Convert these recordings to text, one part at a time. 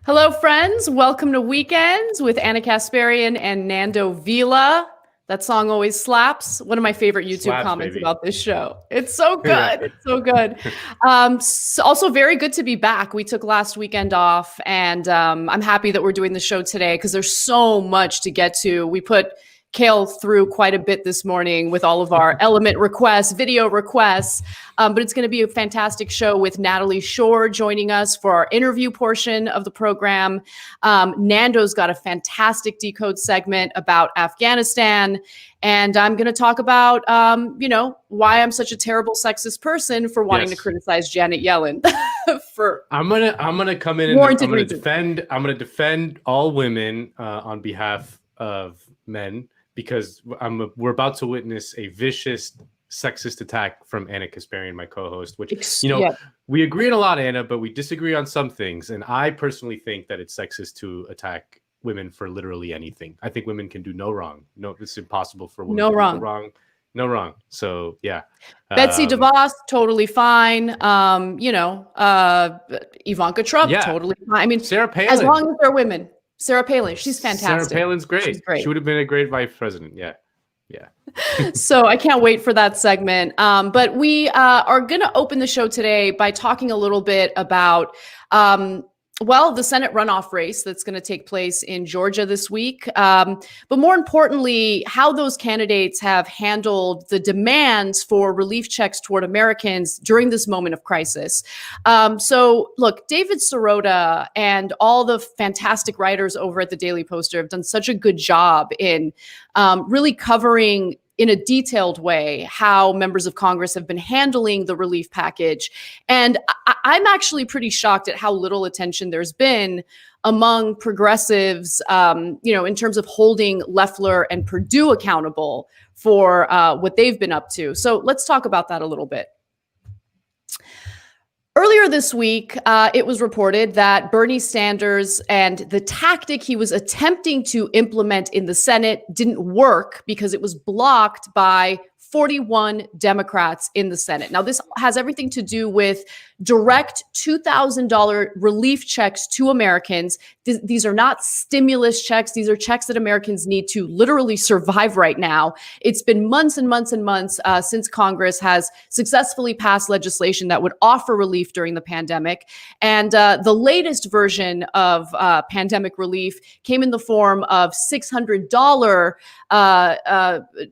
Hello, friends. Welcome to Weekends with Kasparian and Nando Vila. That song always slaps. One of my favorite YouTube comments about this show. It's so good. It's so good. Also very good to be back. We took last weekend off, and I'm happy that we're doing the show today because there's so much to get to. We put Kale through quite a bit this morning with all of our element requests, video requests, but it's going to be a fantastic show with Natalie Shure joining us for our interview portion of the program. Nando's got a fantastic Decode segment about Afghanistan, and I'm going to talk about, why I'm such a terrible sexist person for wanting to criticize Janet Yellen. I'm gonna come in and I'm gonna defend all women on behalf of men, because we're about to witness a vicious sexist attack from Anna Kasparian, my co-host, which, we agree on a lot, Anna, but we disagree on some things. And I personally think that it's sexist to attack women for literally anything. I think women can do no wrong. No, it's impossible for women to do no wrong. So, yeah. Betsy DeVos, totally fine. Ivanka Trump, totally fine. I mean, Sarah Palin. As long as they're women. Sarah Palin, she's fantastic. Sarah Palin's great. She would have been a great vice president. Yeah. So I can't wait for that segment. But we are going to open the show today by talking a little bit about, the Senate runoff race that's going to take place in Georgia this week. But more importantly, how those candidates have handled the demands for relief checks toward Americans during this moment of crisis. So look, David Sirota and all the fantastic writers over at the Daily Poster have done such a good job in really covering in a detailed way how members of Congress have been handling the relief package. And I'm actually pretty shocked at how little attention there's been among progressives, in terms of holding Loeffler and Perdue accountable for what they've been up to. So let's talk about that a little bit. Earlier this week, it was reported that Bernie Sanders and the tactic he was attempting to implement in the Senate didn't work because it was blocked by 41 Democrats in the Senate. Now, this has everything to do with direct $2,000 relief checks to Americans. These are not stimulus checks. These are checks that Americans need to literally survive right now. It's been months and months and months since Congress has successfully passed legislation that would offer relief during the pandemic. And the latest version of pandemic relief came in the form of $600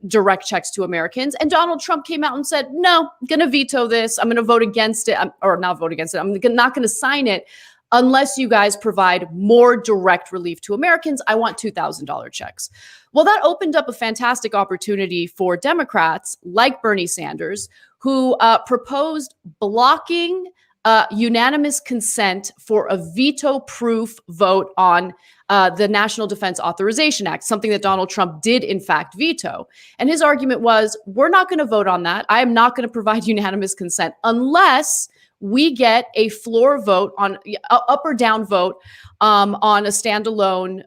direct checks to Americans. And Donald Trump came out and said, no, I'm going to veto this. I'm going to vote against it, or not vote against it. I'm not going to sign it unless you guys provide more direct relief to Americans. I want $2,000 checks. Well, that opened up a fantastic opportunity for Democrats like Bernie Sanders, who proposed blocking unanimous consent for a veto-proof vote on the National Defense Authorization Act, something that Donald Trump did, in fact, veto. And his argument was, we're not going to vote on that. I am not going to provide unanimous consent unless we get a floor vote on up or down vote on a standalone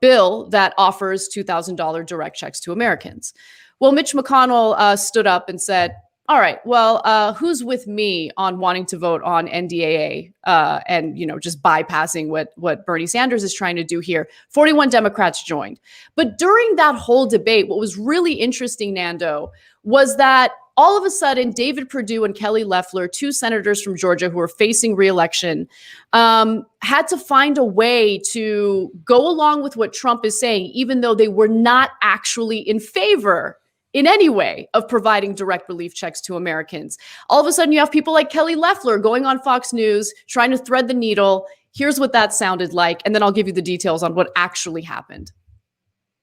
bill that offers $2,000 direct checks to Americans. Well, Mitch McConnell stood up and said, all right, well, who's with me on wanting to vote on NDAA and, just bypassing what Bernie Sanders is trying to do here? 41 Democrats joined. But during that whole debate, what was really interesting, Nando, was that all of a sudden, David Perdue and Kelly Loeffler, two senators from Georgia who are facing re-election, had to find a way to go along with what Trump is saying, even though they were not actually in favor in any way of providing direct relief checks to Americans. All of a sudden, you have people like Kelly Loeffler going on Fox News, trying to thread the needle. Here's what that sounded like, and then I'll give you the details on what actually happened.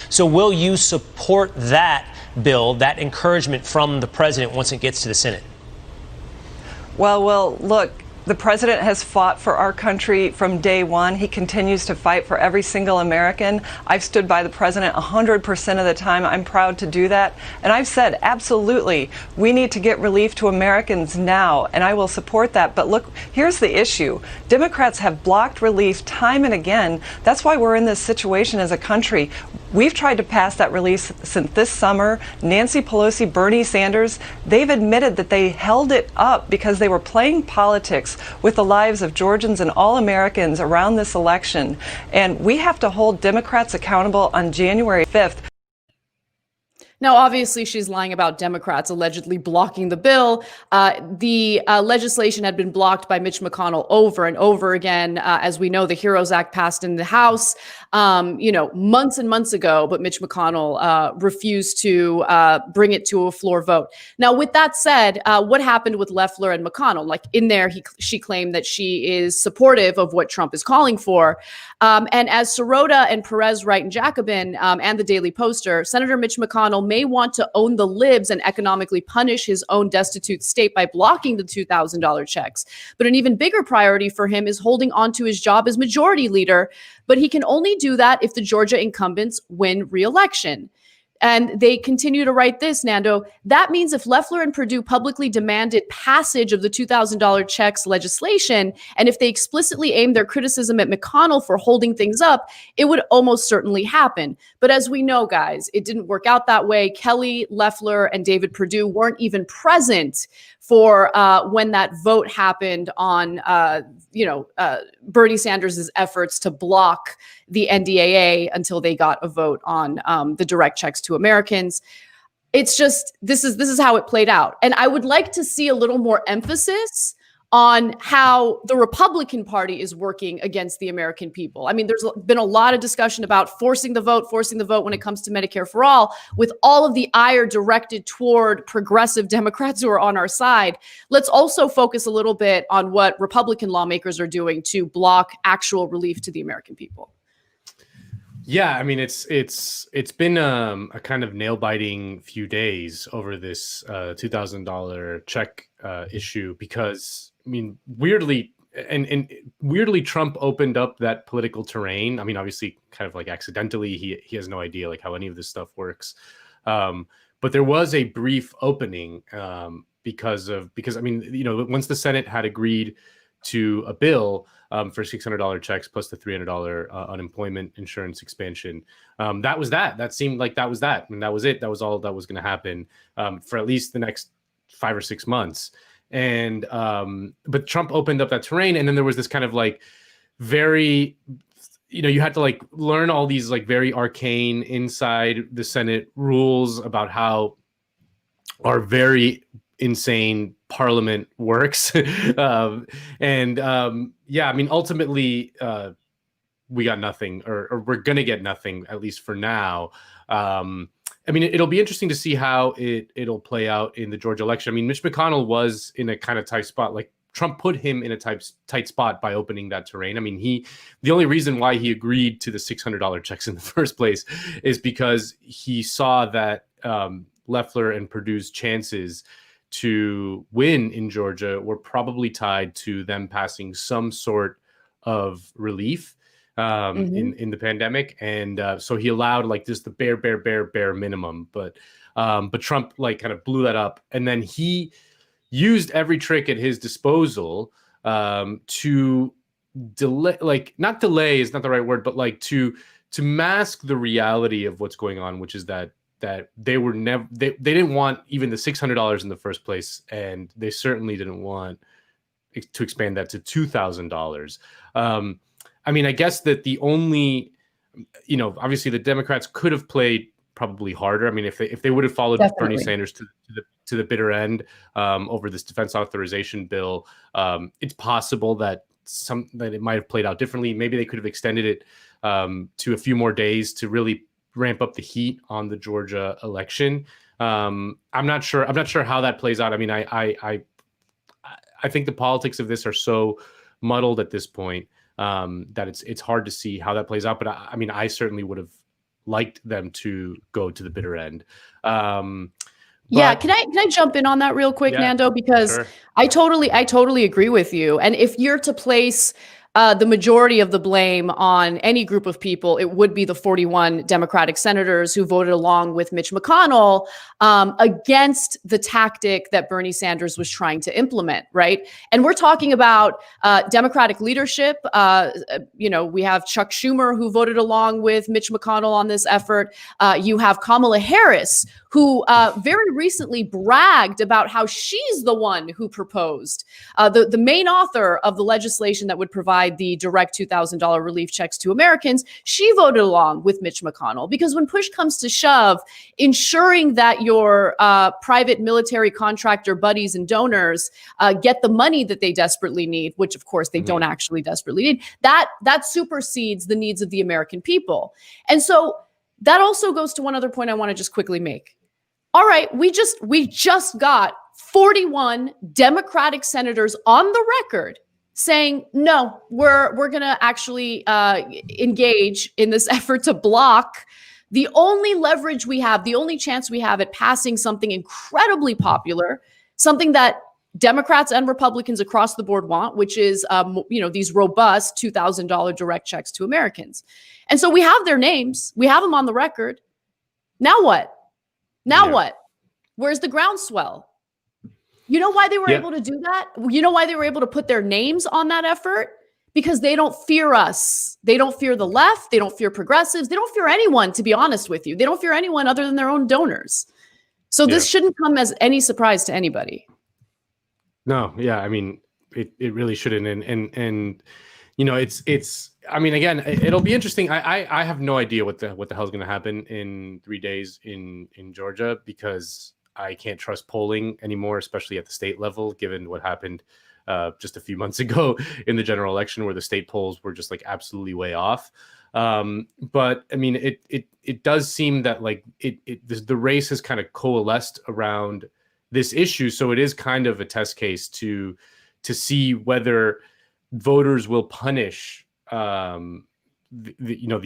So will you support that bill, that encouragement from the president once it gets to the Senate? Well, look, the president has fought for our country from day one. He continues to fight for every single American. I've stood by the president 100% of the time. I'm proud to do that. And I've said, absolutely, we need to get relief to Americans now, and I will support that. But look, here's the issue. Democrats have blocked relief time and again. That's why we're in this situation as a country. We've tried to pass that release since this summer. Nancy Pelosi, Bernie Sanders, they've admitted that they held it up because they were playing politics with the lives of Georgians and all Americans around this election. And we have to hold Democrats accountable on January 5th. Now, obviously, she's lying about Democrats allegedly blocking the bill. The legislation had been blocked by Mitch McConnell over and over again. As we know, the HEROES Act passed in the House, months and months ago, but Mitch McConnell refused to bring it to a floor vote. Now, with that said, what happened with Loeffler and McConnell? Like in there, she claimed that she is supportive of what Trump is calling for. And as Sirota and Perez write in Jacobin and the Daily Poster, Senator Mitch McConnell may want to own the libs and economically punish his own destitute state by blocking the $2,000 checks. But an even bigger priority for him is holding on to his job as majority leader. But he can only do that if the Georgia incumbents win re-election. And they continue to write this, Nando. That means if Loeffler and Perdue publicly demanded passage of the $2,000 checks legislation, and if they explicitly aimed their criticism at McConnell for holding things up, it would almost certainly happen. But as we know, guys, it didn't work out that way. Kelly, Loeffler, and David Perdue weren't even present for when that vote happened on, Bernie Sanders' efforts to block the NDAA until they got a vote on the direct checks to Americans. It's just, this is how it played out. And I would like to see a little more emphasis on how the Republican Party is working against the American people. I mean, there's been a lot of discussion about forcing the vote when it comes to Medicare for all, with all of the ire directed toward progressive Democrats who are on our side. Let's also focus a little bit on what Republican lawmakers are doing to block actual relief to the American people. Yeah, I mean, it's been a kind of nail-biting few days over this $2,000 check issue, because I mean, weirdly, Trump opened up that political terrain. I mean, obviously, kind of like accidentally, he has no idea like how any of this stuff works. But there was a brief opening because I mean, once the Senate had agreed to a bill for $600 checks plus the $300 unemployment insurance expansion, that was that. That seemed like that was that, and that was it. That was all that was going to happen for at least the next 5 or 6 months. And but Trump opened up that terrain, and then there was this kind of like very, you had to like learn all these like very arcane inside the Senate rules about how our very insane parliament works. Yeah, I mean, ultimately we got nothing, or we're gonna get nothing, at least for now. I mean, it'll be interesting to see how it'll play out in the Georgia election. I mean, Mitch McConnell was in a kind of tight spot. Like, Trump put him in a tight spot by opening that terrain. I mean, the only reason why he agreed to the $600 checks in the first place is because he saw that Loeffler and Perdue's chances to win in Georgia were probably tied to them passing some sort of relief in the pandemic, and so he allowed like just the bare minimum, but Trump like kind of blew that up, and then he used every trick at his disposal to delay, like, not delay is not the right word, but like to mask the reality of what's going on, which is that they were never, they didn't want even the $600 in the first place, and they certainly didn't want to expand that to $2,000. I mean, I guess that the only, obviously the Democrats could have played probably harder. I mean, if they would have followed Bernie Sanders to the bitter end over this defense authorization bill, it's possible that it might have played out differently. Maybe they could have extended it to a few more days to really ramp up the heat on the Georgia election. I'm not sure how that plays out. I mean, I think the politics of this are so muddled at this point that it's hard to see how that plays out. But I mean, I certainly would have liked them to go to the bitter end. Yeah, can I jump in on that real quick, Nando? Because sure. I totally agree with you. And if you're to place the majority of the blame on any group of people, it would be the 41 Democratic senators who voted along with Mitch McConnell against the tactic that Bernie Sanders was trying to implement, right? And we're talking about Democratic leadership. We have Chuck Schumer, who voted along with Mitch McConnell on this effort. You have Kamala Harris, who very recently bragged about how she's the one who proposed the main author of the legislation that would provide the direct $2,000 relief checks to Americans. She voted along with Mitch McConnell because when push comes to shove, ensuring that your private military contractor buddies and donors get the money that they desperately need, which of course they don't actually desperately need, that supersedes the needs of the American people. And so that also goes to one other point I want to just quickly make. All right, we just got 41 Democratic senators on the record saying, no, we're going to actually engage in this effort to block the only leverage we have, the only chance we have at passing something incredibly popular, something that Democrats and Republicans across the board want, which is, these robust $2,000 direct checks to Americans. And so we have their names. We have them on the record. Now what? What? Where's the groundswell? You know why they were able to do that? You know why they were able to put their names on that effort? Because they don't fear us. They don't fear the left. They don't fear progressives. They don't fear anyone, to be honest with you. They don't fear anyone other than their own donors. So this shouldn't come as any surprise to anybody. No, yeah, I mean, it really shouldn't. And it's I mean, again, it'll be interesting. I have no idea what the hell is going to happen in 3 days in Georgia, because I can't trust polling anymore, especially at the state level, given what happened just a few months ago in the general election, where the state polls were just like absolutely way off. But I mean, it does seem that like the race has kind of coalesced around this issue, so it is kind of a test case to see whether voters will punish the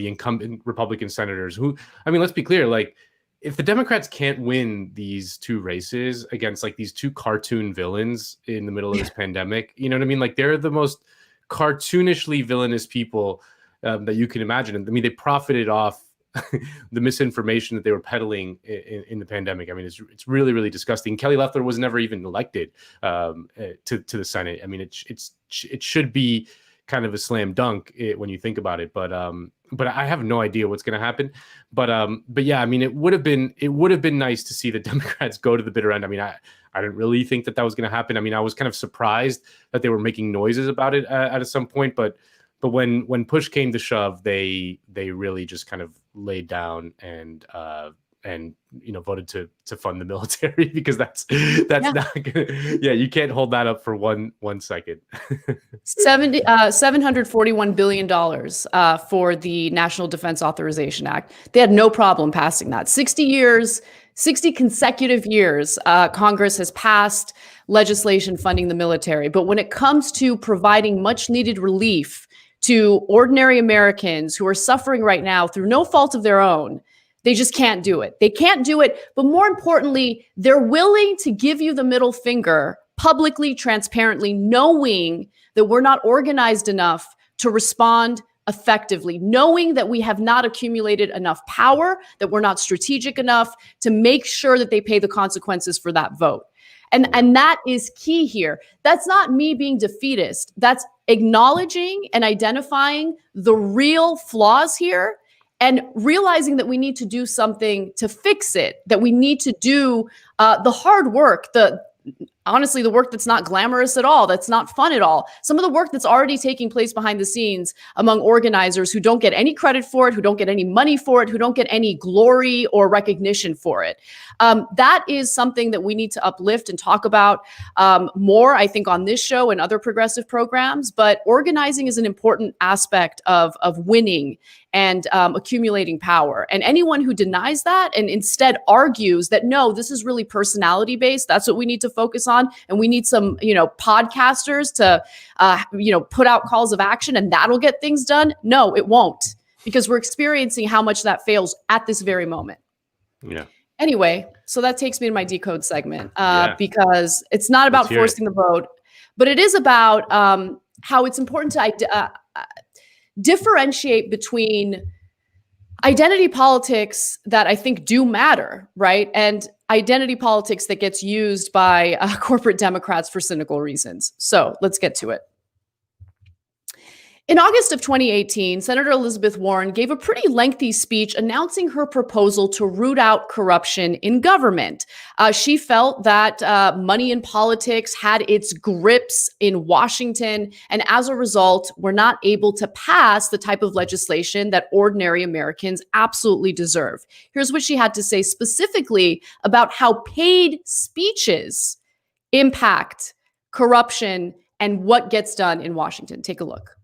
incumbent Republican senators who, I mean, let's be clear, like, if the Democrats can't win these two races against like these two cartoon villains in the middle of this pandemic, you know what I mean? Like, they're the most cartoonishly villainous people that you can imagine. I mean, they profited off the misinformation that they were peddling in the pandemic. I mean, it's really, really disgusting. Kelly Loeffler was never even elected to the Senate. I mean, it should be kind of a slam dunk when you think about it, but I have no idea what's going to happen. But yeah, I mean, it would have been nice to see the Democrats go to the bitter end. I mean, I didn't really think that was going to happen. I mean, I was kind of surprised that they were making noises about it at some point, but when push came to shove, they really just kind of laid down and voted to fund the military, because that's not gonna, you can't hold that up for one second. $741 billion for the National Defense Authorization Act. They had no problem passing that. 60 consecutive years, Congress has passed legislation funding the military. But when it comes to providing much needed relief to ordinary Americans who are suffering right now through no fault of their own, they just can't do it. They can't do it. But more importantly, they're willing to give you the middle finger publicly, transparently, knowing that we're not organized enough to respond effectively, knowing that we have not accumulated enough power, that we're not strategic enough to make sure that they pay the consequences for that vote. And that is key here. That's not me being defeatist. That's acknowledging and identifying the real flaws here and realizing that we need to do something to fix it, that we need to do the hard work, honestly, the work that's not glamorous at all, that's not fun at all. Some of the work that's already taking place behind the scenes among organizers who don't get any credit for it, who don't get any money for it, who don't get any glory or recognition for it. That is something that we need to uplift and talk about more, I think, on this show and other progressive programs. But organizing is an important aspect of winning and accumulating power. And anyone who denies that and instead argues that, no, this is really personality based, that's what we need to focus on. And we need some, podcasters to, put out calls of action and that'll get things done. No, it won't, because we're experiencing how much that fails at this very moment. Yeah. Anyway, So that takes me to my decode segment because it's not about forcing the vote, but it is about how it's important to differentiate between identity politics that I think do matter, right? And identity politics that gets used by corporate Democrats for cynical reasons. So let's get to it. In August of 2018, Senator Elizabeth Warren gave a pretty lengthy speech announcing her proposal to root out corruption in government. She felt that money in politics had its grips in Washington, and as a result, were not able to pass the type of legislation that ordinary Americans absolutely deserve. Here's what she had to say specifically about how paid speeches impact corruption and what gets done in Washington. Take a look.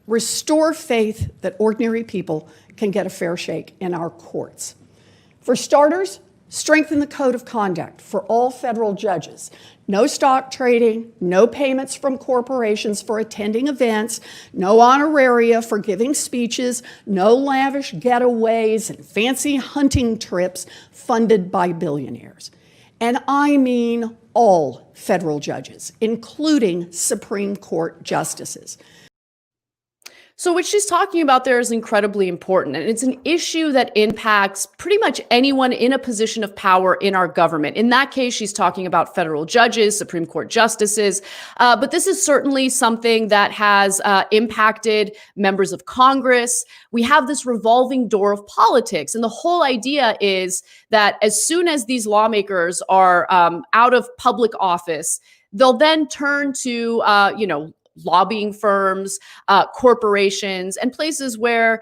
Restore faith that ordinary people can get a fair shake in our courts. For starters, strengthen the code of conduct for all federal judges. No stock trading, no payments from corporations for attending events, no honoraria for giving speeches, no lavish getaways and fancy hunting trips funded by billionaires. And I mean all federal judges, including Supreme Court justices. So what she's talking about there is incredibly important, and it's an issue that impacts pretty much anyone in a position of power in our government. In that case, she's talking about federal judges, Supreme Court justices, but this is certainly something that has impacted members of Congress. We have this revolving door of politics, and the whole idea is that as soon as these lawmakers are out of public office, they'll then turn to, lobbying firms, corporations, and places where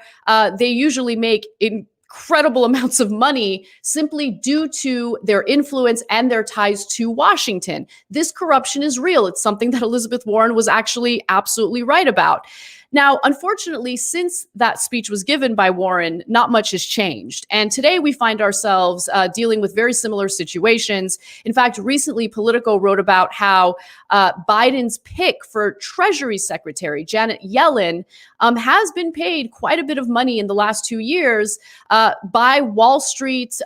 they usually make incredible amounts of money simply due to their influence and their ties to Washington. This corruption is real. It's something that Elizabeth Warren was actually absolutely right about. Now, unfortunately, since that speech was given by Warren, not much has changed. And today we find ourselves dealing with very similar situations. In fact, recently Politico wrote about how Biden's pick for Treasury Secretary, Janet Yellen, has been paid quite a bit of money in the last 2 years by Wall Street,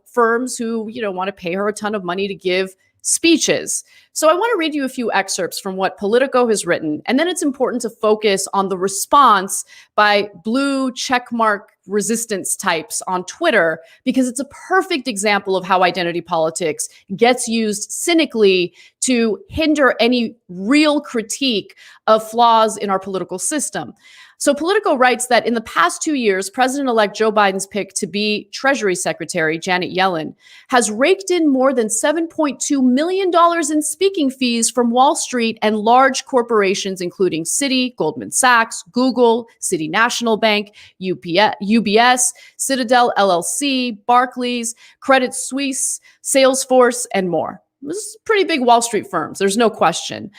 firms who, want to pay her a ton of money to give speeches. So I want to read you a few excerpts from what Politico has written, and then it's important to focus on the response by blue checkmark resistance types on Twitter, because it's a perfect example of how identity politics gets used cynically to hinder any real critique of flaws in our political system. So Politico writes that in the past 2 years, President-elect Joe Biden's pick to be Treasury Secretary, Janet Yellen, has raked in more than $7.2 million in speaking fees from Wall Street and large corporations, including Citi, Goldman Sachs, Google, City National Bank, UBS, Citadel LLC, Barclays, Credit Suisse, Salesforce, and more. This is pretty big Wall Street firms. There's no question.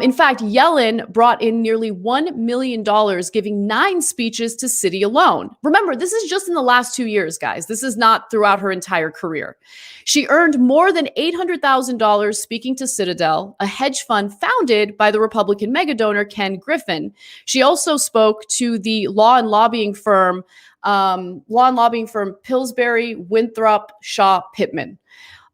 In fact, Yellen brought in nearly $1 million, giving 9 speeches to Citi alone. Remember, this is just in the last 2 years, guys. This is not throughout her entire career. She earned more than $800,000 speaking to Citadel, a hedge fund founded by the Republican megadonor Ken Griffin. She also spoke to the law and lobbying firm Pillsbury, Winthrop, Shaw, Pittman.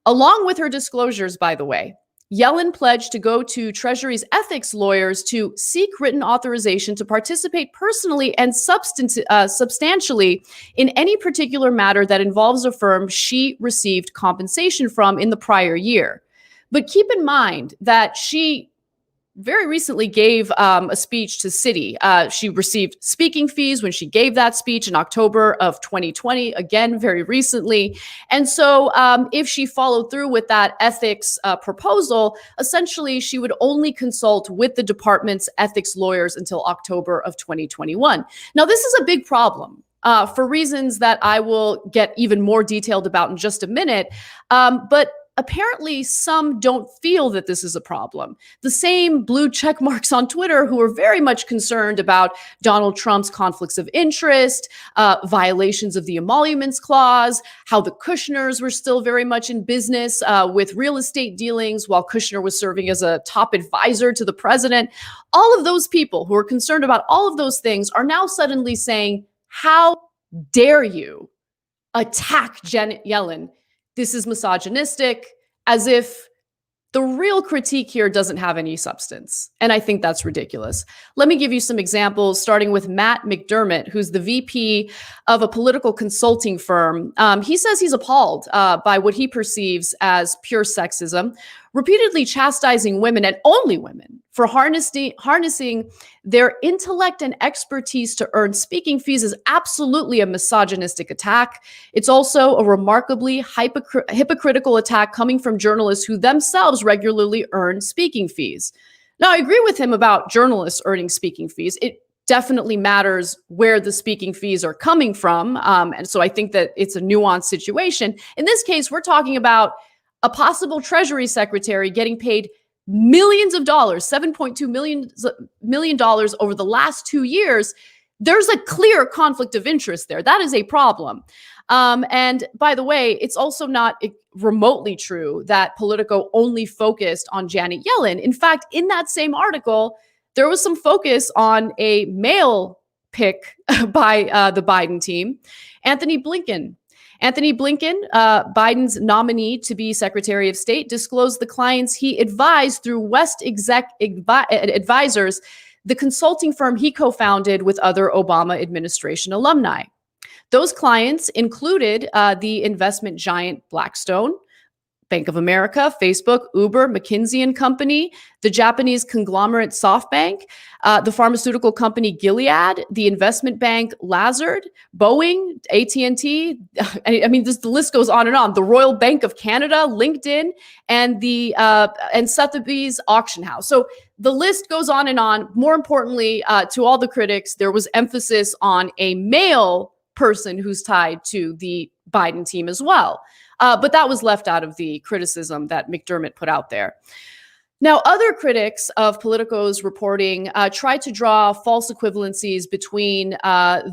Along with her disclosures, by the way, Yellen pledged to go to Treasury's ethics lawyers to seek written authorization to participate personally and substantially in any particular matter that involves a firm she received compensation from in the prior year. But keep in mind that she very recently gave a speech to Citi. She received speaking fees when she gave that speech in October of 2020, again, very recently. And so if she followed through with that ethics proposal, essentially she would only consult with the department's ethics lawyers until October of 2021. Now, this is a big problem. For reasons that I will get even more detailed about in just a minute. But apparently some don't feel that this is a problem. The same blue check marks on Twitter who are very much concerned about Donald Trump's conflicts of interest, violations of the emoluments clause, how the Kushners were still very much in business with real estate dealings while Kushner was serving as a top advisor to the president. All of those people who are concerned about all of those things are now suddenly saying, how dare you attack Janet Yellen this is misogynistic, as if the real critique here doesn't have any substance. And I think that's ridiculous. Let me give you some examples, starting with Matt McDermott, who's the VP of a political consulting firm. He says he's appalled by what he perceives as pure sexism, repeatedly chastising women, and only women, for harnessing their intellect and expertise to earn speaking fees is absolutely a misogynistic attack. It's also a remarkably hypocritical attack coming from journalists who themselves regularly earn speaking fees. Now, I agree with him about journalists earning speaking fees. It definitely matters where the speaking fees are coming from. And so I think that it's a nuanced situation. In this case, we're talking about a possible Treasury secretary getting paid millions of dollars, $7.2 million over the last 2 years. There's a clear conflict of interest there. That is a problem. And by the way, it's also not remotely true that Politico only focused on Janet Yellen. In fact, in that same article, there was some focus on a male pick by the Biden team, Anthony Blinken. Anthony Blinken, Biden's nominee to be Secretary of State, disclosed the clients he advised through West Advisors, the consulting firm he co-founded with other Obama administration alumni. Those clients included the investment giant Blackstone, Bank of America, Facebook, Uber, McKinsey & Company, the Japanese conglomerate SoftBank, the pharmaceutical company Gilead, the investment bank Lazard, Boeing, AT&T. I mean, the list goes on and on. The Royal Bank of Canada, LinkedIn, and and Sotheby's auction house. So the list goes on and on. More importantly, to all the critics, there was emphasis on a male person who's tied to the Biden team as well. But that was left out of the criticism that McDermott put out there. Now, other critics of Politico's reporting tried to draw false equivalencies between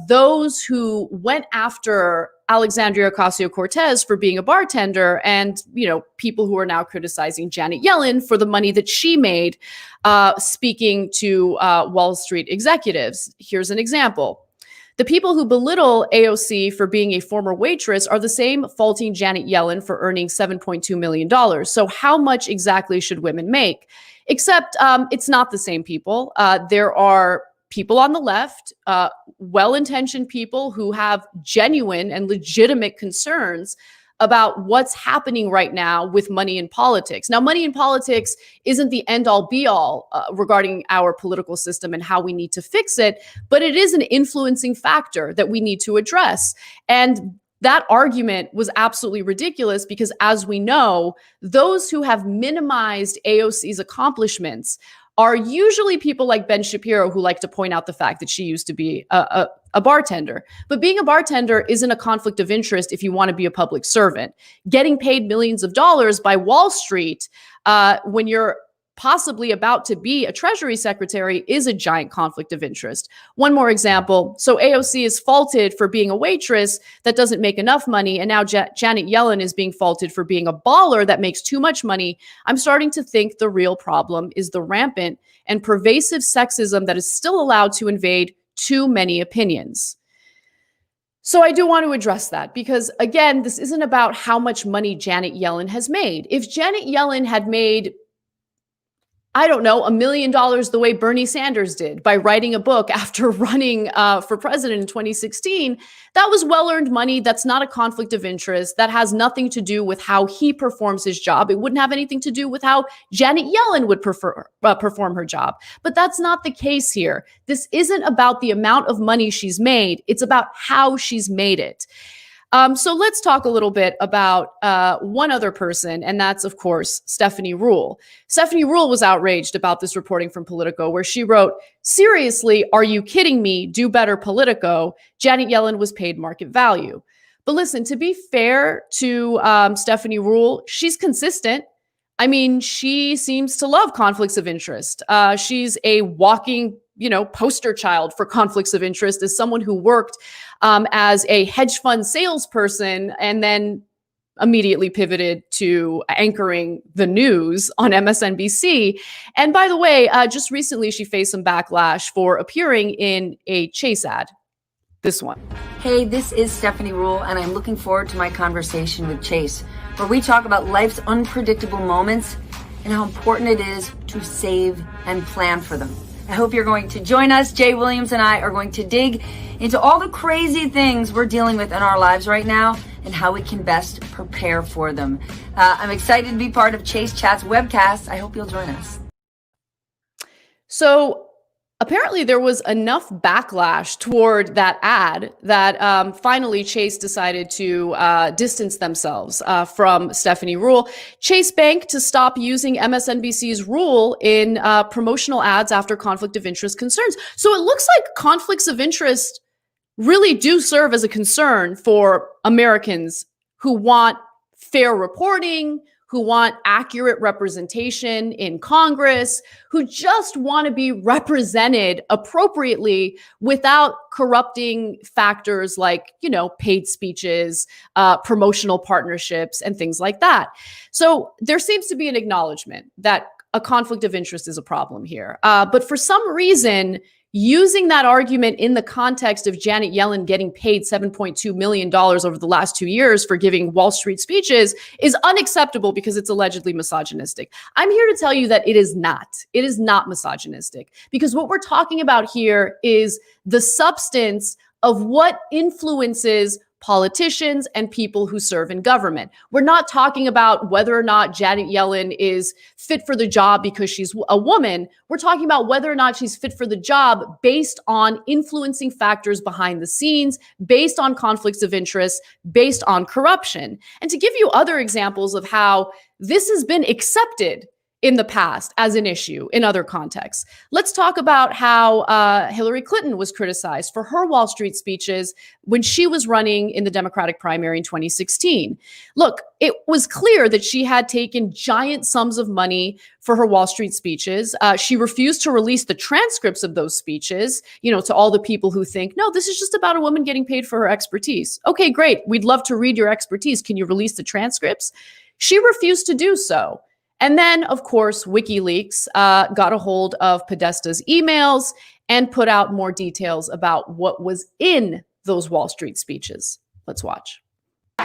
those who went after Alexandria Ocasio-Cortez for being a bartender and, people who are now criticizing Janet Yellen for the money that she made speaking to Wall Street executives. Here's an example. The people who belittle AOC for being a former waitress are the same faulting Janet Yellen for earning $7.2 million. So how much exactly should women make? Except it's not the same people. There are people on the left, well-intentioned people who have genuine and legitimate concerns about what's happening right now with money in politics. Now, money in politics isn't the end-all be-all regarding our political system and how we need to fix it, but it is an influencing factor that we need to address. And that argument was absolutely ridiculous because, as we know, those who have minimized AOC's accomplishments are usually people like Ben Shapiro, who like to point out the fact that she used to be a bartender. But being a bartender isn't a conflict of interest if you want to be a public servant. Getting paid millions of dollars by Wall Street when you're possibly about to be a Treasury secretary is a giant conflict of interest. One more example. So AOC is faulted for being a waitress that doesn't make enough money. And now Janet Yellen is being faulted for being a baller that makes too much money. I'm starting to think the real problem is the rampant and pervasive sexism that is still allowed to invade too many opinions. So I do want to address that because, again, this isn't about how much money Janet Yellen has made. If Janet Yellen had made, I don't know, $1 million the way Bernie Sanders did by writing a book after running for president in 2016, that was well-earned money. That's not a conflict of interest. That has nothing to do with how he performs his job. It wouldn't have anything to do with how Janet Yellen would perform her job. But that's not the case here. This isn't about the amount of money she's made. It's about how she's made it. So let's talk a little bit about one other person, and that's, of course, Stephanie Ruhle. Stephanie Ruhle was outraged about this reporting from Politico, where she wrote, "Seriously, are you kidding me? Do better, Politico. Janet Yellen was paid market value." But listen, to be fair to Stephanie Ruhle, she's consistent. I mean, she seems to love conflicts of interest. She's a walking poster child for conflicts of interest as someone who worked as a hedge fund salesperson and then immediately pivoted to anchoring the news on MSNBC. And by the way, just recently she faced some backlash for appearing in a Chase ad. This one. Hey, this is Stephanie Ruhle, and I'm looking forward to my conversation with Chase. where we talk about life's unpredictable moments and how important it is to save and plan for them. I hope you're going to join us. Jay Williams and I are going to dig into all the crazy things we're dealing with in our lives right now and how we can best prepare for them. I'm excited to be part of Chase Chat's webcast. I hope you'll join us. So apparently there was enough backlash toward that ad that finally Chase decided to distance themselves from Stephanie Ruhle. Chase Bank to stop using MSNBC's rule in promotional ads after conflict of interest concerns. So it looks like conflicts of interest really do serve as a concern for Americans who want fair reporting, who want accurate representation in Congress, who just want to be represented appropriately without corrupting factors like, you know, paid speeches, promotional partnerships, and things like that. So there seems to be an acknowledgement that a conflict of interest is a problem here. But for some reason, using that argument in the context of Janet Yellen getting paid $7.2 million over the last 2 years for giving Wall Street speeches is unacceptable because it's allegedly misogynistic. I'm here to tell you that it is not. It is not misogynistic, because what we're talking about here is the substance of what influences politicians and people who serve in government. We're not talking about whether or not Janet Yellen is fit for the job because she's a woman. We're talking about whether or not she's fit for the job based on influencing factors behind the scenes, based on conflicts of interest, based on corruption. And to give you other examples of how this has been accepted in the past as an issue in other contexts, let's talk about how Hillary Clinton was criticized for her Wall Street speeches when she was running in the Democratic primary in 2016. Look, it was clear that she had taken giant sums of money for her Wall Street speeches. She refused to release the transcripts of those speeches, you know, to all the people who think, no, this is just about a woman getting paid for her expertise. Okay, great. We'd love to read your expertise. Can you release the transcripts? She refused to do so. And then, of course, WikiLeaks got a hold of Podesta's emails and put out more details about what was in those Wall Street speeches. Let's watch.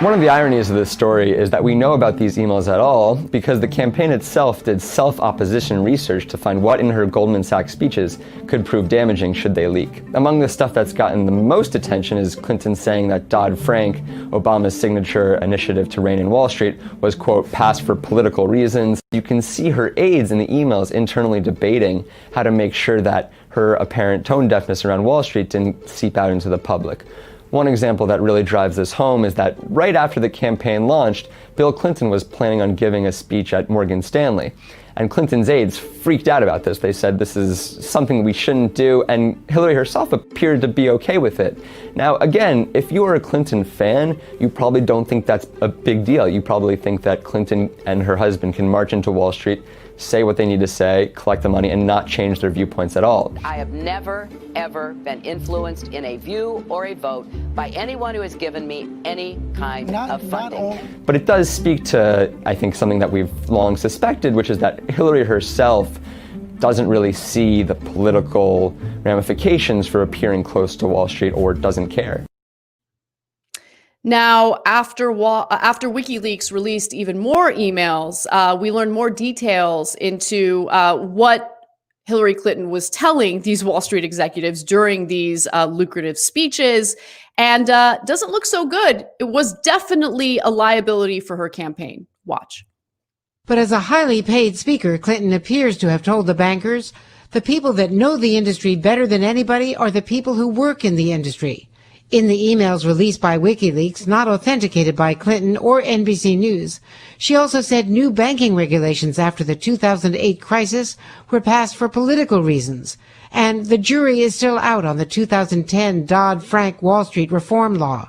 One of the ironies of this story is that we know about these emails at all because the campaign itself did self-opposition research to find what in her Goldman Sachs speeches could prove damaging should they leak. Among the stuff that's gotten the most attention is Clinton saying that Dodd-Frank, Obama's signature initiative to rein in Wall Street, was, quote, passed for political reasons. You can see her aides in the emails internally debating how to make sure that her apparent tone deafness around Wall Street didn't seep out into the public. One example that really drives this home is that right after the campaign launched, Bill Clinton was planning on giving a speech at Morgan Stanley. And Clinton's aides freaked out about this. They said this is something we shouldn't do, and Hillary herself appeared to be okay with it. Now, again, if you are a Clinton fan, you probably don't think that's a big deal. You probably think that Clinton and her husband can march into Wall Street, say what they need to say, collect the money, and not change their viewpoints at all. I have never, ever been influenced in a view or a vote by anyone who has given me any kind of funding. But it does speak to, I think, something that we've long suspected, which is that Hillary herself doesn't really see the political ramifications for appearing close to Wall Street, or doesn't care. Now, after WikiLeaks released even more emails, we learned more details into what Hillary Clinton was telling these Wall Street executives during these lucrative speeches, and doesn't look so good. It was definitely a liability for her campaign. Watch. But as a highly paid speaker, Clinton appears to have told the bankers, the people that know the industry better than anybody are the people who work in the industry. In the emails released by WikiLeaks, not authenticated by Clinton or NBC News, she also said new banking regulations after the 2008 crisis were passed for political reasons, and the jury is still out on the 2010 Dodd-Frank Wall Street reform law.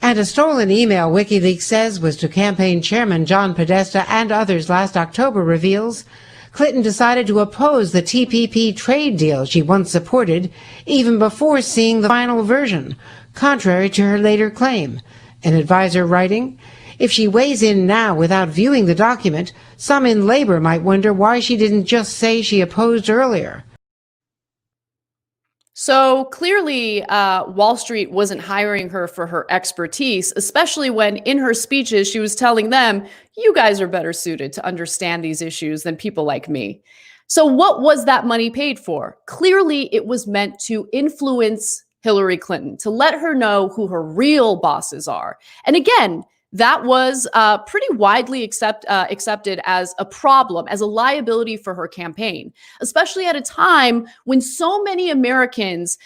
And a stolen email, WikiLeaks says, was to campaign chairman John Podesta and others last October reveals Clinton decided to oppose the TPP trade deal she once supported even before seeing the final version, contrary to her later claim. An advisor writing, if she weighs in now without viewing the document, some in labor might wonder why she didn't just say she opposed earlier. So clearly, Wall Street wasn't hiring her for her expertise, especially when in her speeches, she was telling them, you guys are better suited to understand these issues than people like me. So what was that money paid for? Clearly, it was meant to influence Hillary Clinton, to let her know who her real bosses are. And again, that was pretty widely accepted as a problem, as a liability for her campaign, especially at a time when so many Americans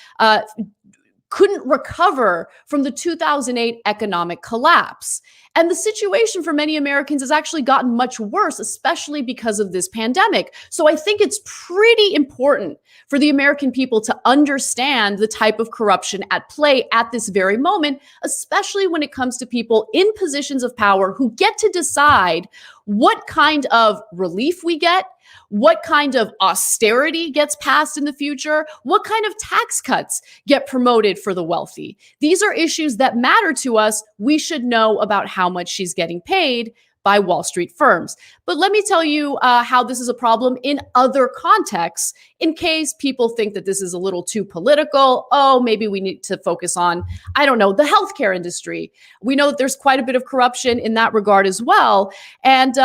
couldn't recover from the 2008 economic collapse. And the situation for many Americans has actually gotten much worse, especially because of this pandemic. So I think it's pretty important for the American people to understand the type of corruption at play at this very moment, especially when it comes to people in positions of power who get to decide what kind of relief we get, what kind of austerity gets passed in the future, what kind of tax cuts get promoted for the wealthy. These are issues that matter to us. We should know about how much she's getting paid by Wall Street firms. But let me tell you how this is a problem in other contexts, in case people think that this is a little too political. Oh, maybe we need to focus on, I don't know, the healthcare industry. We know that there's quite a bit of corruption in that regard as well. And,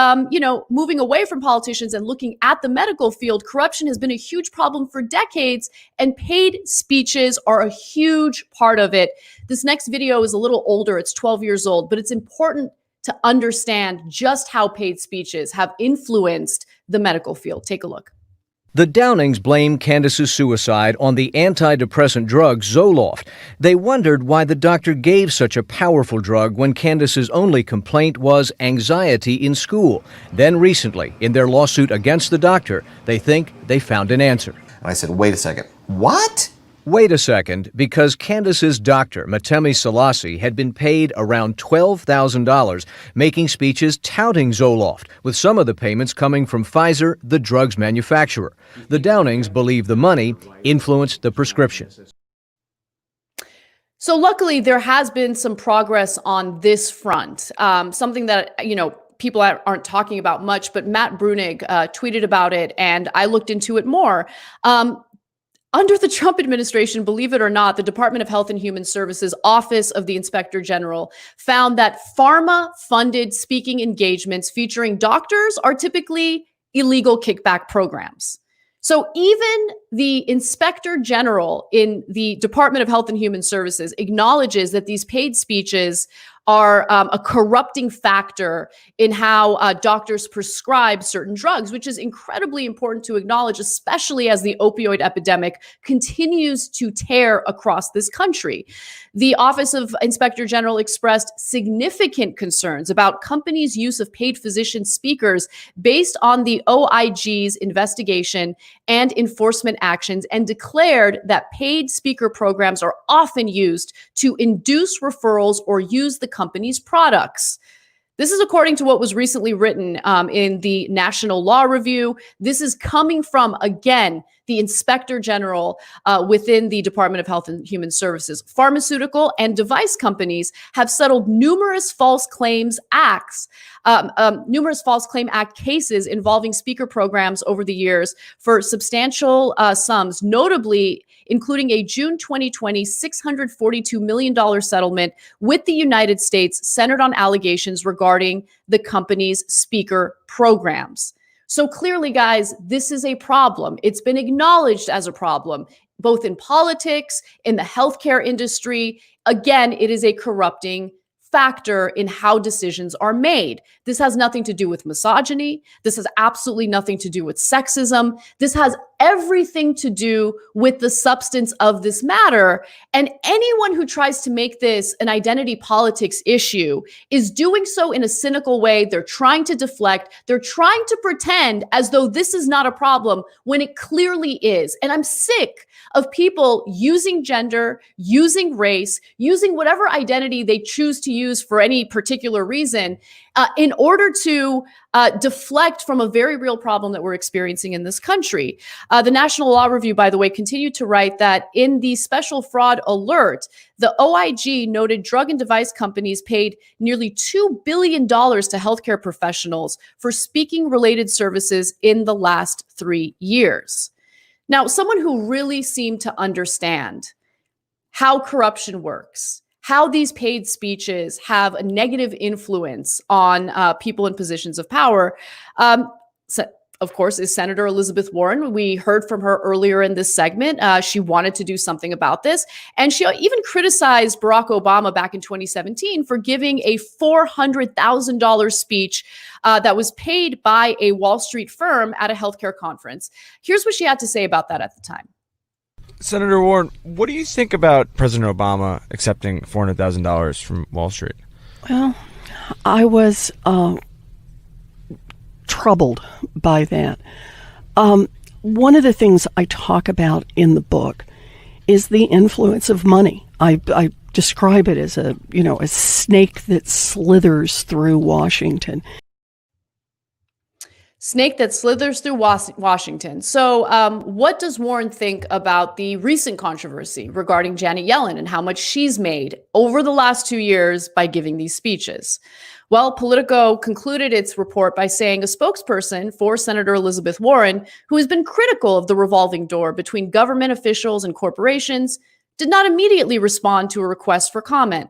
moving away from politicians and looking at the medical field, corruption has been a huge problem for decades, and paid speeches are a huge part of it. This next video is a little older. It's 12 years old, but it's important to understand just how paid speeches have influenced the medical field. Take a look. The Downings blame Candace's suicide on the antidepressant drug Zoloft. They wondered why the doctor gave such a powerful drug when Candace's only complaint was anxiety in school. Then recently, in their lawsuit against the doctor, they think they found an answer. And I said, wait a second, what? Wait a second, because Candace's doctor, Matemi Selassie, had been paid around $12,000 making speeches touting Zoloft, with some of the payments coming from Pfizer, the drug's manufacturer. The Downings believe the money influenced the prescription. So luckily, there has been some progress on this front, something that, people aren't talking about much, but Matt Brunig tweeted about it, and I looked into it more. Under the Trump administration, believe it or not, the Department of Health and Human Services Office of the Inspector General found that pharma-funded speaking engagements featuring doctors are typically illegal kickback programs. So even the Inspector General in the Department of Health and Human Services acknowledges that these paid speeches are a corrupting factor in how doctors prescribe certain drugs, which is incredibly important to acknowledge, especially as the opioid epidemic continues to tear across this country. The Office of Inspector General expressed significant concerns about companies' use of paid physician speakers based on the OIG's investigation and enforcement actions, and declared that paid speaker programs are often used to induce referrals or use the company's products. This is according to what was recently written in the National Law Review. This is coming from, again, the Inspector General within the Department of Health and Human Services. Pharmaceutical and device companies have settled numerous false claim act cases involving speaker programs over the years for substantial sums, notably including a June 2020 $642 million settlement with the United States centered on allegations regarding the company's speaker programs. So clearly, guys, this is a problem. It's been acknowledged as a problem, both in politics, in the healthcare industry. Again, it is a corrupting factor in how decisions are made. This has nothing to do with misogyny. This has absolutely nothing to do with sexism. This has everything to do with the substance of this matter. And anyone who tries to make this an identity politics issue is doing so in a cynical way. They're trying to deflect. They're trying to pretend as though this is not a problem when it clearly is. And I'm sick of people using gender, using race, using whatever identity they choose to use for any particular reason in order to deflect from a very real problem that we're experiencing in this country. The National Law Review, by the way, continued to write that in the special fraud alert, the OIG noted drug and device companies paid nearly $2 billion to healthcare professionals for speaking-related services in the last 3 years. Now, someone who really seemed to understand how corruption works, how these paid speeches have a negative influence on people in positions of power, of course, is Senator Elizabeth Warren. We heard from her earlier in this segment. She wanted to do something about this. And she even criticized Barack Obama back in 2017 for giving a $400,000 speech that was paid by a Wall Street firm at a healthcare conference. Here's what she had to say about that at the time. Senator Warren, what do you think about President Obama accepting $400,000 from Wall Street? Well, I was troubled by that. One of the things I talk about in the book is the influence of money. I describe it as a snake that slithers through Washington. Snake that slithers through Washington. So what does Warren think about the recent controversy regarding Janet Yellen and how much she's made over the last 2 years by giving these speeches? Well, Politico concluded its report by saying a spokesperson for Senator Elizabeth Warren, who has been critical of the revolving door between government officials and corporations, did not immediately respond to a request for comment.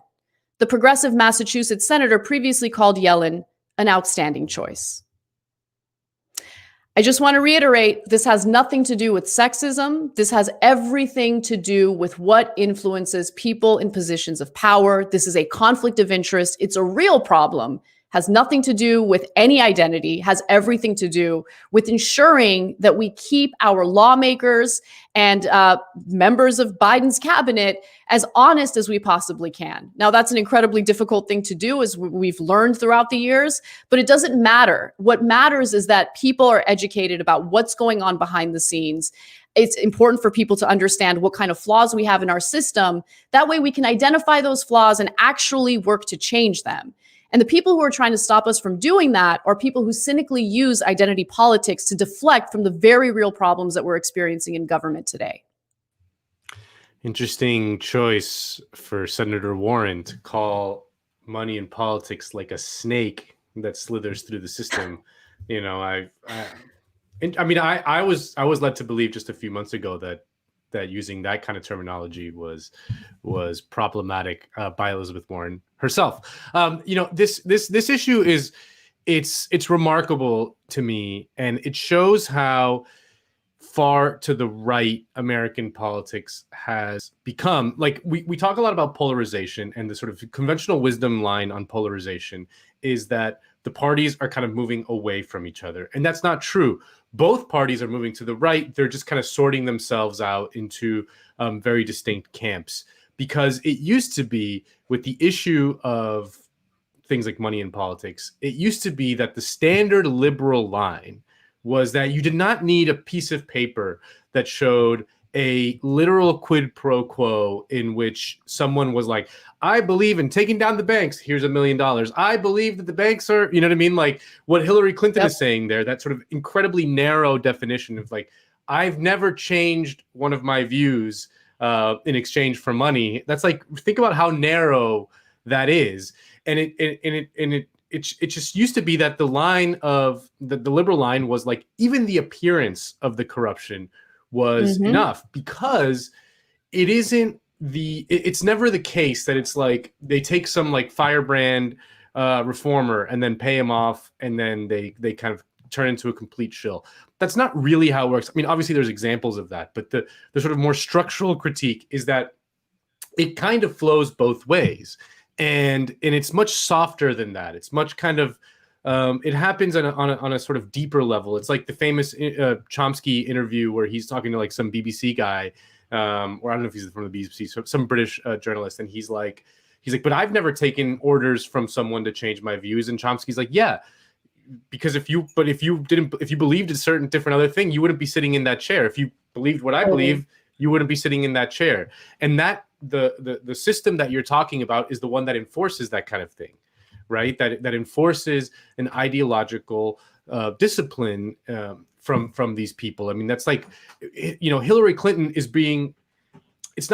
The progressive Massachusetts senator previously called Yellen an outstanding choice. I just want to reiterate, this has nothing to do with sexism. This has everything to do with what influences people in positions of power. This is a conflict of interest. It's a real problem. Has nothing to do with any identity, has everything to do with ensuring that we keep our lawmakers and members of Biden's cabinet as honest as we possibly can. Now, that's an incredibly difficult thing to do, as we've learned throughout the years, but it doesn't matter. What matters is that people are educated about what's going on behind the scenes. It's important for people to understand what kind of flaws we have in our system. That way we can identify those flaws and actually work to change them. And the people who are trying to stop us from doing that are people who cynically use identity politics to deflect from the very real problems that we're experiencing in government today. Interesting choice for Senator Warren to call money in politics like a snake that slithers through the system. You know, I was led to believe just a few months ago that using that kind of terminology was problematic by Elizabeth Warren herself. This issue is it's remarkable to me, and it shows how far to the right American politics has become. Like we talk a lot about polarization, and the sort of conventional wisdom line on polarization is that the parties are kind of moving away from each other, and that's not true. Both parties are moving to the right. They're just kind of sorting themselves out into very distinct camps, because it used to be, with the issue of things like money in politics, it used to be that the standard liberal line was that you did not need a piece of paper that showed a literal quid pro quo in which someone was like, I believe in taking down the banks. Here's $1 million. I believe that the banks are, you know what I mean? Like what Hillary Clinton is saying there, that sort of incredibly narrow definition of like, I've never changed one of my views in exchange for money. That's like, think about how narrow that is. And it just used to be that the line of the liberal line was like, even the appearance of the corruption was enough, because it's never the case that it's like they take some like firebrand reformer and then pay him off, and then they kind of turn into a complete shill. That's not really how it works. I mean, obviously there's examples of that, but the sort of more structural critique is that it kind of flows both ways, and it's much softer than that. It's much kind of it happens on a sort of deeper level. It's like the famous Chomsky interview where he's talking to like some BBC guy, or I don't know if he's from the BBC, so some British journalist, and he's like, but I've never taken orders from someone to change my views. And Chomsky's like, yeah, because if you believed a certain different other thing, you wouldn't be sitting in that chair. If you believed what I believe, you wouldn't be sitting in that chair. And that the system that you're talking about is the one that enforces that kind of thing, right? That enforces an ideological discipline from these people. I mean, that's like, Hillary Clinton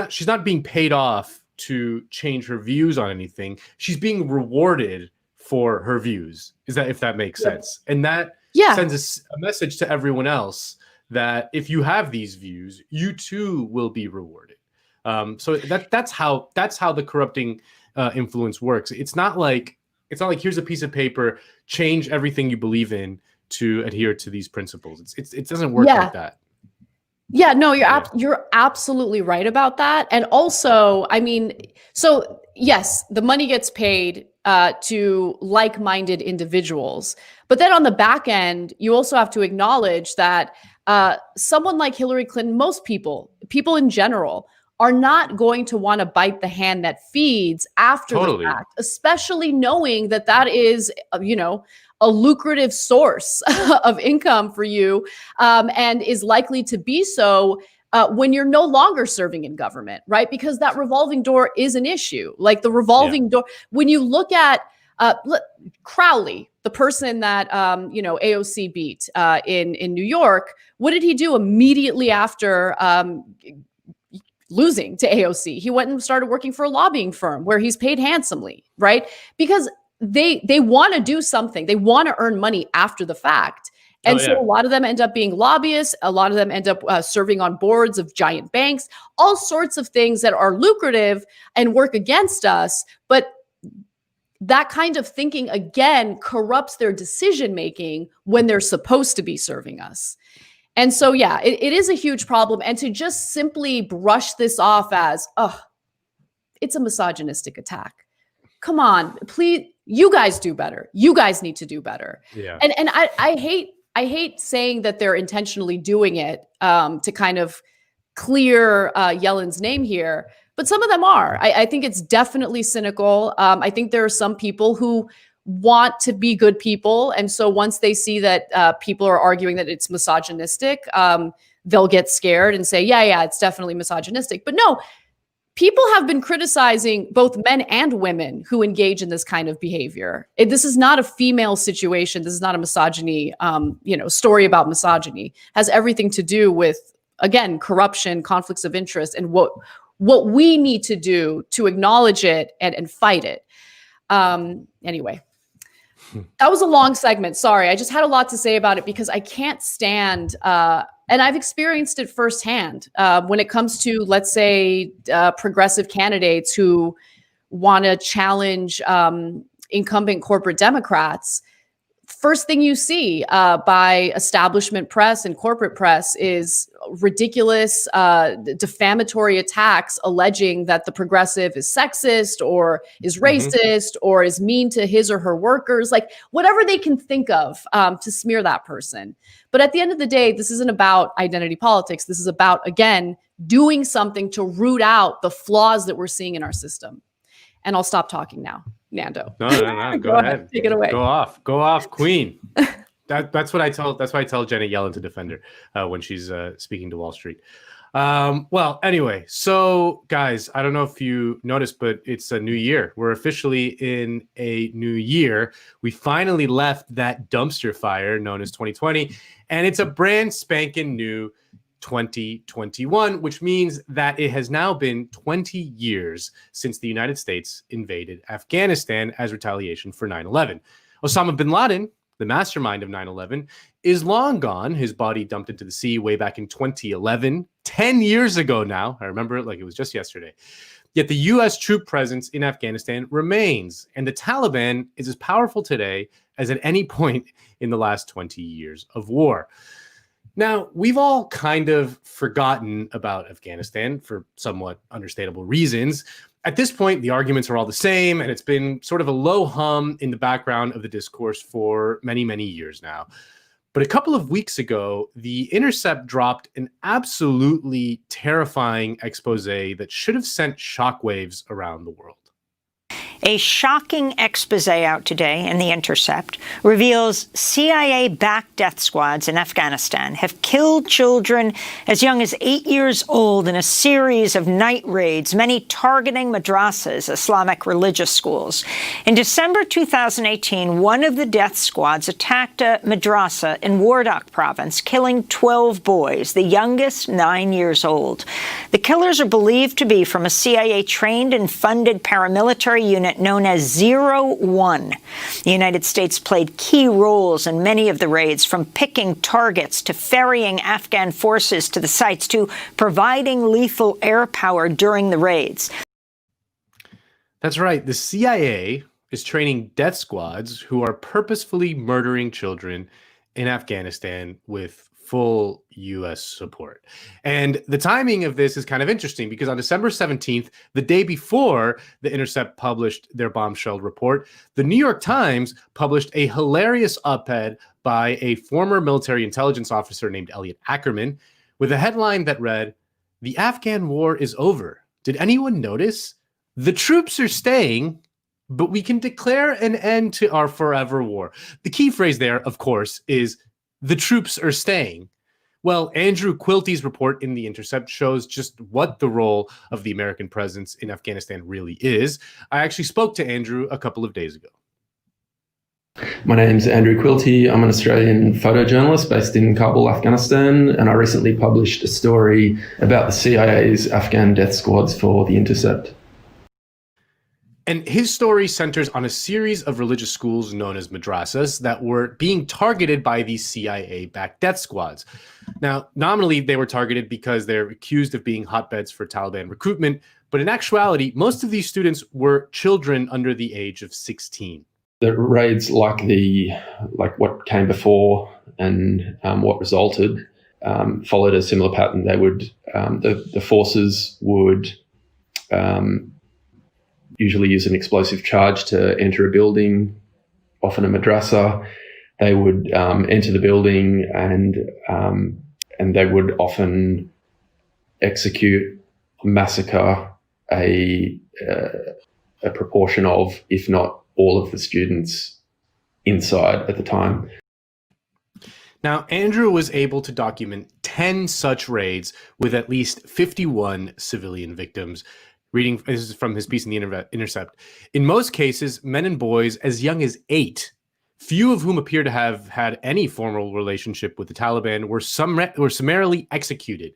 she's not being paid off to change her views on anything. She's being rewarded for her views. If that makes sense? And that sends a message to everyone else that if you have these views, you too will be rewarded. So that's how the corrupting influence works. It's not like here's a piece of paper, change everything you believe in to adhere to these principles. It doesn't work like that. Yeah, no, you're absolutely right about that. And also, I mean, so yes, the money gets paid to like-minded individuals, but then on the back end, you also have to acknowledge that someone like Hillary Clinton, most people in general, are not going to want to bite the hand that feeds after the fact, especially knowing that that is, a lucrative source of income for you, and is likely to be so when you're no longer serving in government, right? Because that revolving door is an issue. Like the revolving door, when you look at Crowley, the person that AOC beat in New York, what did he do immediately after losing to AOC? He went and started working for a lobbying firm where he's paid handsomely, right? Because they want to do something. They want to earn money after the fact. And so a lot of them end up being lobbyists. A lot of them end up serving on boards of giant banks, all sorts of things that are lucrative and work against us. But that kind of thinking, again, corrupts their decision-making when they're supposed to be serving us. And so, yeah, it is a huge problem. And to just simply brush this off as, it's a misogynistic attack. Come on, please, you guys do better. You guys need to do better. Yeah. And I hate saying that they're intentionally doing it to kind of clear Yellen's name here, but some of them are. I think it's definitely cynical. I think there are some people who want to be good people. And so once they see that people are arguing that it's misogynistic, they'll get scared and say, yeah, it's definitely misogynistic. But no, people have been criticizing both men and women who engage in this kind of behavior. This is not a female situation. This is not a misogyny, story about misogyny. It has everything to do with, again, corruption, conflicts of interest, and what we need to do to acknowledge it and fight it. Anyway, that was a long segment. Sorry, I just had a lot to say about it because I can't stand, and I've experienced it firsthand when it comes to, let's say, progressive candidates who want to challenge incumbent corporate Democrats. First thing you see by establishment press and corporate press is ridiculous, defamatory attacks alleging that the progressive is sexist or is racist or is mean to his or her workers, like whatever they can think of to smear that person. But at the end of the day, this isn't about identity politics. This is about, again, doing something to root out the flaws that we're seeing in our system. And I'll stop talking now. Nando. No. Go ahead. Take it away. Go off, Queen. That's what I tell. That's why I tell Janet Yellen to defend her when she's speaking to Wall Street. Well, anyway, so guys, I don't know if you noticed, but it's a new year. We're officially in a new year. We finally left that dumpster fire known as 2020, and it's a brand spanking new 2021, which means that it has now been 20 years since the United States invaded Afghanistan as retaliation for 9/11. Osama bin Laden, the mastermind of 9/11, is long gone. His body dumped into the sea way back in 2011, 10 years ago now. I remember it like it was just yesterday. Yet the U.S. troop presence in Afghanistan remains, and the Taliban is as powerful today as at any point in the last 20 years of war. Now, we've all kind of forgotten about Afghanistan for somewhat understandable reasons. At this point, the arguments are all the same, and it's been sort of a low hum in the background of the discourse for many, many years now. But a couple of weeks ago, The Intercept dropped an absolutely terrifying expose that should have sent shockwaves around the world. A shocking expose out today in The Intercept reveals CIA-backed death squads in Afghanistan have killed children as young as 8 years old in a series of night raids, many targeting madrasas, Islamic religious schools. In December 2018, one of the death squads attacked a madrasa in Wardak province, killing 12 boys, the youngest 9 years old. The killers are believed to be from a CIA-trained and funded paramilitary unit unit known as 01. The United States played key roles in many of the raids, from picking targets to ferrying Afghan forces to the sites to providing lethal air power during the raids. That's right. The CIA is training death squads who are purposefully murdering children in Afghanistan with full U.S. support. And the timing of this is kind of interesting because on December 17th, the day before The Intercept published their bombshell report, the New York Times published a hilarious op-ed by a former military intelligence officer named Elliot Ackerman with a headline that read, "The Afghan war is over. Did anyone notice? The troops are staying, but we can declare an end to our forever war." The key phrase there, of course, is "the troops are staying." Well, Andrew Quilty's report in The Intercept shows just what the role of the American presence in Afghanistan really is. I actually spoke to Andrew a couple of days ago. My name's Andrew Quilty. I'm an Australian photojournalist based in Kabul, Afghanistan, and I recently published a story about the CIA's Afghan death squads for The Intercept. And his story centers on a series of religious schools known as madrasas that were being targeted by these CIA-backed death squads. Now, nominally, they were targeted because they're accused of being hotbeds for Taliban recruitment, but in actuality, most of these students were children under the age of 16. The raids, like what came before and what resulted, followed a similar pattern. They would, the forces would usually use an explosive charge to enter a building, often a madrasa. They would enter the building and they would often execute, massacre a proportion of, if not all of the students inside at the time. Now, Andrew was able to document 10 such raids with at least 51 civilian victims. This is from his piece in The Intercept. In most cases, men and boys as young as 8, few of whom appear to have had any formal relationship with the Taliban, were summarily executed.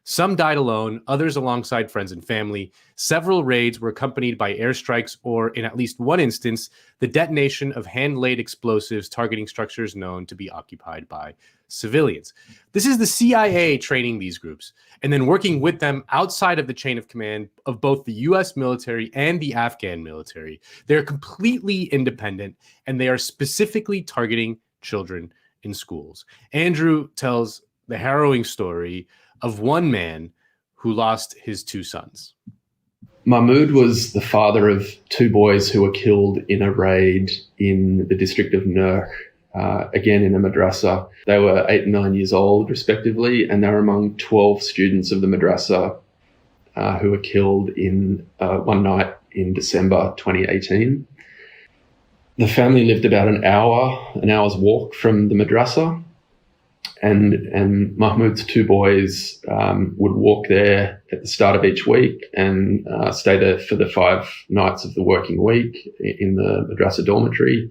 Some died alone, others alongside friends and family. Several raids were accompanied by airstrikes or, in at least one instance, the detonation of hand-laid explosives targeting structures known to be occupied by civilians. This is the CIA training these groups and then working with them outside of the chain of command of both the U.S. military and the Afghan military. They're completely independent, and they are specifically targeting children in schools. Andrew tells the harrowing story of one man who lost his 2 sons. Mahmoud was the father of 2 boys who were killed in a raid in the district of Nurh, again in a madrasa. They were 8 and 9 years old, respectively, and they were among 12 students of the madrasa who were killed in one night in December 2018. The family lived about an hour's walk from the madrasa. And Mahmoud's 2 boys would walk there at the start of each week and stay there for the 5 nights of the working week in the madrasa dormitory.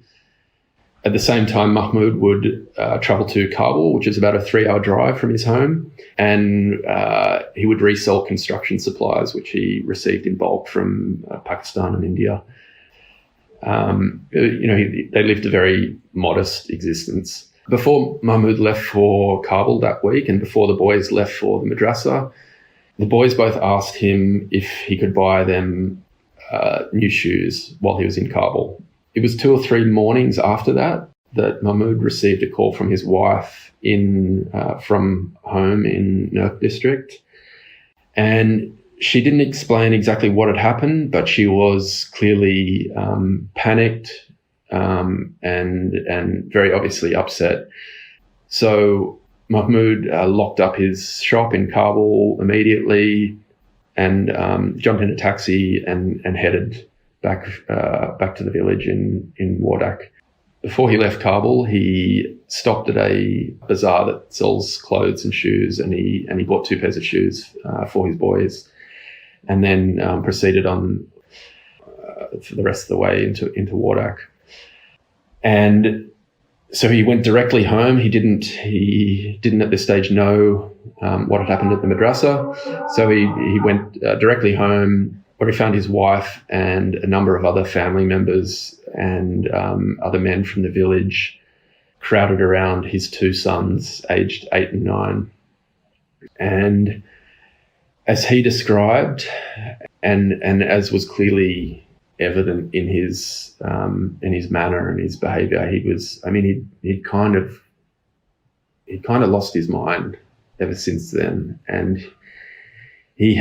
At the same time, Mahmoud would travel to Kabul, which is about a 3-hour drive from his home, and he would resell construction supplies, which he received in bulk from Pakistan and India. They lived a very modest existence. Before Mahmoud left for Kabul that week and before the boys left for the madrasa, the boys both asked him if he could buy them new shoes while he was in Kabul. It was 2 or 3 mornings after that Mahmoud received a call from his wife from home in Nurh district. And she didn't explain exactly what had happened, but she was clearly panicked, and very obviously upset. So Mahmoud locked up his shop in Kabul immediately and jumped in a taxi and headed back to the village in Wardak. Before he left Kabul, he stopped at a bazaar that sells clothes and shoes, and he bought 2 pairs of shoes for his boys, and then proceeded on for the rest of the way into Wardak. And so he went directly home. He didn't at this stage know what had happened at the madrasa. So he went directly home, where he found his wife and a number of other family members and other men from the village crowded around his two sons, aged 8 and 9. And as he described, and as was clearly evident in his manner and his behaviour, he'd kind of lost his mind ever since then, and he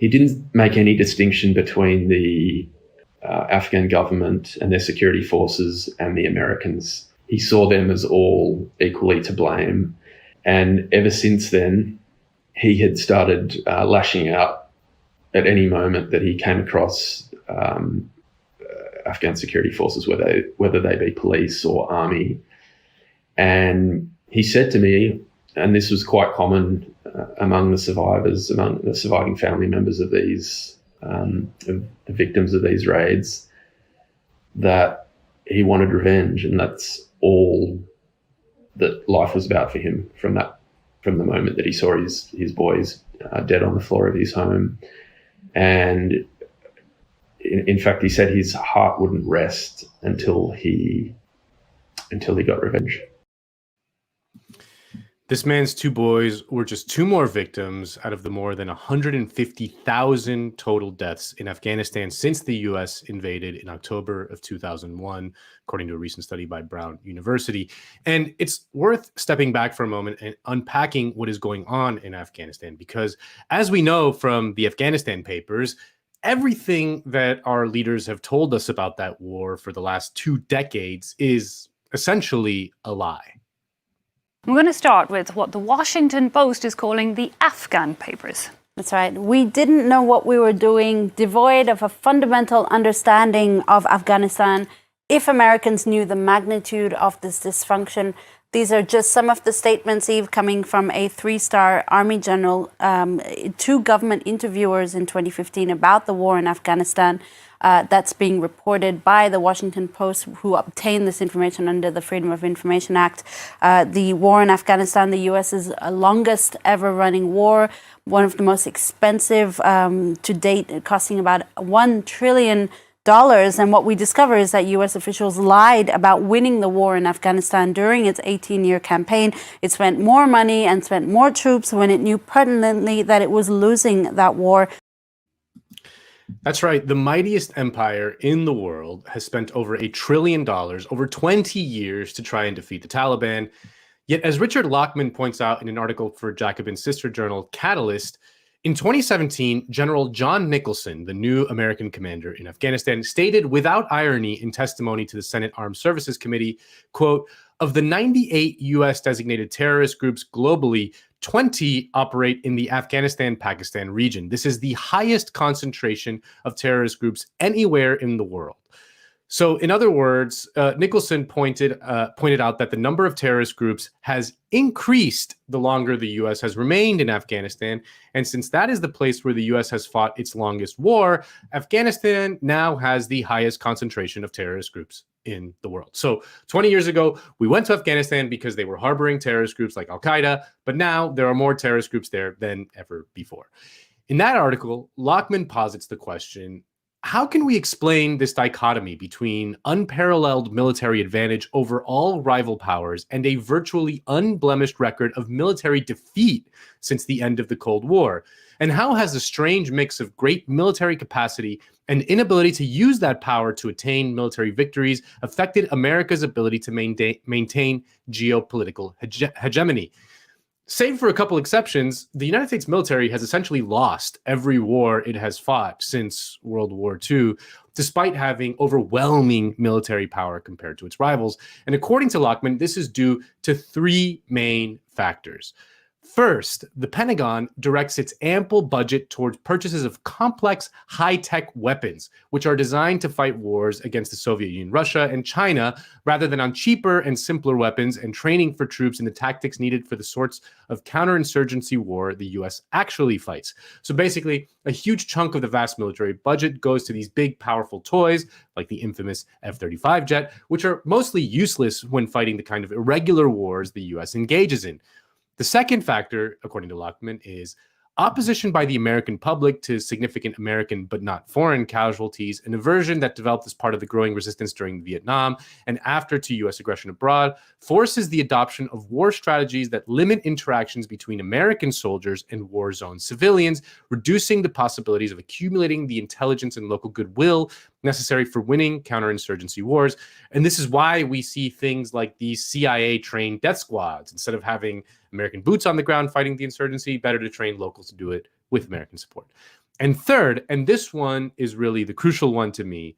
didn't make any distinction between the Afghan government and their security forces and the Americans. He saw them as all equally to blame. And ever since then, he had started lashing out at any moment that he came across Afghan security forces, whether they be police or army. And he said to me, and this was quite common among the survivors, among the surviving family members of these, of the victims of these raids, that he wanted revenge, and that's all that life was about for him from the moment that he saw his boys dead on the floor of his home. And in fact, he said his heart wouldn't rest until he got revenge. This man's two boys were just two more victims out of the more than 150,000 total deaths in Afghanistan since the U.S. invaded in October of 2001, according to a recent study by Brown University. And it's worth stepping back for a moment and unpacking what is going on in Afghanistan, because as we know from the Afghanistan papers, everything that our leaders have told us about that war for the last 2 decades is essentially a lie. I'm going to start with what the Washington Post is calling the Afghan papers. That's right. We didn't know what we were doing, devoid of a fundamental understanding of Afghanistan. If Americans knew the magnitude of this dysfunction, these are just some of the statements, Eve, coming from a 3-star Army general, 2 government interviewers in 2015 about the war in Afghanistan. That's being reported by the Washington Post, who obtained this information under the Freedom of Information Act. The war in Afghanistan, the U.S.'s longest ever running war, one of the most expensive to date, costing about $1 trillion. And what we discover is that U.S. officials lied about winning the war in Afghanistan during its 18-year campaign. It spent more money and spent more troops when it knew pertinently that it was losing that war. That's right. The mightiest empire in the world has spent over $1 trillion over 20 years to try and defeat the Taliban. Yet, as Richard Lockman points out in an article for Jacobin's sister journal, Catalyst, in 2017, General John Nicholson, the new American commander in Afghanistan, stated without irony in testimony to the Senate Armed Services Committee, quote, "Of the 98 U.S. designated terrorist groups globally, 20 operate in the Afghanistan-Pakistan region. This is the highest concentration of terrorist groups anywhere in the world." So, in other words, Nicholson pointed out that the number of terrorist groups has increased the longer the U.S. has remained in Afghanistan. And since that is the place where the U.S. has fought its longest war, Afghanistan now has the highest concentration of terrorist groups in the world. So 20 years ago, we went to Afghanistan because they were harboring terrorist groups like Al-Qaeda, but now there are more terrorist groups there than ever before. In that article, Lockman posits the question, how can we explain this dichotomy between unparalleled military advantage over all rival powers and a virtually unblemished record of military defeat since the end of the Cold War? And how has a strange mix of great military capacity and inability to use that power to attain military victories affected America's ability to maintain geopolitical hegemony? Save for a couple exceptions, the United States military has essentially lost every war it has fought since World War II, despite having overwhelming military power compared to its rivals. And according to Lockman, this is due to 3 main factors. First, the Pentagon directs its ample budget towards purchases of complex, high-tech weapons, which are designed to fight wars against the Soviet Union, Russia, and China, rather than on cheaper and simpler weapons and training for troops in the tactics needed for the sorts of counterinsurgency war the U.S. actually fights. So basically, a huge chunk of the vast military budget goes to these big, powerful toys, like the infamous F-35 jet, which are mostly useless when fighting the kind of irregular wars the U.S. engages in. The second factor, according to Lockman, is opposition by the American public to significant American but not foreign casualties, an aversion that developed as part of the growing resistance during Vietnam and after to U.S. aggression abroad, forces the adoption of war strategies that limit interactions between American soldiers and war-zone civilians, reducing the possibilities of accumulating the intelligence and local goodwill necessary for winning counterinsurgency wars. And this is why we see things like these CIA-trained death squads. Instead of having American boots on the ground fighting the insurgency, better to train locals to do it with American support. And third, and this one is really the crucial one to me,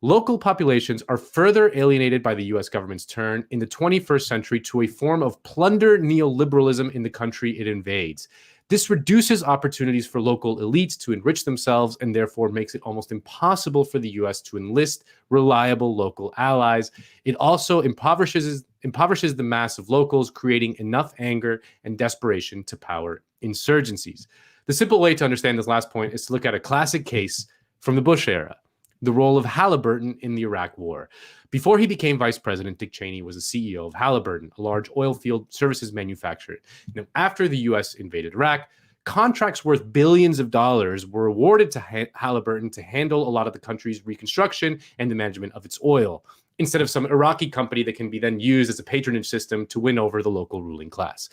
local populations are further alienated by the U.S. government's turn in the 21st century to a form of plunder neoliberalism in the country it invades. This reduces opportunities for local elites to enrich themselves and therefore makes it almost impossible for the U.S. to enlist reliable local allies. It also impoverishes the mass of locals, creating enough anger and desperation to power insurgencies. The simple way to understand this last point is to look at a classic case from the Bush era, the role of Halliburton in the Iraq War. Before he became vice president, Dick Cheney was the CEO of Halliburton, a large oil field services manufacturer. Now, after the U.S. invaded Iraq, contracts worth billions of dollars were awarded to Halliburton to handle a lot of the country's reconstruction and the management of its oil, instead of some Iraqi company that can be then used as a patronage system to win over the local ruling class.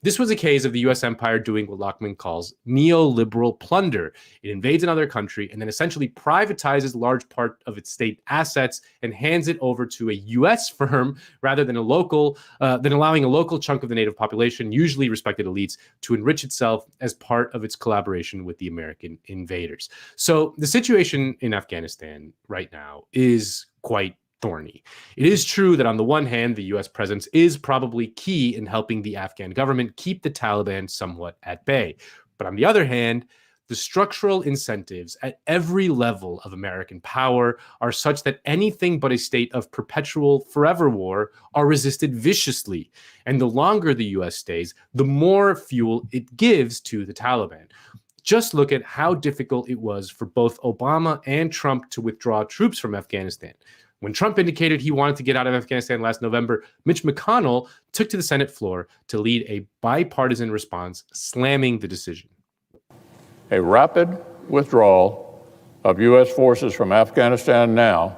This was a case of the U.S. empire doing what Lockman calls neoliberal plunder. It invades another country and then essentially privatizes a large part of its state assets and hands it over to a U.S. firm rather than allowing a local chunk of the native population, usually respected elites, to enrich itself as part of its collaboration with the American invaders. So the situation in Afghanistan right now is quite thorny. It is true that on the one hand, the U.S. presence is probably key in helping the Afghan government keep the Taliban somewhat at bay. But on the other hand, the structural incentives at every level of American power are such that anything but a state of perpetual forever war are resisted viciously. And the longer the U.S. stays, the more fuel it gives to the Taliban. Just look at how difficult it was for both Obama and Trump to withdraw troops from Afghanistan. When Trump indicated he wanted to get out of Afghanistan last November, Mitch McConnell took to the Senate floor to lead a bipartisan response, slamming the decision. A rapid withdrawal of U.S. forces from Afghanistan now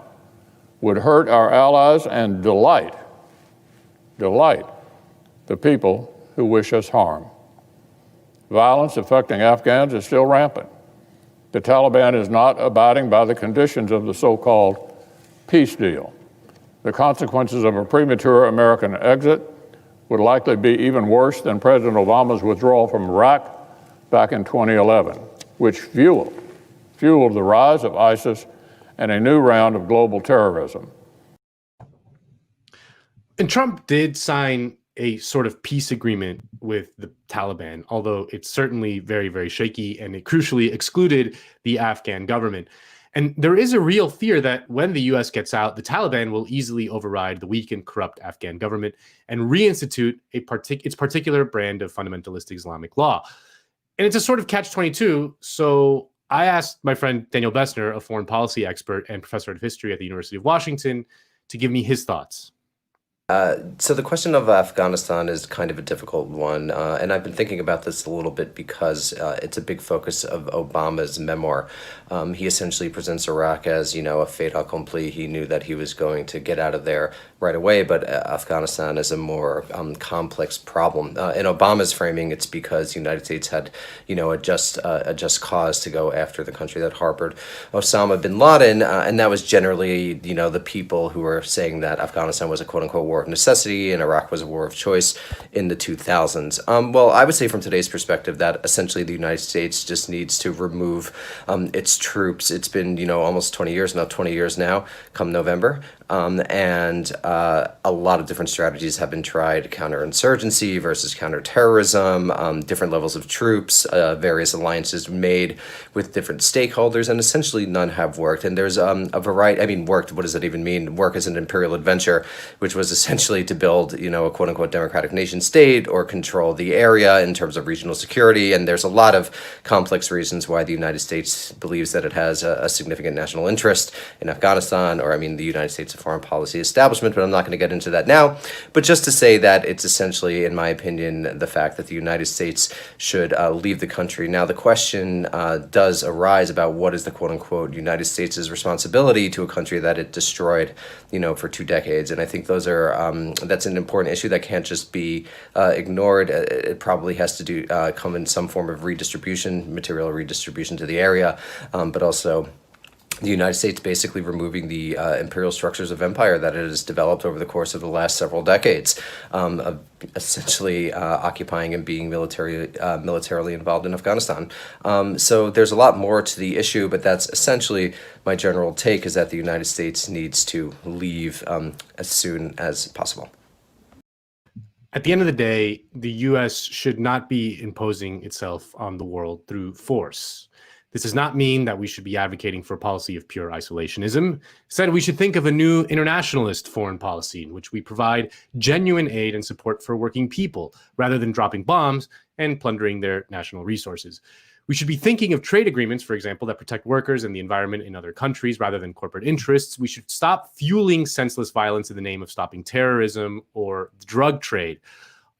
would hurt our allies and delight the people who wish us harm. Violence affecting Afghans is still rampant. The Taliban is not abiding by the conditions of the so-called peace deal. The consequences of a premature American exit would likely be even worse than President Obama's withdrawal from Iraq back in 2011, which fueled the rise of ISIS and a new round of global terrorism. And Trump did sign a sort of peace agreement with the Taliban, although it's certainly very, very shaky, and it crucially excluded the Afghan government. And there is a real fear that when the U.S. gets out, the Taliban will easily override the weak and corrupt Afghan government and reinstitute its particular brand of fundamentalist Islamic law. And it's a sort of catch-22. So I asked my friend Daniel Bessner, a foreign policy expert and professor of history at the University of Washington, to give me his thoughts. So the question of Afghanistan is kind of a difficult one, and I've been thinking about this a little bit because it's a big focus of Obama's memoir. He essentially presents Iraq as, a fait accompli. He knew that he was going to get out of there right away, but Afghanistan is a more complex problem. In Obama's framing, it's because the United States had, a just cause to go after the country that harbored Osama bin Laden, and that was generally, the people who were saying that Afghanistan was a quote-unquote war of necessity and Iraq was a war of choice in the 2000s. Well, I would say from today's perspective that essentially the United States just needs to remove its troops. It's been, almost 20 years now, come November. And a lot of different strategies have been tried: counterinsurgency versus counterterrorism, different levels of troops, various alliances made with different stakeholders, and essentially none have worked. And there's a variety. Worked, what does that even mean? Work is an imperial adventure, which was essentially to build, a quote-unquote democratic nation state or control the area in terms of regional security. And there's a lot of complex reasons why the United States believes that it has a significant national interest in Afghanistan, or the United States foreign policy establishment, but but I'm not going to get into that now. But just to say that it's essentially, in my opinion, the fact that the United States should leave the country. Now, the question does arise about what is the quote-unquote United States' responsibility to a country that it destroyed, for 2 decades. And I think those are that's an important issue that can't just be ignored. It probably has to come in some form of redistribution, material redistribution to the area, but also the United States basically removing the imperial structures of empire that it has developed over the course of the last several decades, of essentially occupying and being militarily involved in Afghanistan. So there's a lot more to the issue, but that's essentially my general take, is that the United States needs to leave as soon as possible. At the end of the day, the U.S. should not be imposing itself on the world through force. This does not mean that we should be advocating for a policy of pure isolationism. Instead, we should think of a new internationalist foreign policy in which we provide genuine aid and support for working people, rather than dropping bombs and plundering their national resources. We should be thinking of trade agreements, for example, that protect workers and the environment in other countries rather than corporate interests. We should stop fueling senseless violence in the name of stopping terrorism or the drug trade.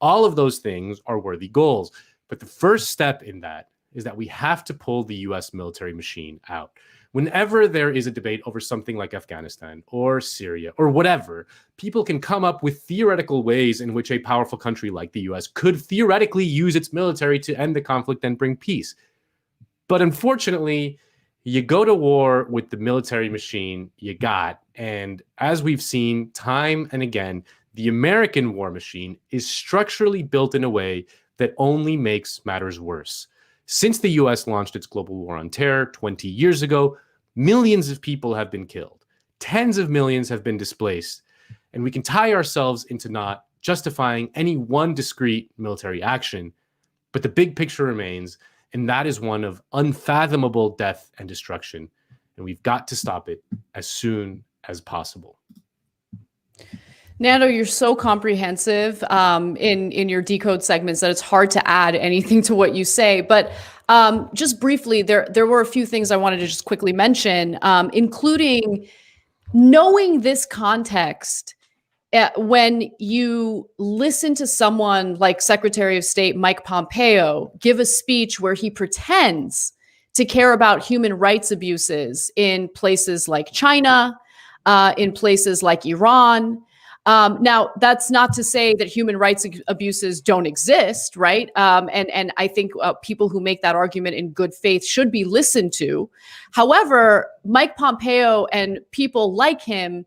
All of those things are worthy goals. But the first step in that is that we have to pull the US military machine out. Whenever there is a debate over something like Afghanistan or Syria or whatever, people can come up with theoretical ways in which a powerful country like the US could theoretically use its military to end the conflict and bring peace. But unfortunately, you go to war with the military machine you got. And as we've seen time and again, the American war machine is structurally built in a way that only makes matters worse. Since the US launched its global war on terror 20 years ago, millions of people have been killed. Tens of millions have been displaced. And we can tie ourselves into not justifying any one discrete military action, but the big picture remains, and that is one of unfathomable death and destruction. And we've got to stop it as soon as possible. Nando, you're so comprehensive in your decode segments that it's hard to add anything to what you say. But just briefly, there were a few things I wanted to just quickly mention, including knowing this context. When you listen to someone like Secretary of State Mike Pompeo give a speech where he pretends to care about human rights abuses in places like China, in places like Iran. Now, that's not to say that human rights abuses don't exist, right? And I think people who make that argument in good faith should be listened to. However, Mike Pompeo and people like him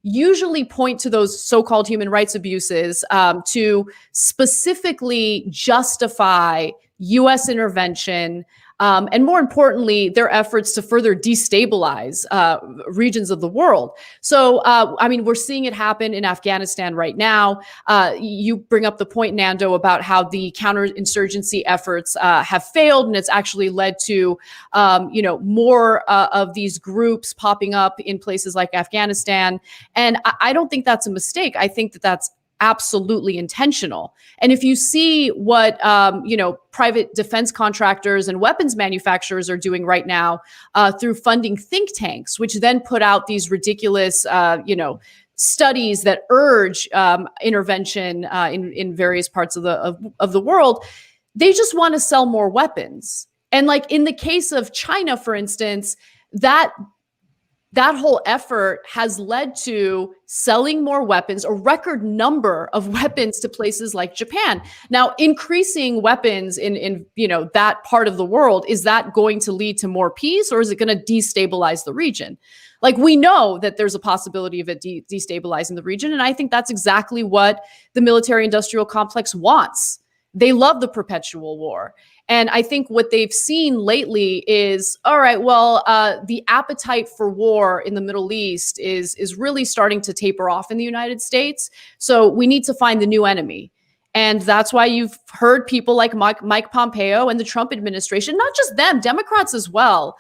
usually point to those so-called human rights abuses to specifically justify U.S. intervention, and more importantly, their efforts to further destabilize regions of the world. So, I mean, we're seeing it happen in Afghanistan right now. You bring up the point, Nando, about how the counterinsurgency efforts have failed, and it's actually led to, more of these groups popping up in places like Afghanistan. And I don't think that's a mistake. I think that that's absolutely intentional. And if you see what, private defense contractors and weapons manufacturers are doing right now through funding think tanks, which then put out these ridiculous, studies that urge intervention in various parts of the world, they just want to sell more weapons. And like in the case of China, for instance, that whole effort has led to selling more weapons, a record number of weapons to places like Japan. Now, increasing weapons in that part of the world, is that going to lead to more peace, or is it going to destabilize the region? Like, we know that there's a possibility of it destabilizing the region, and I think that's exactly what the military-industrial complex wants. They love the perpetual war. And I think what they've seen lately is, all right, well, the appetite for war in the Middle East is really starting to taper off in the United States. So we need to find the new enemy. And that's why you've heard people like Mike Pompeo and the Trump administration, not just them, Democrats as well,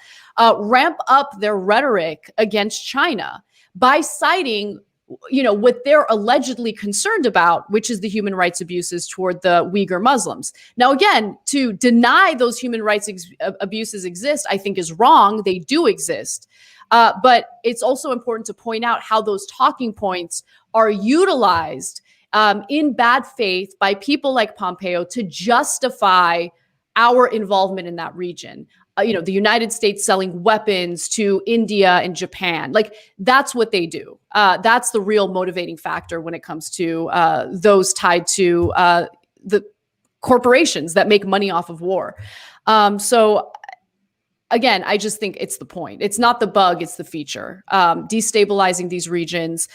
ramp up their rhetoric against China by citing what they're allegedly concerned about, which is the human rights abuses toward the Uyghur Muslims. Now, again, to deny those human rights abuses exist, I think is wrong. They do exist. But it's also important to point out how those talking points are utilized in bad faith by people like Pompeo to justify our involvement in that region. The United States selling weapons to India and Japan. Like, that's what they do. That's the real motivating factor when it comes to those tied to the corporations that make money off of war. So again, I just think it's the point. It's not the bug, it's the feature. Destabilizing these regions,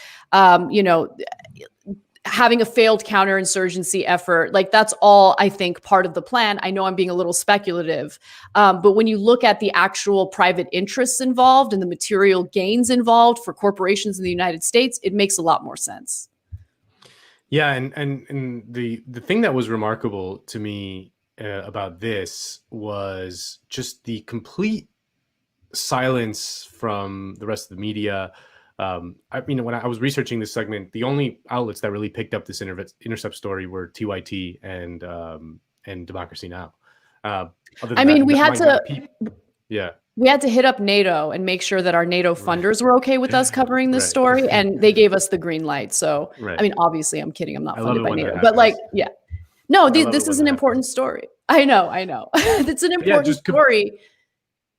having a failed counterinsurgency effort, like that's all, I think, part of the plan. I know I'm being a little speculative, but when you look at the actual private interests involved and the material gains involved for corporations in the United States, it makes a lot more sense. Yeah, and the thing that was remarkable to me about this was just the complete silence from the rest of the media. When I was researching this segment, the only outlets that really picked up this Intercept story were TYT and Democracy Now. We had to hit up NATO and make sure that our NATO funders were okay with us covering this story, and they gave us the green light. So, obviously, I'm kidding. I'm not funded by NATO, but this is an important story. I know. It's an important story.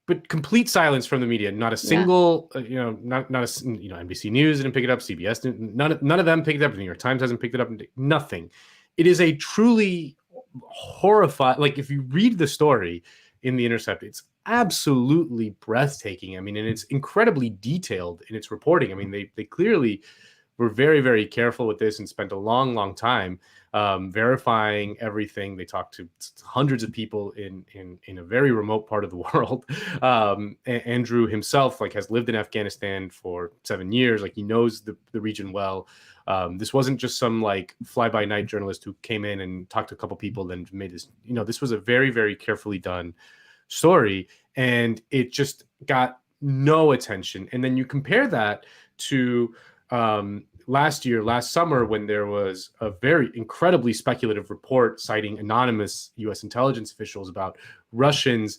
But complete silence from the media. Not a single, NBC News didn't pick it up. CBS didn't. None of them picked it up. The New York Times hasn't picked it up. Nothing. It is a truly horrifying. Like, if you read the story in The Intercept, it's absolutely breathtaking. And it's incredibly detailed in its reporting. They clearly were very, very careful with this and spent a long, long time verifying everything. They talked to hundreds of people in a very remote part of the world. Andrew himself has lived in Afghanistan for 7 years. He knows the region well. This wasn't just some fly-by-night journalist who came in and talked to a couple people, then made this. This was a very, very carefully done story, and it just got no attention. And then you compare that to last summer, when there was a very incredibly speculative report citing anonymous U.S. intelligence officials about Russians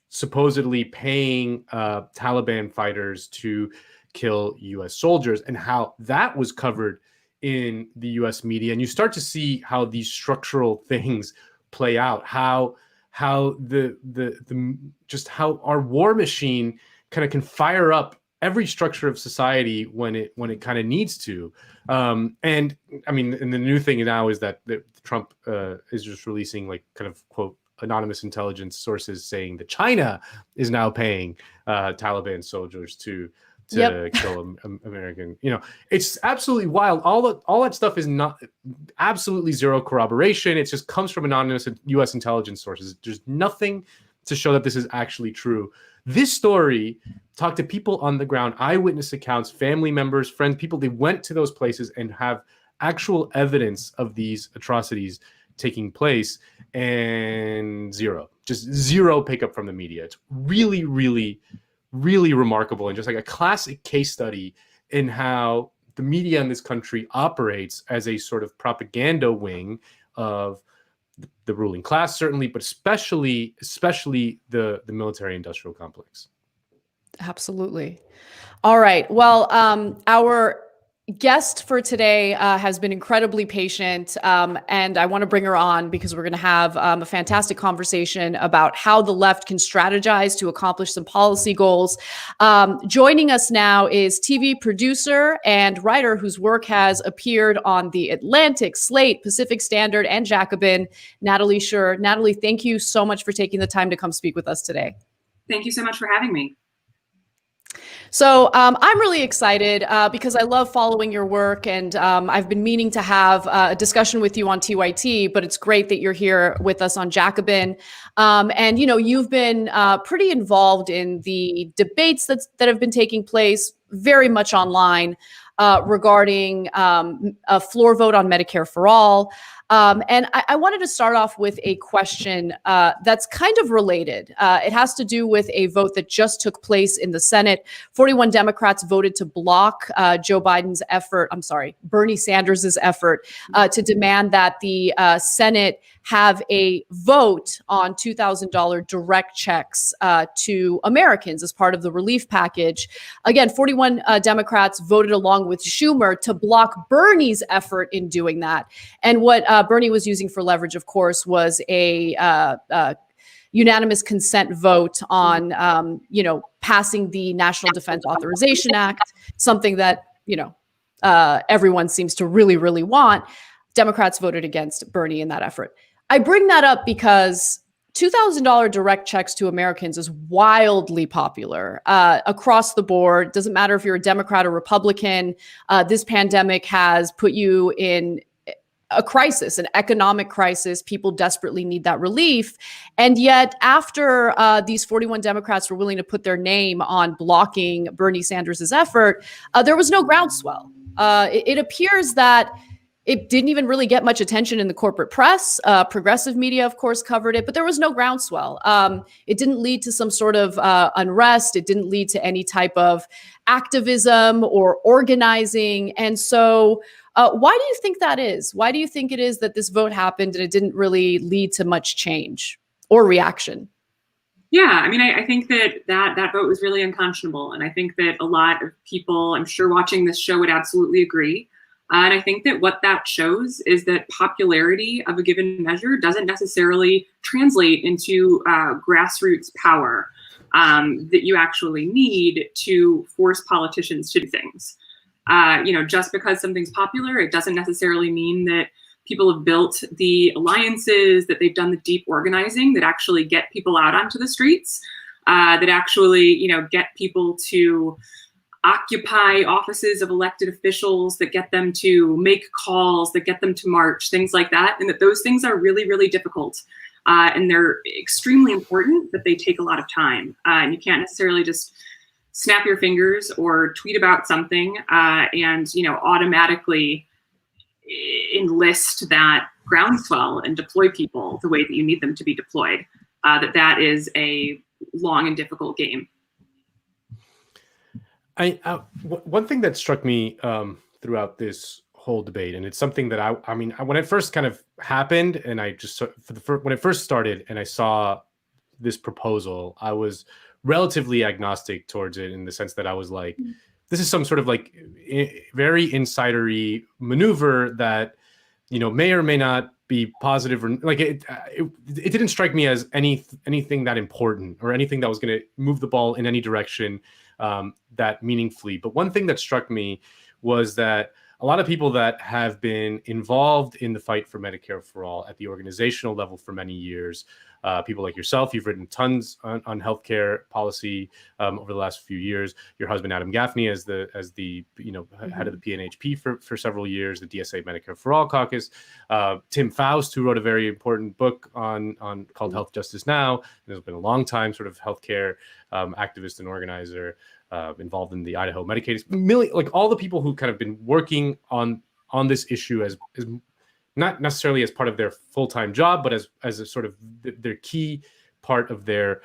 supposedly paying Taliban fighters to kill U.S. soldiers, and how that was covered in the U.S. media. And you start to see how these structural things play out, how how our war machine kind of can fire up every structure of society when it kind of needs to. And the new thing now is that Trump is just releasing kind of quote anonymous intelligence sources saying that China is now paying Taliban soldiers to kill American. It's absolutely wild. All that stuff is not absolutely zero corroboration. It just comes from anonymous U.S. intelligence sources. There's nothing to show that this is actually true. This story talked to people on the ground, eyewitness accounts, family members, friends, people. They went to those places and have actual evidence of these atrocities taking place, and just zero pickup from the media. It's really, really, really remarkable, and just a classic case study in how the media in this country operates as a sort of propaganda wing of the ruling class, certainly, but especially the military-industrial complex. Absolutely. All right. Well, our guest for today has been incredibly patient, and I want to bring her on because we're going to have a fantastic conversation about how the left can strategize to accomplish some policy goals. Joining us now is TV producer and writer whose work has appeared on The Atlantic, Slate, Pacific Standard, and Jacobin, Natalie Shure. Natalie, thank you so much for taking the time to come speak with us today. Thank you so much for having me. So I'm really excited because I love following your work, and I've been meaning to have a discussion with you on TYT, but it's great that you're here with us on Jacobin. And you've been pretty involved in the debates that have been taking place very much online regarding a floor vote on Medicare for all. And I wanted to start off with a question that's kind of related. It has to do with a vote that just took place in the Senate. 41 Democrats voted to block Bernie Sanders' effort to demand that the Senate have a vote on $2,000 direct checks to Americans as part of the relief package. Again, 41 Democrats voted along with Schumer to block Bernie's effort in doing that. And what Bernie was using for leverage, of course, was a unanimous consent vote on, passing the National Defense Authorization Act, something that, everyone seems to really, really want. Democrats voted against Bernie in that effort. I bring that up because $2,000 direct checks to Americans is wildly popular across the board. Doesn't matter if you're a Democrat or Republican. This pandemic has put you in a crisis, an economic crisis. People desperately need that relief. And yet after these 41 Democrats were willing to put their name on blocking Bernie Sanders' effort, there was no groundswell. It appears that it didn't even really get much attention in the corporate press. Progressive media, of course, covered it, but there was no groundswell. It didn't lead to some sort of unrest. It didn't lead to any type of activism or organizing. And so why do you think that is? Why do you think it is that this vote happened and it didn't really lead to much change or reaction? Yeah, I mean, I think that vote was really unconscionable. And I think that a lot of people, I'm sure, watching this show would absolutely agree. And I think that what that shows is that popularity of a given measure doesn't necessarily translate into grassroots power that you actually need to force politicians to do things. Just because something's popular, it doesn't necessarily mean that people have built the alliances, that they've done the deep organizing that actually get people out onto the streets, that actually, get people to occupy offices of elected officials, that get them to make calls, that get them to march, things like that. And that those things are really, really difficult. And they're extremely important, but they take a lot of time. And you can't necessarily just snap your fingers or tweet about something and, automatically enlist that groundswell and deploy people the way that you need them to be deployed. That is a long and difficult game. One thing that struck me throughout this whole debate, and it's something that I mean, when it first kind of happened, and I just when it first started, and I saw this proposal, I was relatively agnostic towards it in the sense that I was like, this is some sort of like very insidery maneuver that may or may not be positive, or like it didn't strike me as anything that important or anything that was going to move the ball in any direction that meaningfully. But one thing that struck me was that a lot of people that have been involved in the fight for Medicare for All at the organizational level for many years, people like yourself, you've written tons on healthcare policy over the last few years. Your husband Adam Gaffney as the head of the PNHP for several years, the DSA Medicare for All caucus. Tim Faust, who wrote a very important book called Health Justice Now, and has been a long time sort of healthcare activist and organizer. Involved in the Idaho Medicaid, like all the people who kind of been working on this issue as not necessarily as part of their full-time job, but as a sort of their key part of their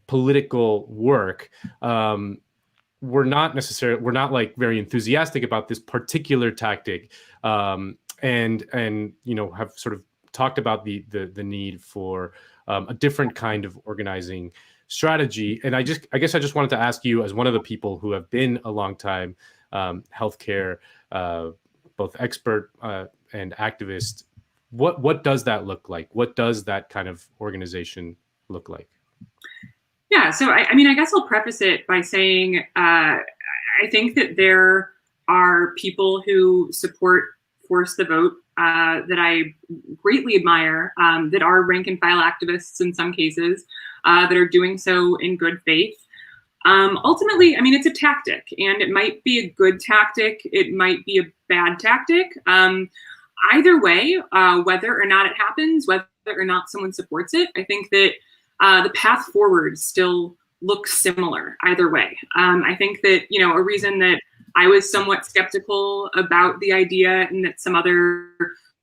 political work. We're not like very enthusiastic about this particular tactic, and have sort of talked about the need for a different kind of organizing strategy. And I guess I just wanted to ask you, as one of the people who have been a long time healthcare both expert and activist, what does that look like? What does that kind of organization look like? Yeah, so I mean, I guess I'll preface it by saying I think that there are people who support Force the Vote that I greatly admire, that are rank and file activists in some cases, that are doing so in good faith. Ultimately, I mean, it's a tactic, and it might be a good tactic. It might be a bad tactic. Either way, whether or not it happens, whether or not someone supports it, I think that the path forward still looks similar either way. I think that, a reason that I was somewhat skeptical about the idea, and that some other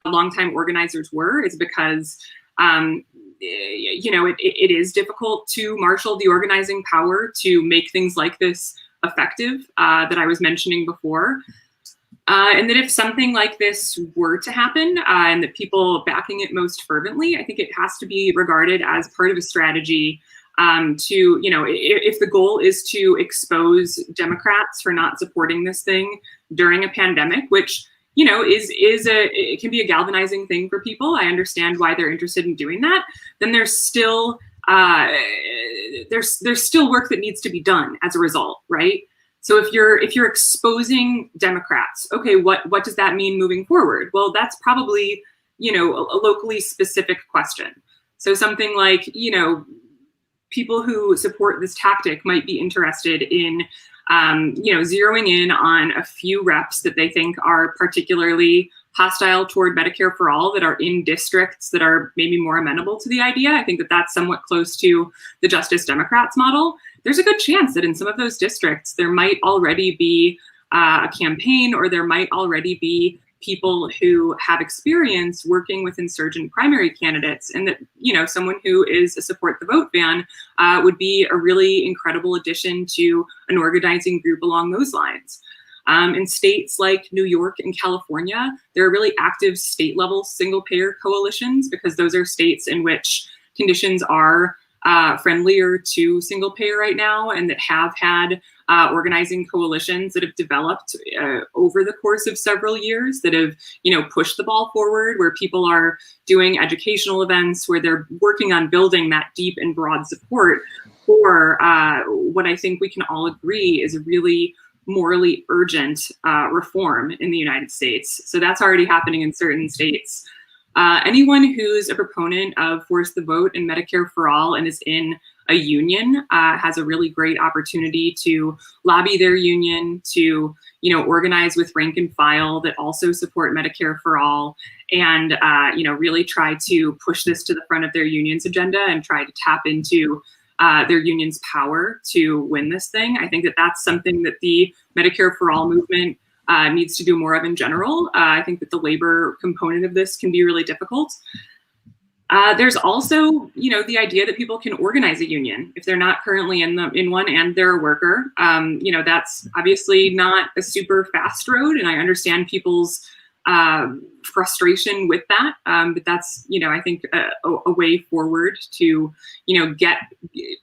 longtime organizers were, is because it is difficult to marshal the organizing power to make things like this effective that I was mentioning before. And that if something like this were to happen and that people backing it most fervently, I think it has to be regarded as part of a strategy to, if the goal is to expose Democrats for not supporting this thing during a pandemic, which, it can be a galvanizing thing for people. I understand why they're interested in doing that. Then there's still there's still work that needs to be done as a result, right? So if you're exposing Democrats, okay, what does that mean moving forward? Well, that's probably, a locally specific question. So something like, people who support this tactic might be interested in, zeroing in on a few reps that they think are particularly hostile toward Medicare for all, that are in districts that are maybe more amenable to the idea. I think that that's somewhat close to the Justice Democrats model. There's a good chance that in some of those districts, there might already be a campaign, or there might already be people who have experience working with insurgent primary candidates, and that, someone who is a support the vote van would be a really incredible addition to an organizing group along those lines. In states like New York and California, there are really active state level single payer coalitions, because those are states in which conditions are friendlier to single payer right now, and that have had organizing coalitions that have developed over the course of several years, that have, pushed the ball forward, where people are doing educational events, where they're working on building that deep and broad support for what I think we can all agree is a really morally urgent reform in the United States. So that's already happening in certain states. Anyone who's a proponent of force the vote and Medicare for all and is in a union has a really great opportunity to lobby their union, to organize with rank and file that also support Medicare for all, and really try to push this to the front of their union's agenda and try to tap into their union's power to win this thing. I think that that's something that the Medicare for all movement needs to do more of in general. I think that the labor component of this can be really difficult. There's also, the idea that people can organize a union if they're not currently in one and they're a worker. That's obviously not a super fast road, and I understand people's frustration with that. But that's, I think a way forward to, get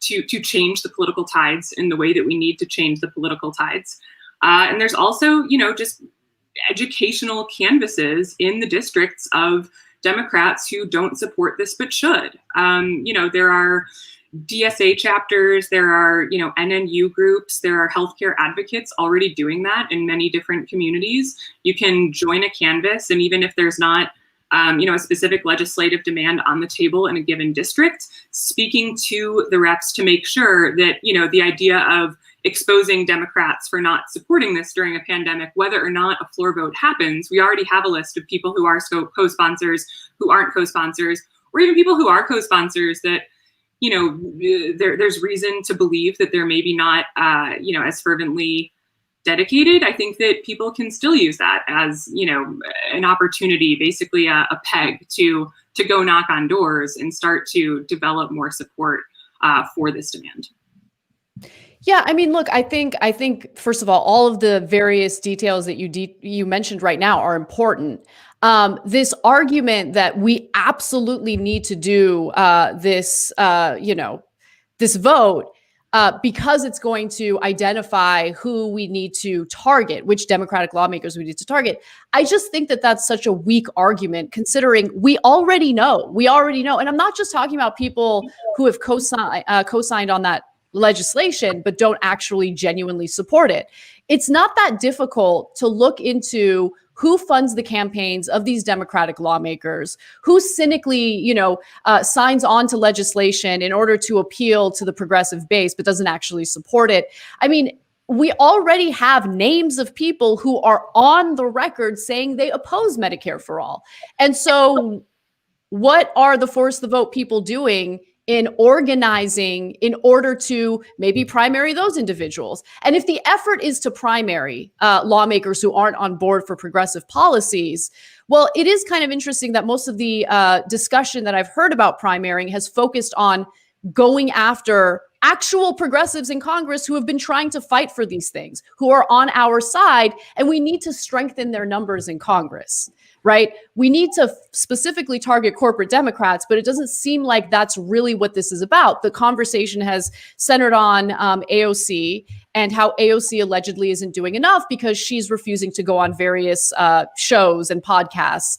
to change the political tides in the way that we need to change the political tides. And there's also, just educational canvases in the districts of Democrats who don't support this but should. There are DSA chapters, there are, NNU groups, there are healthcare advocates already doing that in many different communities. You can join a canvass, and even if there's not, a specific legislative demand on the table in a given district, speaking to the reps to make sure that, the idea of exposing Democrats for not supporting this during a pandemic, whether or not a floor vote happens, we already have a list of people who are co-sponsors, who aren't co-sponsors, or even people who are co-sponsors that, there's reason to believe that they're maybe not, as fervently dedicated. I think that people can still use that as, an opportunity, basically a peg to go knock on doors and start to develop more support for this demand. Yeah, I mean, look, I think first of all of the various details that you mentioned right now are important. This argument that we absolutely need to do this vote because it's going to identify who we need to target, which Democratic lawmakers we need to target. I just think that that's such a weak argument, considering we already know, and I'm not just talking about people who have co-signed on that legislation, but don't actually genuinely support it. It's not that difficult to look into who funds the campaigns of these Democratic lawmakers, who cynically, signs on to legislation in order to appeal to the progressive base, but doesn't actually support it. I mean, we already have names of people who are on the record saying they oppose Medicare for all. And so what are the force the vote people doing in organizing in order to maybe primary those individuals. And if the effort is to primary lawmakers who aren't on board for progressive policies, well, it is kind of interesting that most of the discussion that I've heard about primarying has focused on going after actual progressives in Congress who have been trying to fight for these things, who are on our side, and we need to strengthen their numbers in Congress, right? We need to specifically target corporate Democrats, but it doesn't seem like that's really what this is about. The conversation has centered on AOC and how AOC allegedly isn't doing enough because she's refusing to go on various shows and podcasts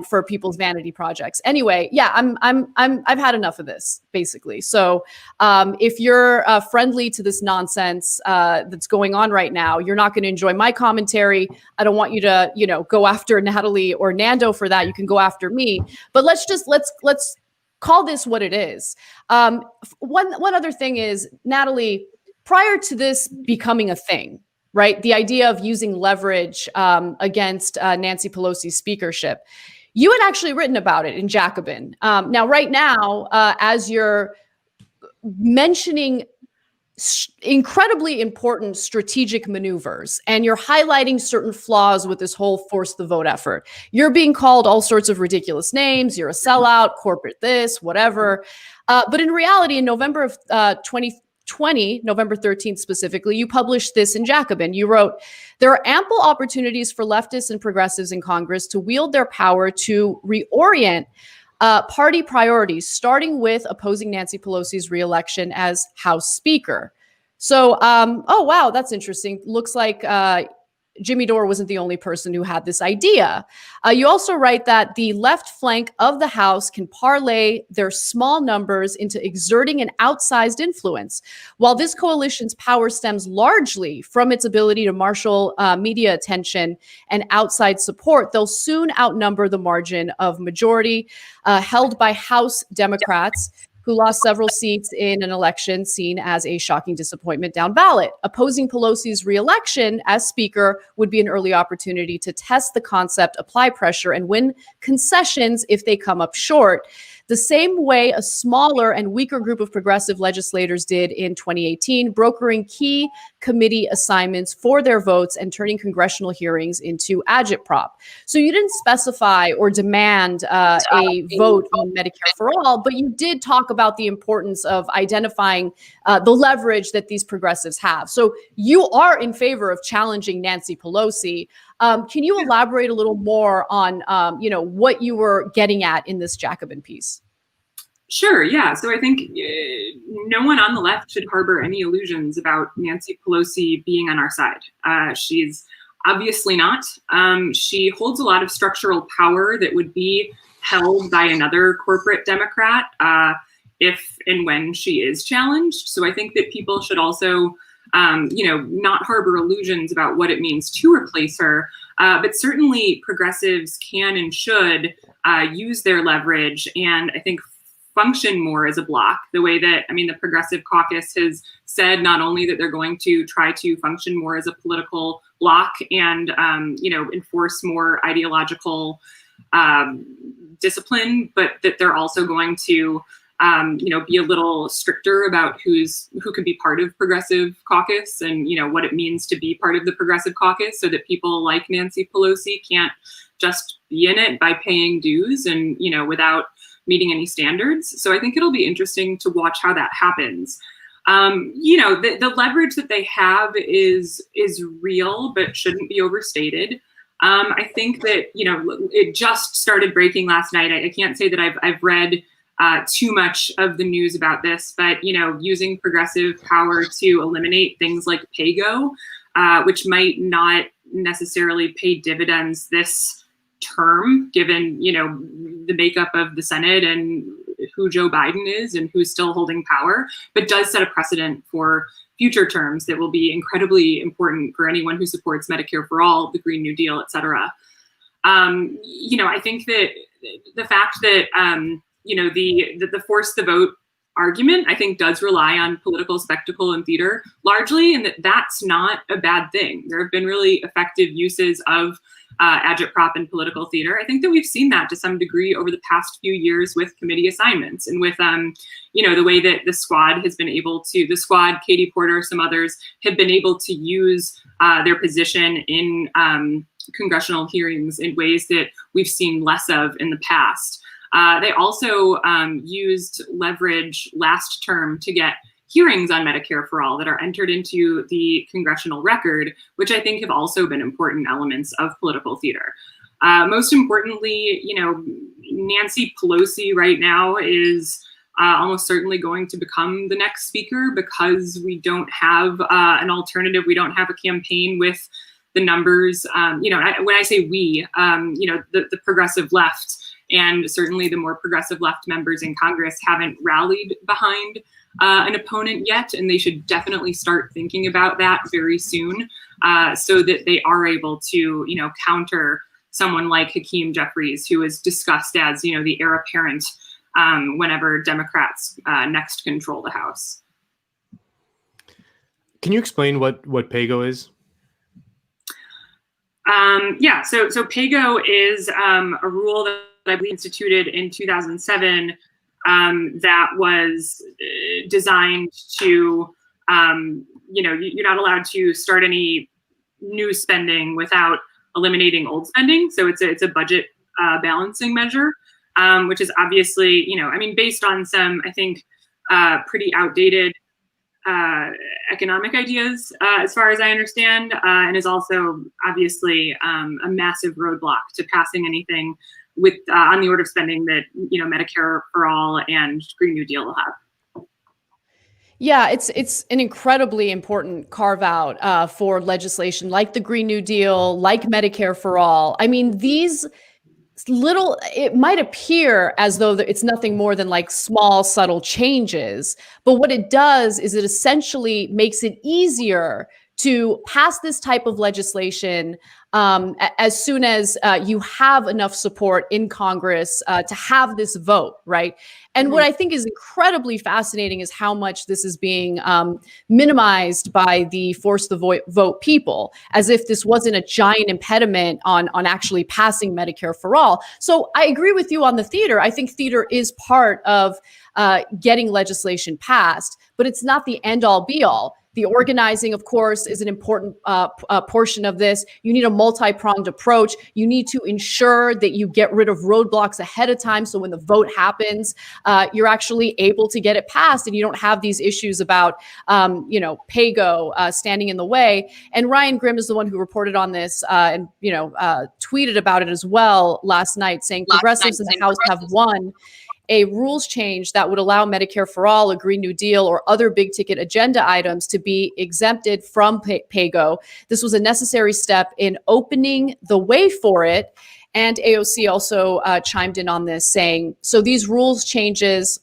for people's vanity projects. Anyway, yeah, I've had enough of this, basically. So if you're friendly to this nonsense that's going on right now, you're not going to enjoy my commentary. I don't want you to, go after Natalie or Nando for that. You can go after me, but let's call this what it is. One other thing is, Natalie, prior to this becoming a thing, right? The idea of using leverage against Nancy Pelosi's speakership, you had actually written about it in Jacobin. Now, right now, as you're mentioning incredibly important strategic maneuvers, and you're highlighting certain flaws with this whole force the vote effort, you're being called all sorts of ridiculous names. You're a sellout, corporate this, whatever. But in reality, in November of 2020, November 13th specifically, you published this in Jacobin. You wrote, there are ample opportunities for leftists and progressives in Congress to wield their power to reorient party priorities, starting with opposing Nancy Pelosi's reelection as House Speaker. So, oh, wow, that's interesting. Looks like Jimmy Dore wasn't the only person who had this idea. You also write that the left flank of the House can parlay their small numbers into exerting an outsized influence. While this coalition's power stems largely from its ability to marshal media attention and outside support, they'll soon outnumber the margin of majority held by House Democrats, who lost several seats in an election seen as a shocking disappointment down ballot. Opposing Pelosi's reelection as Speaker would be an early opportunity to test the concept, apply pressure, and win concessions if they come up short, the same way a smaller and weaker group of progressive legislators did in 2018, brokering key committee assignments for their votes and turning congressional hearings into agitprop. So you didn't specify or demand a vote on Medicare for all, but you did talk about the importance of identifying the leverage that these progressives have. So you are in favor of challenging Nancy Pelosi. Can you elaborate a little more on, what you were getting at in this Jacobin piece? Sure. Yeah. So I think no one on the left should harbor any illusions about Nancy Pelosi being on our side. She's obviously not. She holds a lot of structural power that would be held by another corporate Democrat if and when she is challenged. So I think that people should also not harbor illusions about what it means to replace her. But certainly progressives can and should use their leverage and I think function more as a bloc, the way that, the Progressive Caucus has said not only that they're going to try to function more as a political bloc and, enforce more ideological discipline, but that they're also going to be a little stricter about who can be part of Progressive Caucus and, what it means to be part of the Progressive Caucus so that people like Nancy Pelosi can't just be in it by paying dues and, without meeting any standards. So I think it'll be interesting to watch how that happens. The leverage that they have is real, but shouldn't be overstated. I think that, it just started breaking last night. I can't say that I've read too much of the news about this, but, using progressive power to eliminate things like PAYGO, which might not necessarily pay dividends this term, given, the makeup of the Senate and who Joe Biden is and who's still holding power, but does set a precedent for future terms that will be incredibly important for anyone who supports Medicare for all, the Green New Deal, et cetera. I think that the fact that, the force the vote argument, I think, does rely on political spectacle and theater largely, and that's not a bad thing. There have been really effective uses of agitprop in political theater. I think that we've seen that to some degree over the past few years with committee assignments and with, the way that the squad, Katie Porter, some others have been able to use their position in congressional hearings in ways that we've seen less of in the past. They also used leverage last term to get hearings on Medicare for All that are entered into the congressional record, which I think have also been important elements of political theater. Most importantly, Nancy Pelosi right now is almost certainly going to become the next speaker because we don't have an alternative. We don't have a campaign with the numbers. When I say we, the progressive left and certainly the more progressive left members in Congress haven't rallied behind an opponent yet, and they should definitely start thinking about that very soon, so that they are able to, counter someone like Hakeem Jeffries, who is discussed as, the heir apparent whenever Democrats next control the House. Can you explain what PAYGO is? So PAYGO is a rule that I believe instituted in 2007 that was designed to, you're not allowed to start any new spending without eliminating old spending. So it's a budget balancing measure, which is obviously, based on some, I think, pretty outdated economic ideas, as far as I understand, and is also obviously a massive roadblock to passing anything with on the order of spending that Medicare for All and Green New Deal will have. Yeah, it's an incredibly important carve out for legislation like the Green New Deal, like Medicare for All. I mean, these it might appear as though it's nothing more than like small, subtle changes, but what it does is it essentially makes it easier to pass this type of legislation as soon as you have enough support in Congress to have this vote, right? And what I think is incredibly fascinating is how much this is being minimized by the force the vote people, as if this wasn't a giant impediment on actually passing Medicare for All. So I agree with you on the theater. I think theater is part of getting legislation passed, but it's not the end all be all. The organizing, of course, is an important portion of this. You need a multi-pronged approach. You need to ensure that you get rid of roadblocks ahead of time. So when the vote happens, you're actually able to get it passed and you don't have these issues about, PAYGO standing in the way. And Ryan Grimm is the one who reported on this and tweeted about it as well last night, saying progressives in the House have won a rules change that would allow Medicare for All, a Green New Deal, or other big ticket agenda items to be exempted from PAYGO. This was a necessary step in opening the way for it. And AOC also chimed in on this, saying, these rule changes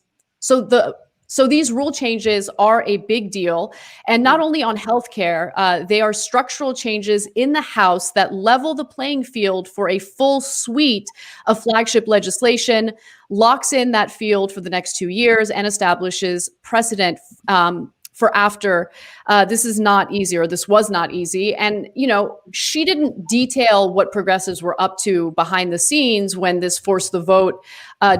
are a big deal, and not only on healthcare, they are structural changes in the House that level the playing field for a full suite of flagship legislation, locks in that field for the next 2 years, and establishes precedent for after. This is not easy, or this was not easy. And, she didn't detail what progressives were up to behind the scenes when this force the vote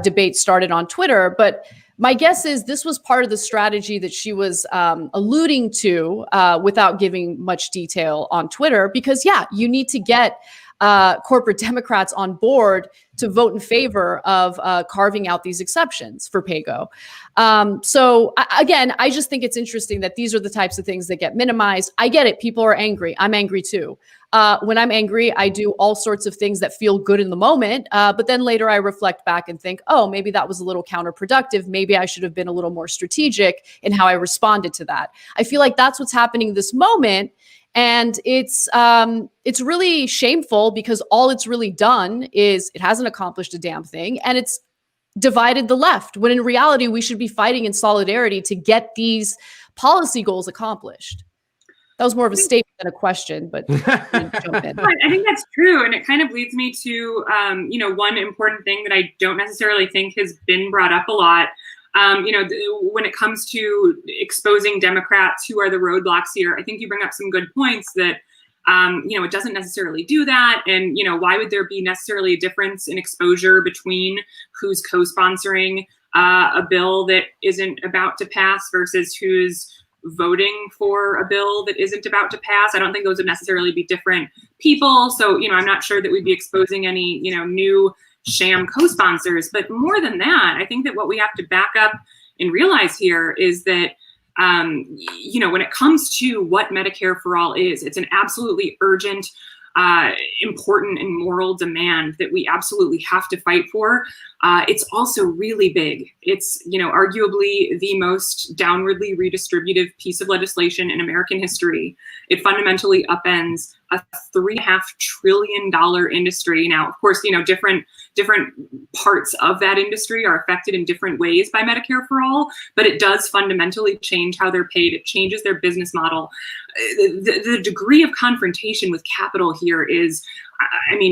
debate started on Twitter, but my guess is this was part of the strategy that she was alluding to without giving much detail on Twitter, because, you need to get corporate Democrats on board to vote in favor of carving out these exceptions for PAYGO. Again, I just think it's interesting that these are the types of things that get minimized. I get it. People are angry. I'm angry too. When I'm angry, I do all sorts of things that feel good in the moment. But then later I reflect back and think, oh, maybe that was a little counterproductive. Maybe I should have been a little more strategic in how I responded to that. I feel like that's what's happening this moment. And it's really shameful because all it's really done is it hasn't accomplished a damn thing. And it's divided the left, when in reality, we should be fighting in solidarity to get these policy goals accomplished. That was more of a statement than a question, but jump in. I think that's true. And it kind of leads me to, one important thing that I don't necessarily think has been brought up a lot. When it comes to exposing Democrats who are the roadblocks here, I think you bring up some good points that, It doesn't necessarily do that. And, why would there be necessarily a difference in exposure between who's co-sponsoring a bill that isn't about to pass versus who's voting for a bill that isn't about to pass? I don't think those would necessarily be different people. So, I'm not sure that we'd be exposing any, new sham co-sponsors. But more than that, I think that what we have to back up and realize here is that when it comes to what Medicare for All is, it's an absolutely urgent, important and moral demand that we absolutely have to fight for. It's also really big. It's, arguably the most downwardly redistributive piece of legislation in American history. It fundamentally upends a $3.5 trillion industry. Now, of course, different parts of that industry are affected in different ways by Medicare for All, but it does fundamentally change how they're paid. It changes their business model. The degree of confrontation with capital here is,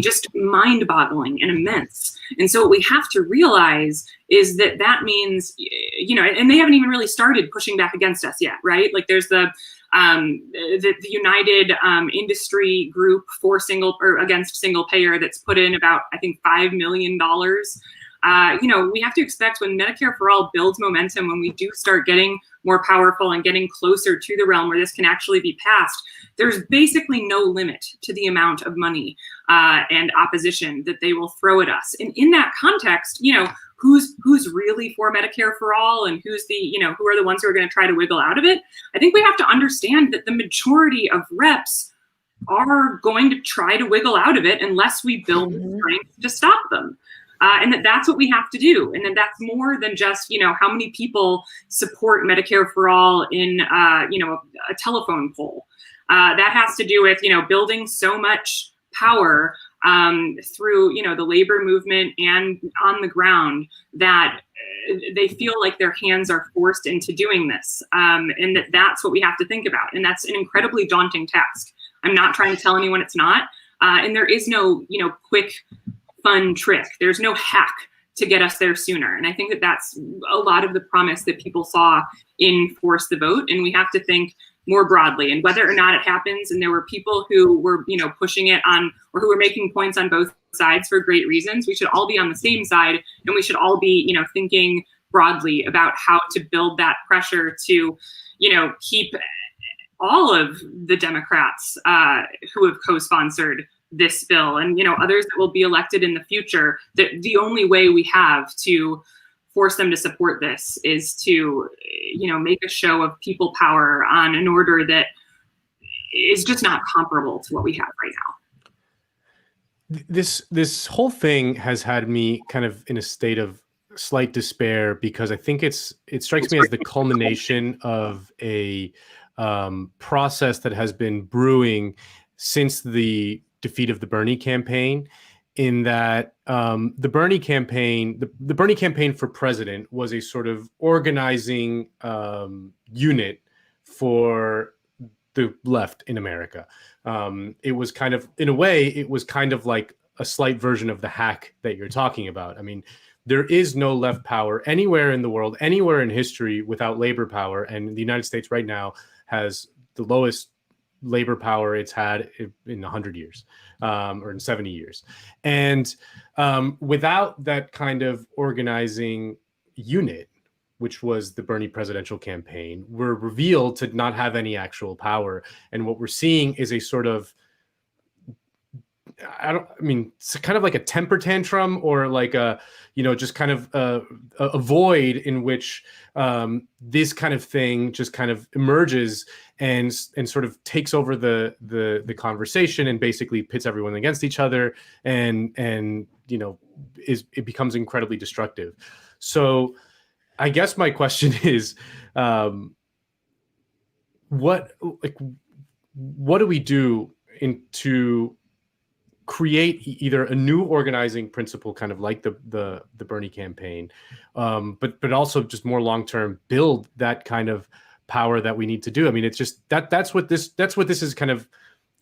just mind-boggling and immense. And so what we have to realize is that means, and they haven't even really started pushing back against us yet, right? Like there's the United Industry Group for against single payer that's put in about, I think, $5 million. We have to expect when Medicare for All builds momentum, when we do start getting more powerful and getting closer to the realm where this can actually be passed, there's basically no limit to the amount of money and opposition that they will throw at us. And in that context, who's really for Medicare for All and who are the ones who are going to try to wiggle out of it? I think we have to understand that the majority of reps are going to try to wiggle out of it unless we build the strength to stop them. And that's what we have to do. And then that's more than just, how many people support Medicare for All in, a telephone poll. That has to do with, building so much power through, the labor movement and on the ground that they feel like their hands are forced into doing this. And that's what we have to think about. And that's an incredibly daunting task. I'm not trying to tell anyone it's not. And there is no, quick, fun trick. There's no hack to get us there sooner. And I think that's a lot of the promise that people saw in Force the Vote. And we have to think more broadly, and whether or not it happens. And there were people who were, pushing it on, or who were making points on both sides for great reasons. We should all be on the same side, and we should all be, thinking broadly about how to build that pressure to, keep all of the Democrats who have co-sponsored this bill and, others that will be elected in the future, that the only way we have to force them to support this is to, make a show of people power on an order that is just not comparable to what we have right now. This whole thing has had me kind of in a state of slight despair, because I think it strikes me as the culmination of a process that has been brewing since the defeat of the Bernie campaign, in that the Bernie campaign for president was a sort of organizing unit for the left in America. It was kind of, in a way, it was kind of like a slight version of the hack that you're talking about. I mean, there is no left power anywhere in the world, anywhere in history, without labor power. And the United States right now has the lowest labor power it's had in 100 years or in 70 years. And without that kind of organizing unit, which was the Bernie presidential campaign, we're revealed to not have any actual power. And what we're seeing is a sort of, it's kind of like a temper tantrum, or like a, just kind of a void in which this kind of thing just kind of emerges and sort of takes over the conversation and basically pits everyone against each other, and it becomes incredibly destructive. So I guess my question is, what do we do to create either a new organizing principle, kind of like the Bernie campaign, but also just more long-term build that kind of power that we need to do? I mean, it's just that's what this is kind of,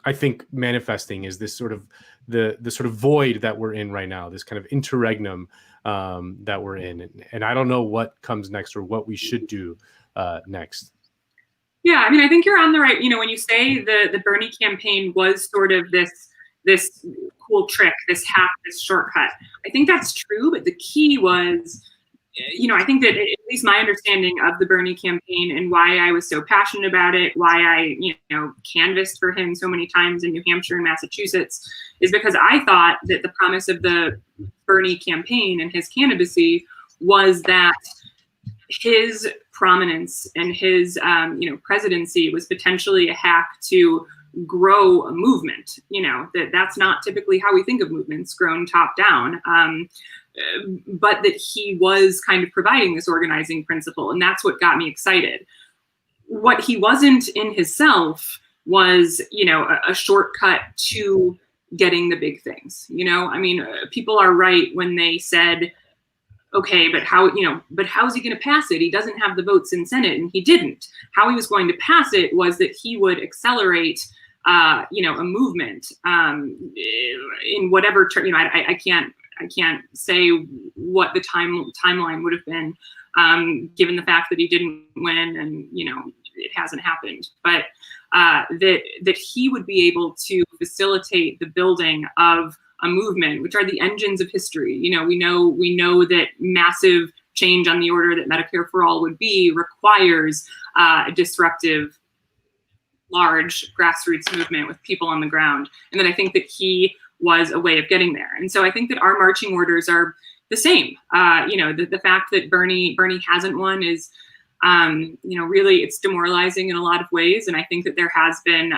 I think, manifesting, is this sort of the sort of void that we're in right now, this kind of interregnum that we're in. And I don't know what comes next or what we should do next. Yeah, I mean, I think you're on the right. When you say the Bernie campaign was sort of this cool trick, this hack, this shortcut, I think that's true. But the key was, I think that at least my understanding of the Bernie campaign and why I was so passionate about it, why I, canvassed for him so many times in New Hampshire and Massachusetts, is because I thought that the promise of the Bernie campaign and his candidacy was that his prominence and his, presidency was potentially a hack to grow a movement. That's not typically how we think of movements, grown top down. But that he was kind of providing this organizing principle, and that's what got me excited. What he wasn't in himself was, a shortcut to getting the big things. People are right when they said, okay, but how's he going to pass it? He doesn't have the votes in Senate, and he didn't. How he was going to pass it was that he would accelerate, a movement in whatever term. I can't say what the timeline would have been, given the fact that he didn't win and it hasn't happened. But that he would be able to facilitate the building of a movement, which are the engines of history. We know that massive change on the order that Medicare for All would be requires a disruptive, large grassroots movement with people on the ground. And then I think that he was a way of getting there. And so I think that our marching orders are the same. The fact that Bernie hasn't won is, really it's demoralizing in a lot of ways. And I think that there has been,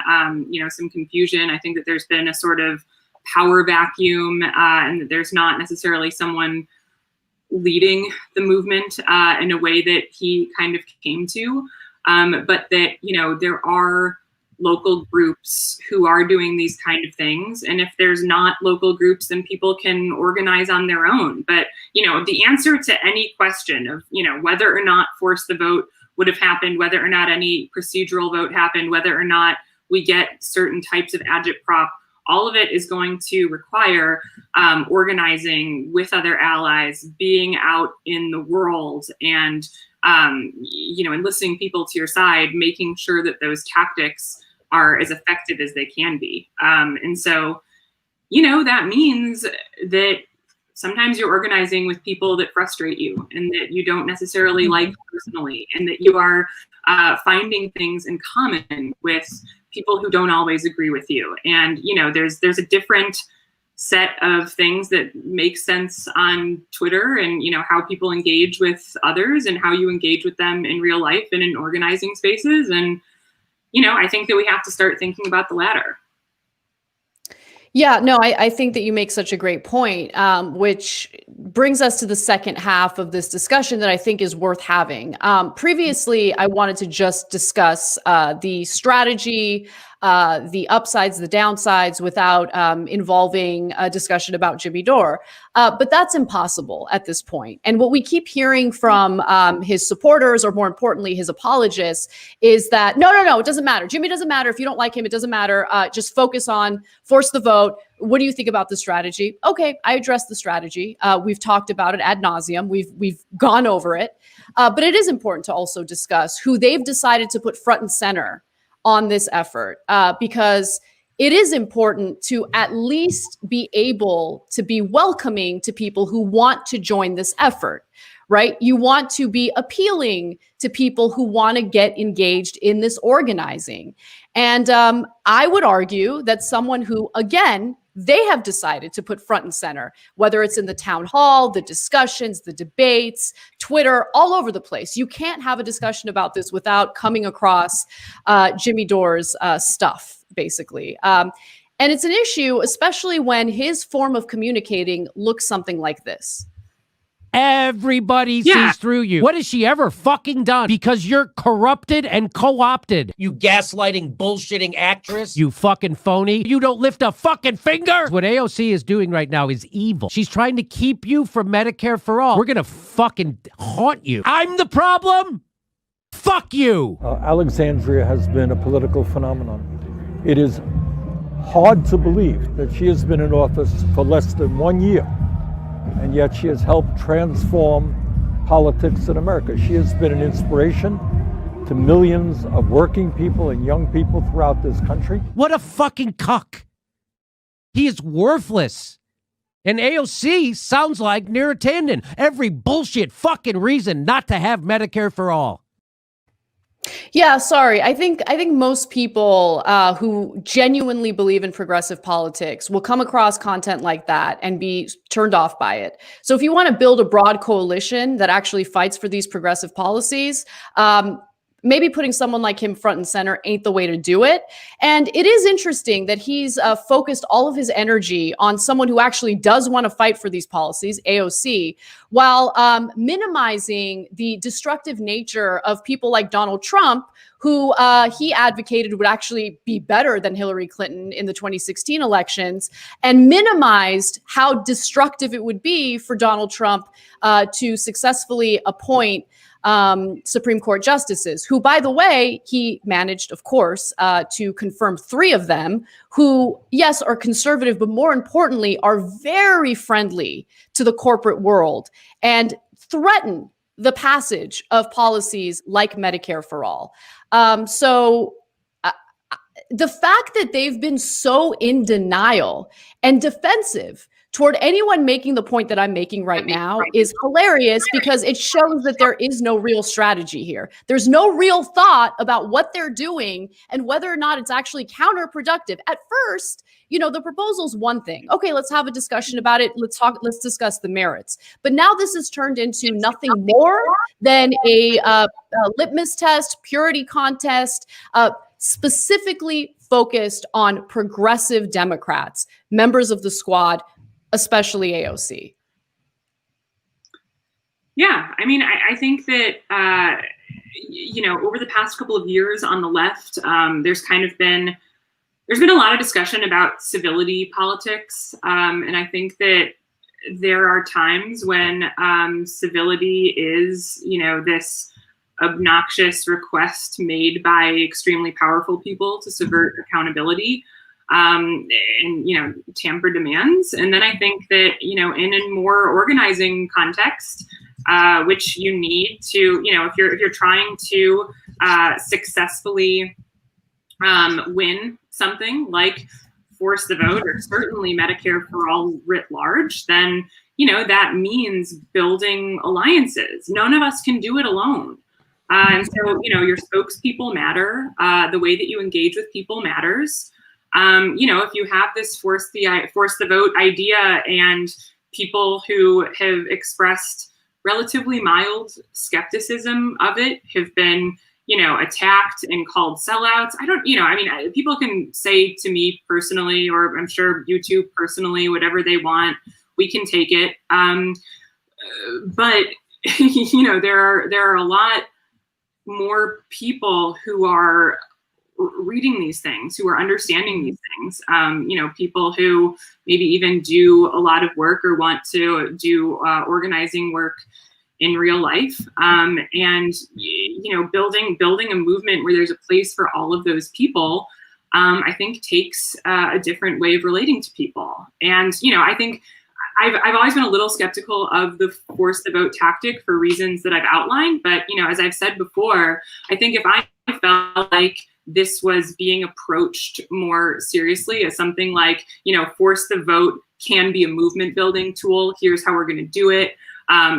some confusion. I think that there's been a sort of power vacuum, and that there's not necessarily someone leading the movement in a way that he kind of came to. But that, there are local groups who are doing these kind of things. And if there's not local groups, then people can organize on their own. But, the answer to any question of, whether or not force the vote would have happened, whether or not any procedural vote happened, whether or not we get certain types of agitprop, all of it is going to require organizing with other allies, being out in the world, and, enlisting people to your side, making sure that those tactics are as effective as they can be. And so, that means that sometimes you're organizing with people that frustrate you and that you don't necessarily like personally, and that you are finding things in common with people who don't always agree with you. And, there's a different set of things that make sense on Twitter and, how people engage with others and how you engage with them in real life and in organizing spaces. And, I think that we have to start thinking about the latter. Yeah, no, I think that you make such a great point, which brings us to the second half of this discussion that I think is worth having. Previously, I wanted to just discuss the strategy, the upsides, the downsides, without involving a discussion about Jimmy Dore. But that's impossible at this point. And what we keep hearing from his supporters, or more importantly, his apologists, is that, no, it doesn't matter. Jimmy doesn't matter. If you don't like him, it doesn't matter. Just focus on force the vote. What do you think about the strategy? Okay, I addressed the strategy. We've talked about it ad nauseum. We've gone over it. But it is important to also discuss who they've decided to put front and center on this effort, because it is important to at least be able to be welcoming to people who want to join this effort, right? You want to be appealing to people who want to get engaged in this organizing. And I would argue that someone who, again, they have decided to put front and center, whether it's in the town hall, the discussions, the debates, Twitter, all over the place. You can't have a discussion about this without coming across Jimmy Dore's stuff, basically. And it's an issue, especially when his form of communicating looks something like this. Everybody sees through you. What has she ever fucking done? Because you're corrupted and co-opted. You gaslighting, bullshitting actress. You fucking phony. You don't lift a fucking finger. What AOC is doing right now is evil. She's trying to keep you from Medicare for all. We're gonna fucking haunt you. I'm the problem? Fuck you. Alexandria has been a political phenomenon. It is hard to believe that she has been in office for less than 1 year, and yet she has helped transform politics in America. She has been an inspiration to to millions of working people and young people throughout this country. What a fucking cuck. He is worthless. And AOC sounds like Neera Tanden. Every bullshit fucking reason not to have Medicare for all. Yeah, sorry. I think most people who genuinely believe in progressive politics will come across content like that and be turned off by it. So if you want to build a broad coalition that actually fights for these progressive policies, maybe putting someone like him front and center ain't the way to do it. And it is interesting that he's focused all of his energy on someone who actually does want to fight for these policies, AOC, while minimizing the destructive nature of people like Donald Trump, who he advocated would actually be better than Hillary Clinton in the 2016 elections, and minimized how destructive it would be for Donald Trump to successfully appoint Supreme Court justices, who, by the way, he managed, of course, to confirm 3 of them who, yes, are conservative, but more importantly, are very friendly to the corporate world and threaten the passage of policies like Medicare for all. So the fact that they've been so in denial and defensive toward anyone making the point that I'm making right now is hilarious, because it shows that there is no real strategy here. There's no real thought about what they're doing and whether or not it's actually counterproductive. At first, you know, the proposal's one thing. Okay, let's have a discussion about it. Let's discuss the merits. But now this has turned into nothing more than a litmus test, purity contest, specifically focused on progressive Democrats, members of the squad, especially AOC. Yeah, I mean, I think that, you know, over the past couple of years on the left, there's been a lot of discussion about civility politics. And I think that there are times when civility is, you know, this obnoxious request made by extremely powerful people to subvert accountability. And, you know, tamper demands. And then I think that, you know, in a more organizing context, which you need to, you know, if you're trying to successfully win something like force the vote, or certainly Medicare for all writ large, then, you know, that means building alliances. None of us can do it alone. And so, you know, your spokespeople matter. The way that you engage with people matters. You know, if you have this force the vote idea and people who have expressed relatively mild skepticism of it have been, you know, attacked and called sellouts. People can say to me personally, or I'm sure YouTube personally, whatever they want, we can take it. But, you know, there are a lot more people who are reading these things, who are understanding these things, you know, people who maybe even do a lot of work or want to do organizing work in real life, and, you know, building a movement where there's a place for all of those people, I think takes a different way of relating to people. And, you know, I think I've always been a little skeptical of the force the vote tactic for reasons that I've outlined. But, you know, as I've said before, I think if I felt like this was being approached more seriously as something like, you know, force the vote can be a movement building tool. Here's how we're going to do it.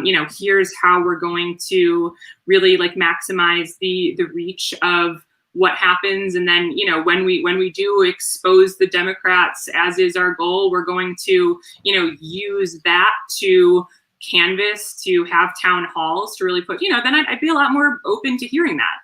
You know, here's how we're going to really like maximize the reach of what happens. And then, you know, when we do expose the Democrats, as is our goal, we're going to, you know, use that to canvas, to have town halls, to really put, you know, then I'd be a lot more open to hearing that.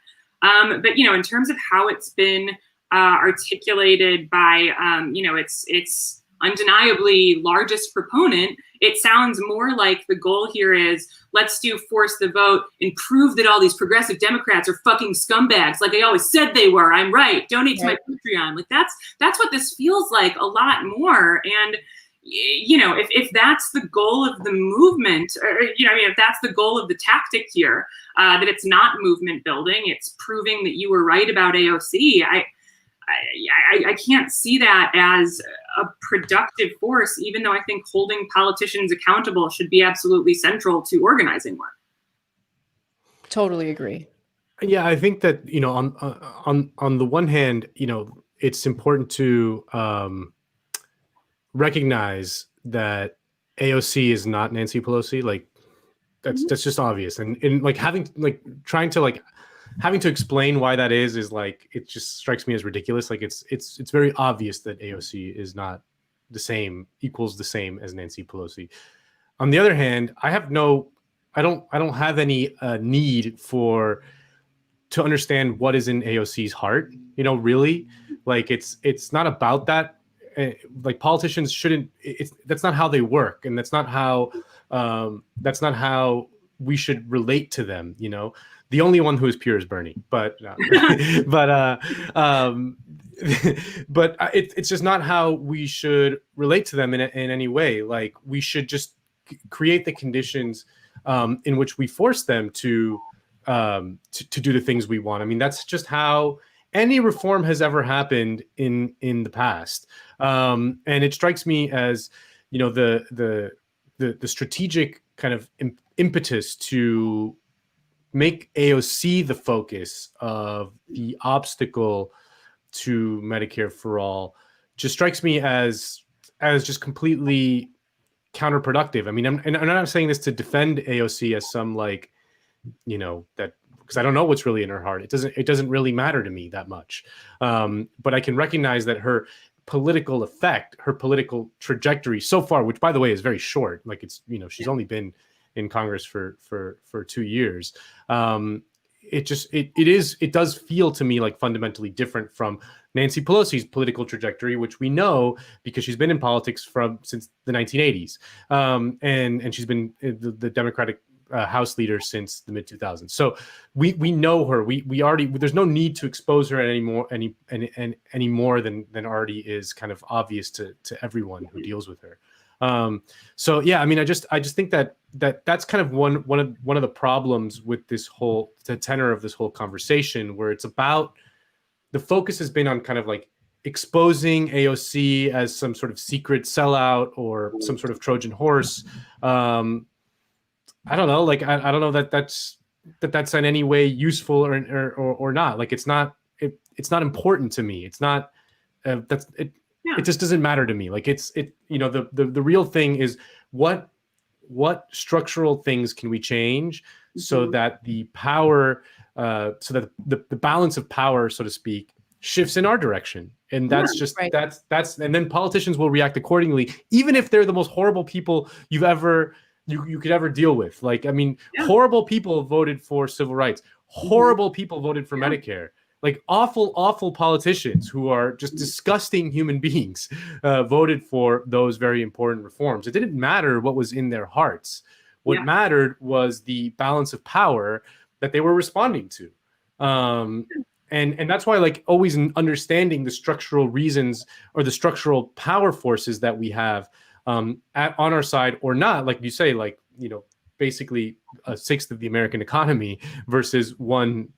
But, you know, in terms of how it's been articulated by, you know, its undeniably largest proponent, it sounds more like the goal here is let's do force the vote and prove that all these progressive Democrats are fucking scumbags like they always said they were. I'm right. Donate to my Patreon. Like that's what this feels like a lot more. And, you know, if that's the goal of the movement, or, you know, I mean, if that's the goal of the tactic here, that it's not movement building, it's proving that you were right about AOC. I can't see that as a productive force, even though I think holding politicians accountable should be absolutely central to organizing work. Totally agree. Yeah, I think that, on the one hand, it's important to recognize that AOC is not Nancy Pelosi. Like that's just obvious, and like having to explain why that is like, it just strikes me as ridiculous. Like it's very obvious that AOC is not equals the same as Nancy Pelosi. On the other hand, I don't have any need to understand what is in AOC's heart, really. Like it's not about that. Like politicians shouldn't, that's not how they work. And that's not how we should relate to them. The only one who is pure is Bernie, but it's just not how we should relate to them in any way. Like we should just create the conditions in which we force them to do the things we want. I mean, that's just how any reform has ever happened in the past. And it strikes me as, the strategic kind of impetus to make AOC the focus of the obstacle to Medicare for all just strikes me as just completely counterproductive. I mean, I'm not saying this to defend AOC as some that, because I don't know what's really in her heart. It doesn't really matter to me that much. But I can recognize that her political effect, her political trajectory so far, which by the way is very short. Like it's, she's only been in Congress for 2 years. It does feel to me like fundamentally different from Nancy Pelosi's political trajectory, which we know because she's been in politics since the 1980s. And she's been the Democratic House leader since the mid 2000s. So we know her. We already, there's no need to expose her any more than already is kind of obvious to everyone who deals with her. So yeah, I mean, I just think that's kind of one of the problems with the tenor of this whole conversation, where it's about, the focus has been on kind of like exposing AOC as some sort of secret sellout or some sort of Trojan horse. I don't know, like I don't know that's in any way useful or not. Like it's not important to me. It's not it just doesn't matter to me. Like the real thing is what structural things can we change so that the power, so that the balance of power, so to speak, shifts in our direction. And that's that's and then politicians will react accordingly, even if they're the most horrible people you could ever deal with. Like, I mean, horrible people voted for civil rights. Horrible people voted for Medicare. Like awful politicians who are just disgusting human beings voted for those very important reforms. It didn't matter what was in their hearts. What mattered was the balance of power that they were responding to. And that's why, like, always understanding the structural reasons or the structural power forces that we have on our side or not, like you say, like, basically a sixth of the American economy versus one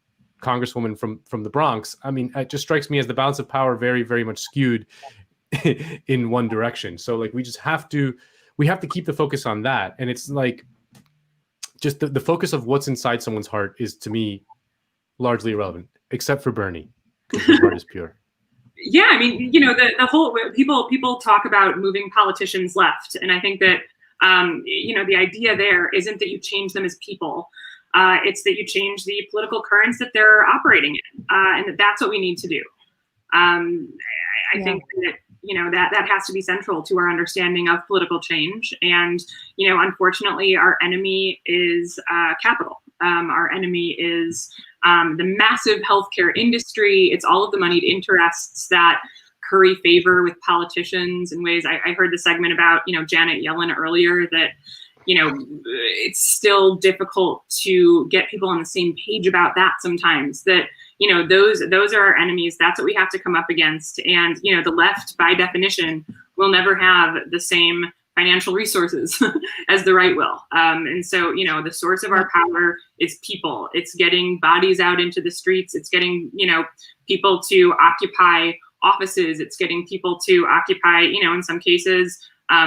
congresswoman from the Bronx. I mean, it just strikes me as the balance of power very, very much skewed in one direction. So like we have to keep the focus on that. And it's like just the focus of what's inside someone's heart is, to me, largely irrelevant, except for Bernie, because his heart is pure. Yeah, I mean, the whole people talk about moving politicians left, and I think that the idea there isn't that you change them as people. It's that you change the political currents that they're operating in, and that's what we need to do. I think that that has to be central to our understanding of political change. And unfortunately, our enemy is capital. Our enemy is the massive healthcare industry. It's all of the moneyed interests that curry favor with politicians in ways. I heard the segment about Janet Yellen earlier, that it's still difficult to get people on the same page about that sometimes. That those are our enemies. That's what we have to come up against. And the left, by definition, will never have the same financial resources as the right will. And so, the source of our power is people. It's getting bodies out into the streets. It's getting, people to occupy offices. It's getting people to occupy, in some cases,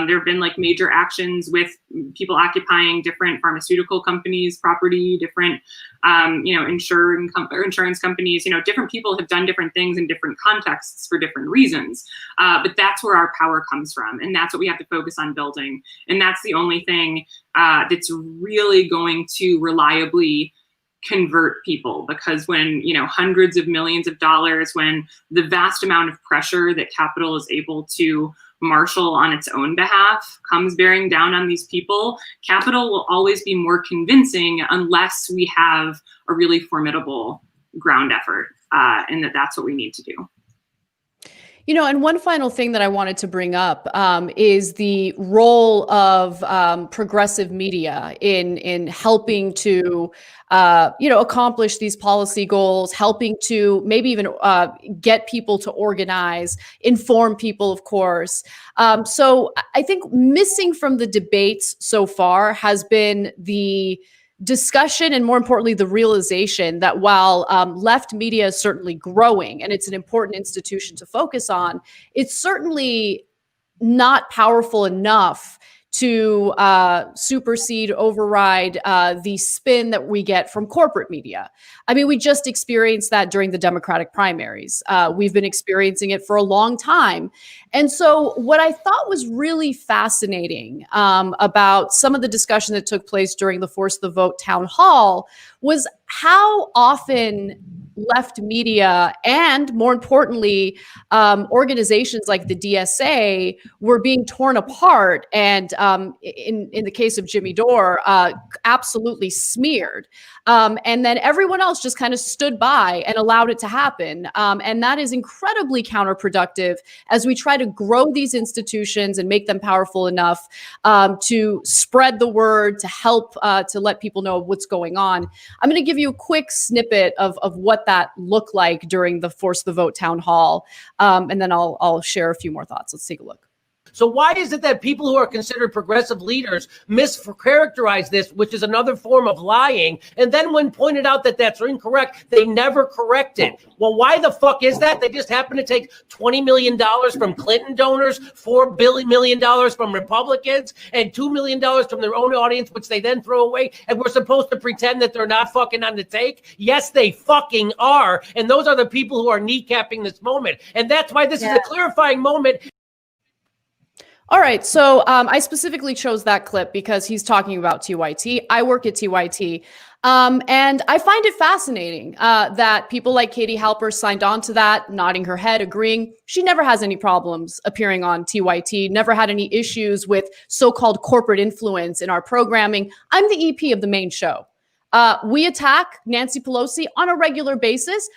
There have been like major actions with people occupying different pharmaceutical companies' property, different, insurance companies. Different people have done different things in different contexts for different reasons. But that's where our power comes from, and that's what we have to focus on building. And that's the only thing that's really going to reliably convert people, because when hundreds of millions of dollars, when the vast amount of pressure that capital is able to marshal on its own behalf comes bearing down on these people, capital will always be more convincing unless we have a really formidable ground effort, and that's what we need to do. And one final thing that I wanted to bring up is the role of progressive media in helping to, accomplish these policy goals, helping to maybe even get people to organize, inform people, of course. So I think missing from the debates so far has been the discussion, and more importantly, the realization that while left media is certainly growing and it's an important institution to focus on, it's certainly not powerful enough to supersede, override the spin that we get from corporate media. I mean, we just experienced that during the Democratic primaries. We've been experiencing it for a long time. And so what I thought was really fascinating about some of the discussion that took place during the Force the Vote town hall was how often left media and, more importantly, organizations like the DSA were being torn apart and, in the case of Jimmy Dore, absolutely smeared. And then everyone else just kind of stood by and allowed it to happen. And that is incredibly counterproductive as we try to grow these institutions and make them powerful enough to spread the word, to help to let people know what's going on. I'm going to give you a quick snippet of what that looked like during the Force the Vote town hall. And then I'll share a few more thoughts. Let's take a look. So why is it that people who are considered progressive leaders mischaracterize this, which is another form of lying, and then when pointed out that that's incorrect, they never correct it? Well, why the fuck is that? They just happen to take $20 million from Clinton donors, $4 million from Republicans, and $2 million from their own audience, which they then throw away, and we're supposed to pretend that they're not fucking on the take? Yes, they fucking are, and those are the people who are kneecapping this moment, and that's why this is a clarifying moment. All right, so I specifically chose that clip because he's talking about TYT. I work at TYT, and I find it fascinating that people like Katie Halper signed on to that, nodding her head, agreeing. She never has any problems appearing on TYT, never had any issues with so-called corporate influence in our programming. I'm the EP of the main show. We attack Nancy Pelosi on a regular basis.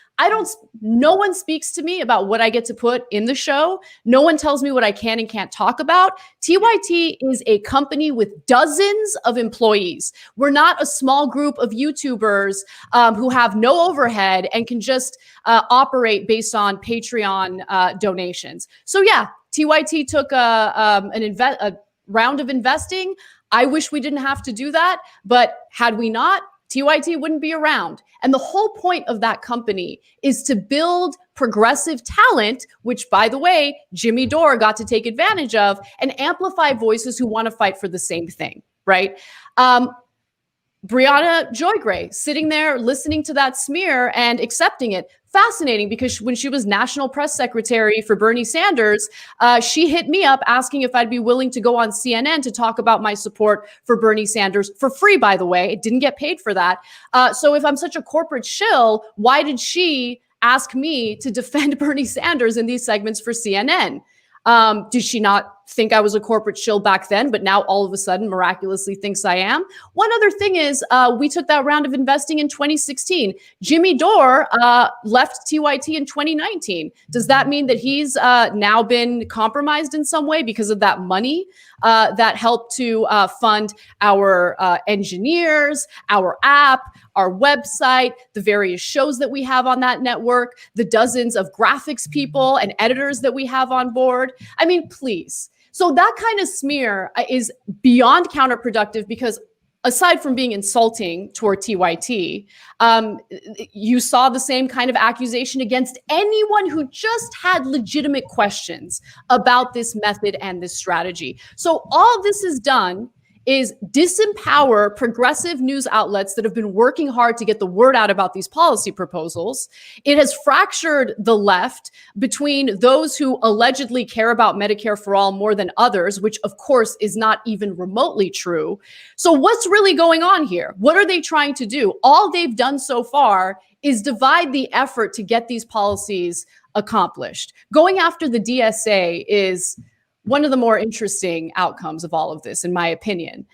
No one speaks to me about what I get to put in the show. No one tells me what I can and can't talk about. TYT is a company with dozens of employees. We're not a small group of YouTubers who have no overhead and can just operate based on Patreon donations. So yeah, TYT took a round of investing. I wish we didn't have to do that, but had we not, TYT wouldn't be around. And the whole point of that company is to build progressive talent, which, by the way, Jimmy Dore got to take advantage of, and amplify voices who want to fight for the same thing, right? Brianna Joy-Gray sitting there listening to that smear and accepting it. Fascinating, because when she was national press secretary for Bernie Sanders, she hit me up asking if I'd be willing to go on CNN to talk about my support for Bernie Sanders for free, by the way. It didn't get paid for that. So if I'm such a corporate shill, why did she ask me to defend Bernie Sanders in these segments for CNN? Did she not think I was a corporate shill back then, but now all of a sudden miraculously thinks I am? One other thing is we took that round of investing in 2016. Jimmy Dore left TYT in 2019. Does that mean that he's now been compromised in some way because of that money that helped to fund our engineers, our app, our website, the various shows that we have on that network, the dozens of graphics people and editors that we have on board? I mean, please. So that kind of smear is beyond counterproductive because, aside from being insulting toward TYT, you saw the same kind of accusation against anyone who just had legitimate questions about this method and this strategy. So all this is done is disempower progressive news outlets that have been working hard to get the word out about these policy proposals. It has fractured the left between those who allegedly care about Medicare for all more than others, which of course is not even remotely true. So what's really going on here? What are they trying to do? All they've done so far is divide the effort to get these policies accomplished. Going after the DSA is one of the more interesting outcomes of all of this, in my opinion.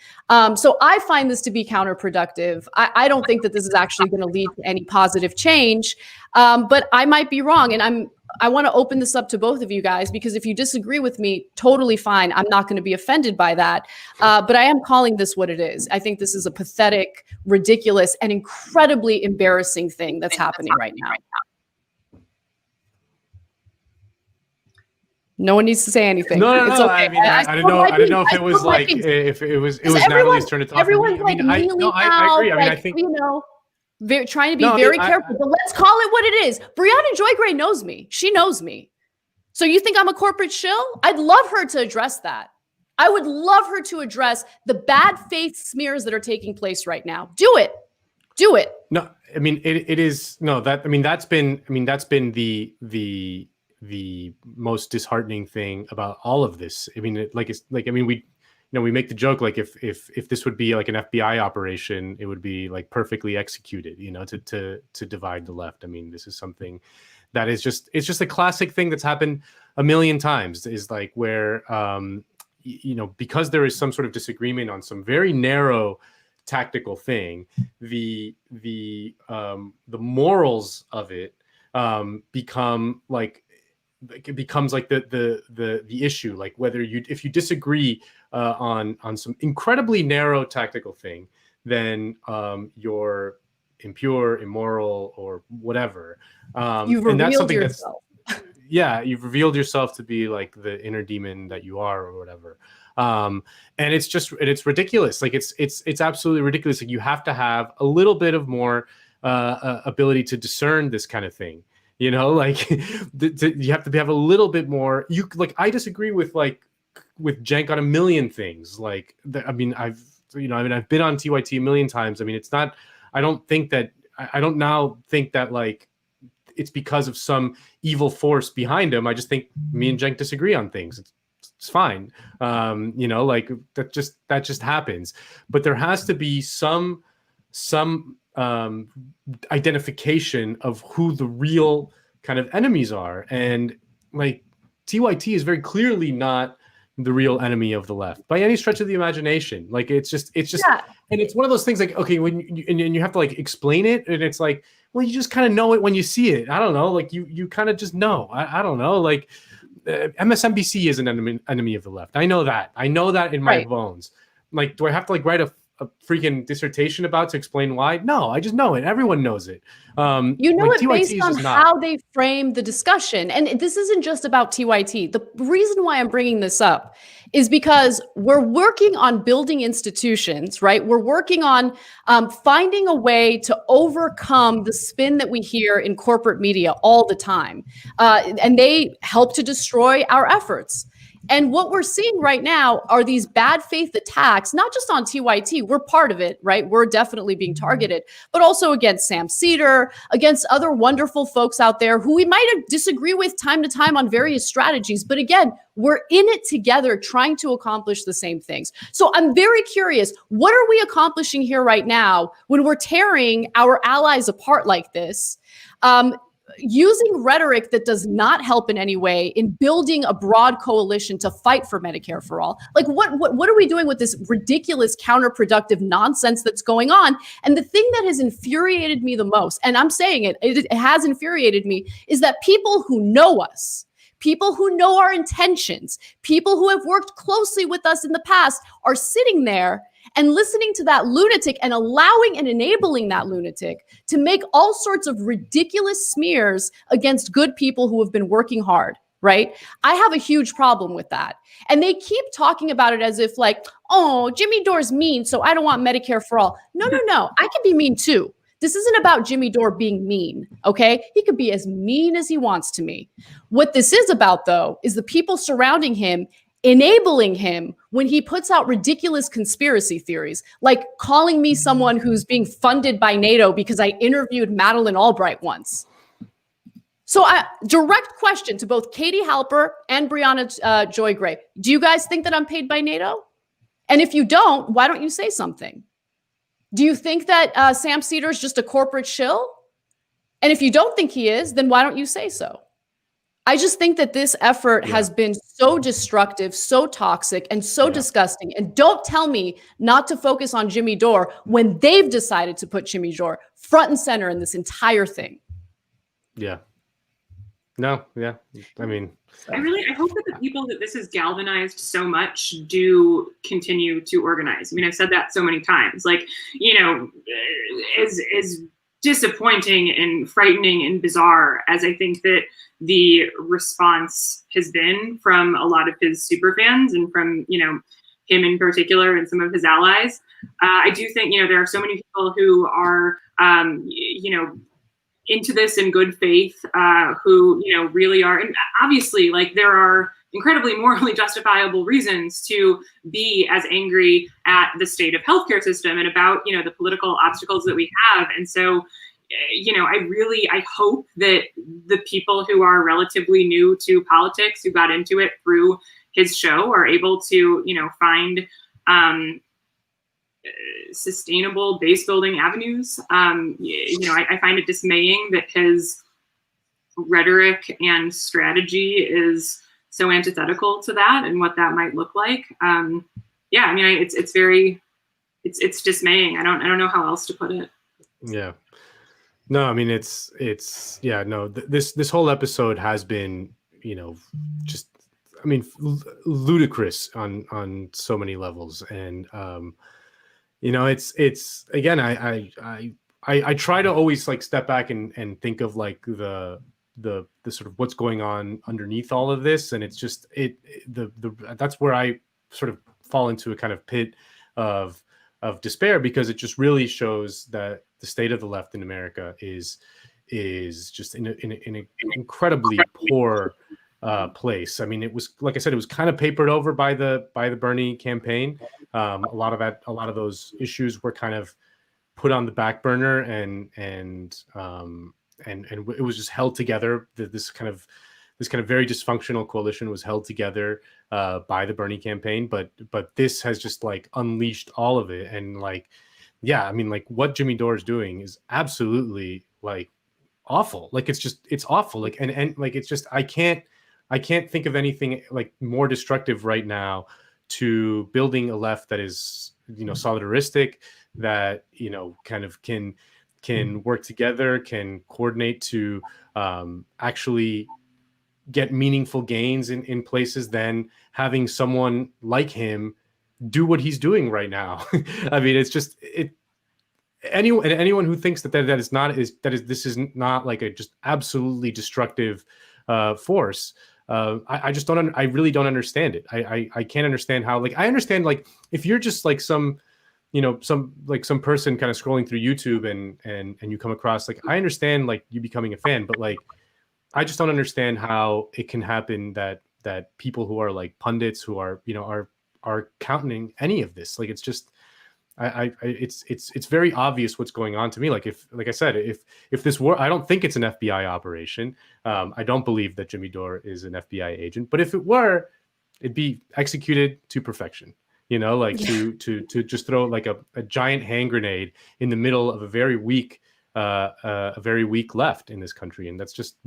So I find this to be counterproductive. I don't think that this is actually going to lead to any positive change, but I might be wrong. And I want to open this up to both of you guys, because if you disagree with me, totally fine. I'm not going to be offended by that. But I am calling this what it is. I think this is a pathetic, ridiculous, and incredibly embarrassing thing that's happening right now. No one needs to say anything. No. It's okay. I mean, I didn't know if it was like if it was Natalie's turn to talk. Everyone's I mean, like I agree. I mean, I think trying to be very careful. But let's call it what it is. Brianna Joy Gray knows me. She knows me. So you think I'm a corporate shill? I'd love her to address that. I would love her to address the bad faith smears that are taking place right now. Do it. Do it. No, I mean it is no that I mean that's been the most disheartening thing about all of this. I mean, we make the joke like if this would be like an FBI operation, it would be like perfectly executed, to divide the left. I mean, this is something that is it's just a classic thing that's happened a million times. Is like where because there is some sort of disagreement on some very narrow tactical thing, the morals of it become like. It becomes like the issue, like whether if you disagree on some incredibly narrow tactical thing, then you're impure, immoral, or whatever. You've revealed yourself. You've revealed yourself to be like the inner demon that you are, or whatever. And it's ridiculous. Like it's absolutely ridiculous. Like you have to have a little bit of more ability to discern this kind of thing. You have to have a little bit more. I disagree with Cenk on a million things. I've been on TYT a million times. I mean, it's not. I don't now think that it's because of some evil force behind him. I just think me and Cenk disagree on things. It's fine. That just happens. But there has to be some identification of who the real kind of enemies are, and TYT is very clearly not the real enemy of the left by any stretch of the imagination. It's just and it's one of those things okay, when you have to explain it, and it's like, well, you just kind of know it when you see it. I don't know, you kind of just know. I don't know, MSNBC is an enemy of the left. I know that in my bones. Do I have to write a freaking dissertation about to explain why? No, I just know it. Everyone knows it. It based on how they frame the discussion. And this isn't just about TYT. The reason why I'm bringing this up is because we're working on building institutions, right? We're working on finding a way to overcome the spin that we hear in corporate media all the time. And they help to destroy our efforts. And what we're seeing right now are these bad faith attacks, not just on TYT. We're part of it, right? We're definitely being targeted, but also against Sam Cedar, against other wonderful folks out there who we might disagree with time to time on various strategies. But again, we're in it together trying to accomplish the same things. So I'm very curious, what are we accomplishing here right now when we're tearing our allies apart like this? Using rhetoric that does not help in any way in building a broad coalition to fight for Medicare for all. What are we doing with this ridiculous counterproductive nonsense that's going on? And the thing that has infuriated me the most, and I'm saying it has infuriated me, is that people who know us, people who know our intentions, people who have worked closely with us in the past are sitting there and listening to that lunatic and allowing and enabling that lunatic to make all sorts of ridiculous smears against good people who have been working hard. right? I have a huge problem with that. And they keep talking about it as if like, oh, Jimmy Dore's mean, so I don't want Medicare for all. No, I can be mean too. This isn't about Jimmy Dore being mean, okay? He could be as mean as he wants to me. What this is about, though, is the people surrounding him enabling him when he puts out ridiculous conspiracy theories, like calling me someone who's being funded by NATO because I interviewed Madeleine Albright once. So direct question to both Katie Halper and Brianna Joy Gray. Do you guys think that I'm paid by NATO? And if you don't, why don't you say something? Do you think that Sam Cedar is just a corporate shill? And if you don't think he is, then why don't you say so? I just think that this effort has been so destructive, so toxic, and so disgusting. And don't tell me not to focus on Jimmy Dore when they've decided to put Jimmy Dore front and center in this entire thing. Yeah. No, yeah. I mean, I hope that the people that this has galvanized so much do continue to organize. I mean, I've said that so many times. Like, you know, as disappointing and frightening and bizarre as I think that the response has been from a lot of his super fans and from, you know, him in particular and some of his allies, I do think, you know, there are so many people who are, you know, into this in good faith, who, you know, really are, and obviously, like, there are incredibly morally justifiable reasons to be as angry at the state of healthcare system and about, you know, the political obstacles that we have. And so, you know, I hope that the people who are relatively new to politics, who got into it through his show, are able to, you know, find sustainable base building avenues. You know, I find it dismaying that his rhetoric and strategy is so antithetical to that and what that might look like. Yeah, I mean, it's dismaying. I don't know how else to put it. Yeah. No, I mean, this whole episode has been, you know, just, I mean, ludicrous on so many levels. And, you know, it's again, I try to always like step back and think of like the sort of what's going on underneath all of this. And it's just, that's where I sort of fall into a kind of pit of despair, because it just really shows that the state of the left in America is just in an incredibly poor place. I mean, it was, like I said, it was kind of papered over by the Bernie campaign. A lot of those issues were kind of put on the back burner, and it was just held together. This kind of very dysfunctional coalition was held together by the Bernie campaign, but this has just like unleashed all of it. And like, yeah, I mean, like what Jimmy Dore is doing is absolutely like awful. Like it's awful. Like and like it's just I can't think of anything like more destructive right now to building a left that is, you know, solidaristic, that, you know, kind of can work together, can coordinate to actually get meaningful gains in places, than having someone like him do what he's doing right now. I mean, it's just anyone who thinks that this is not like a just absolutely destructive force. I really don't understand it. I can't understand how, like, I understand, like, if you're just like some person kind of scrolling through YouTube and you come across, like, I understand like you becoming a fan, but like, I just don't understand how it can happen that people who are like pundits, who are, you know, are counting any of this. Like, it's just, it's very obvious what's going on to me. Like, like I said, if this were, I don't think it's an FBI operation. I don't believe that Jimmy Dore is an FBI agent, but if it were, it'd be executed to perfection. You know, like to just throw like a giant hand grenade in the middle of a very weak left in this country, and that's just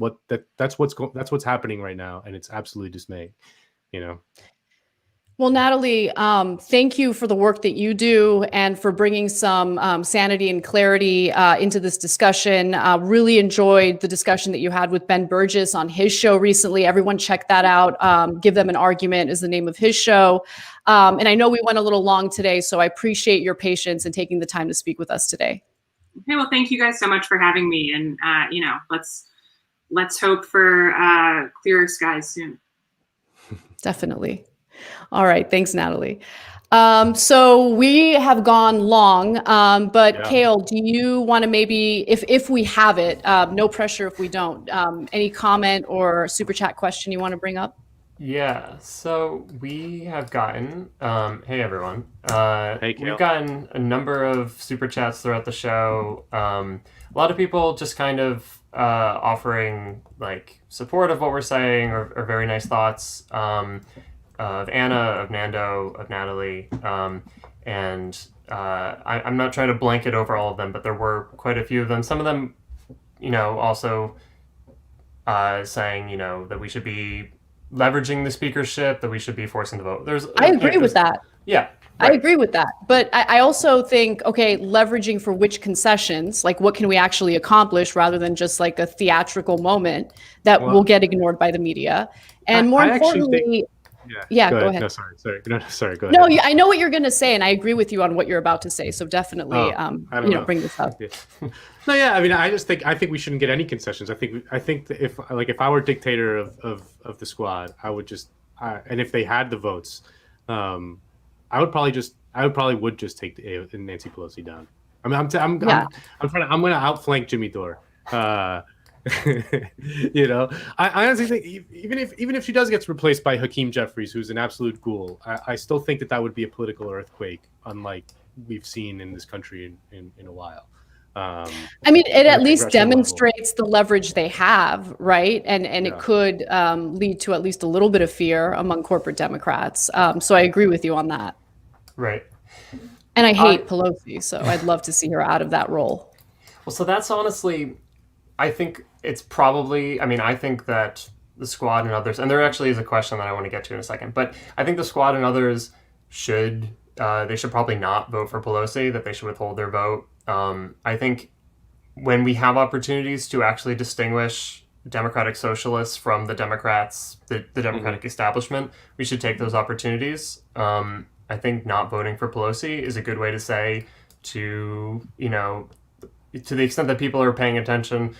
that's what's happening right now, and it's absolutely dismaying. You know. Well, Natalie, thank you for the work that you do and for bringing some sanity and clarity into this discussion. Really enjoyed the discussion that you had with Ben Burgess on his show recently. Everyone check that out. Give Them an Argument is the name of his show. And I know we went a little long today, so I appreciate your patience and taking the time to speak with us today. Okay, well, thank you guys so much for having me. And, you know, let's let's hope for clearer skies soon. Definitely. All right. Thanks, Natalie. So we have gone long, but Kale, do you want to maybe, if we have it, no pressure if we don't, any comment or super chat question you want to bring up? Yeah, so we have gotten, hey everyone, Hey, Kale. we've gotten a number of super chats throughout the show. A lot of people just kind of offering like support of what we're saying or very nice thoughts of Anna, of Nando, of Natalie, and I'm not trying to blanket over all of them, but there were quite a few of them. Some of them, also saying, that we should be leveraging the speakership, that we should be forcing the vote. I agree with that. Yeah. Right. I agree with that. But I also think, okay, leveraging for which concessions, like what can we actually accomplish rather than just like a theatrical moment that will get ignored by the media. And more importantly, go ahead. No, sorry. No, sorry. Go ahead. No, I know what you're going to say, and I agree with you on what you're about to say. So definitely, bring this up. No, yeah. I mean, I think we shouldn't get any concessions. I think that if I were dictator of the squad, I would just and if they had the votes, I would probably just take Nancy Pelosi down. I mean, I'm going to outflank Jimmy Dore. I honestly think even if she does get replaced by Hakeem Jeffries, who's an absolute ghoul, I still think that would be a political earthquake, unlike we've seen in this country in a while. I mean, it at least demonstrates the leverage they have, right? And it could lead to at least a little bit of fear among corporate Democrats. So I agree with you on that. Right. And I hate Pelosi, so I'd love to see her out of that role. Well, so that's honestly, I think it's probably, I think that the squad and others, and there actually is a question that I want to get to in a second, but I think the squad and others should probably not vote for Pelosi, that they should withhold their vote. I think when we have opportunities to actually distinguish Democratic Socialists from the Democrats, the Democratic establishment, we should take those opportunities. I think not voting for Pelosi is a good way to say to the extent that people are paying attention,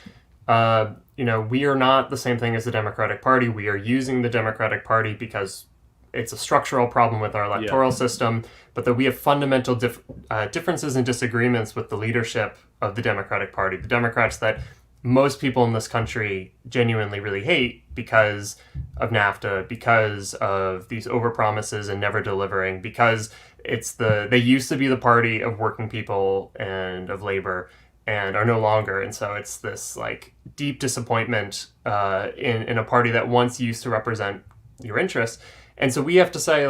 we are not the same thing as the Democratic Party. We are using the Democratic Party because it's a structural problem with our electoral system, but that we have fundamental differences and disagreements with the leadership of the Democratic Party, the Democrats that most people in this country genuinely really hate because of NAFTA, because of these overpromises and never delivering, because they used to be the party of working people and of labor and are no longer. And so it's this like deep disappointment in a party that once used to represent your interests. And so we have to say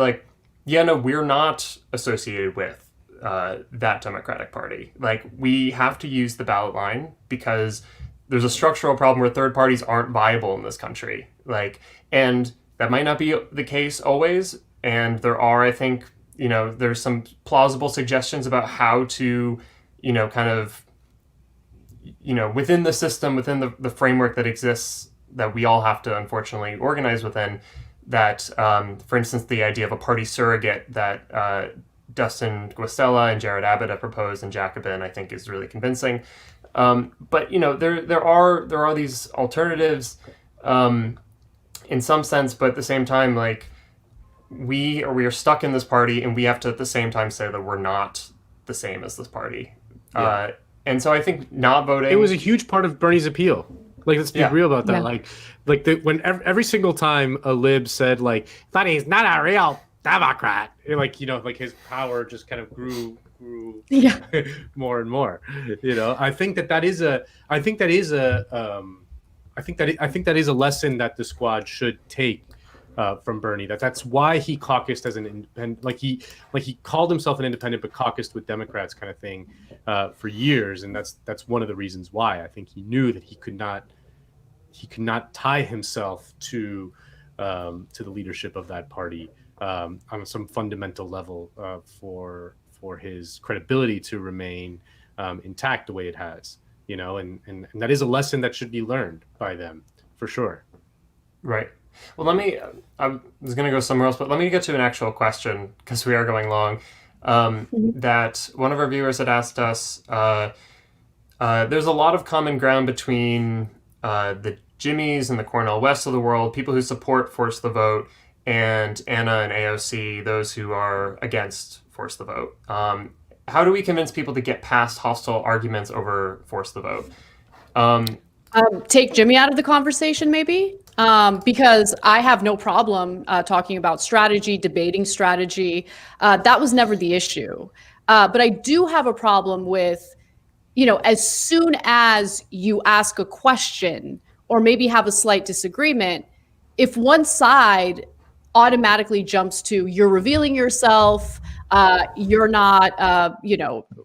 we're not associated with that Democratic Party. Like, we have to use the ballot line because there's a structural problem where third parties aren't viable in this country. And that might not be the case always. And there are, I think, there's some plausible suggestions about how to, within the system, within the framework that exists, that we all have to unfortunately organize within, that, for instance, the idea of a party surrogate that Dustin Guastella and Jared Abbott have proposed in Jacobin, I think, is really convincing. But there are these alternatives in some sense, but at the same time, we are stuck in this party, and we have to at the same time say that we're not the same as this party. Yeah. And so I think not voting. It was a huge part of Bernie's appeal. Let's be real about that. Yeah. When every single time a lib said that he's not a real Democrat, his power just kind of grew more and more. I think that is a lesson that the squad should take from Bernie. That's why he caucused as an independent, he called himself an independent but caucused with Democrats kind of thing for years, and that's one of the reasons why. I think he knew that he could not tie himself to the leadership of that party on some fundamental level for his credibility to remain intact the way it has, and that is a lesson that should be learned by them for sure. Right. Well, I was going to go somewhere else, but let me get to an actual question because we are going long. That one of our viewers had asked us, there's a lot of common ground between the Jimmies and the Cornel West of the world, people who support Force the Vote, and Anna and AOC, those who are against Force the Vote. How do we convince people to get past hostile arguments over Force the Vote? Take Jimmy out of the conversation, maybe, because I have no problem talking about strategy, debating strategy. That was never the issue. But I do have a problem with, as soon as you ask a question or maybe have a slight disagreement, if one side automatically jumps to you're revealing yourself, you're not,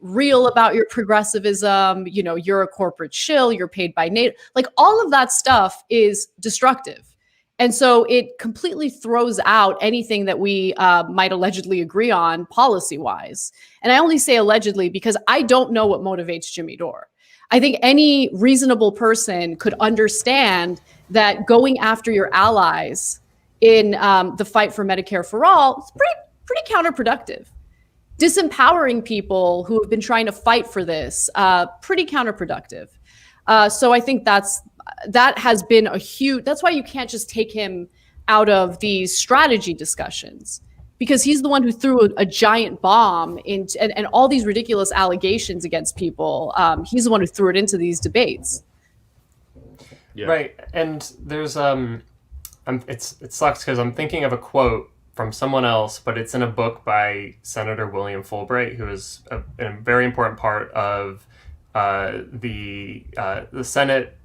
real about your progressivism, you're a corporate shill, you're paid by NATO, like all of that stuff is destructive. And so it completely throws out anything that we might allegedly agree on policy-wise. And I only say allegedly because I don't know what motivates Jimmy Dore. I think any reasonable person could understand that going after your allies in the fight for Medicare for all is pretty counterproductive. Disempowering people who have been trying to fight for this, pretty counterproductive. So I think that has been a huge, that's why you can't just take him out of these strategy discussions, because he's the one who threw a giant bomb and all these ridiculous allegations against people. He's the one who threw it into these debates. Yeah. Right. And there's, it sucks because I'm thinking of a quote from someone else, but it's in a book by Senator William Fulbright, who is a very important part of the Senate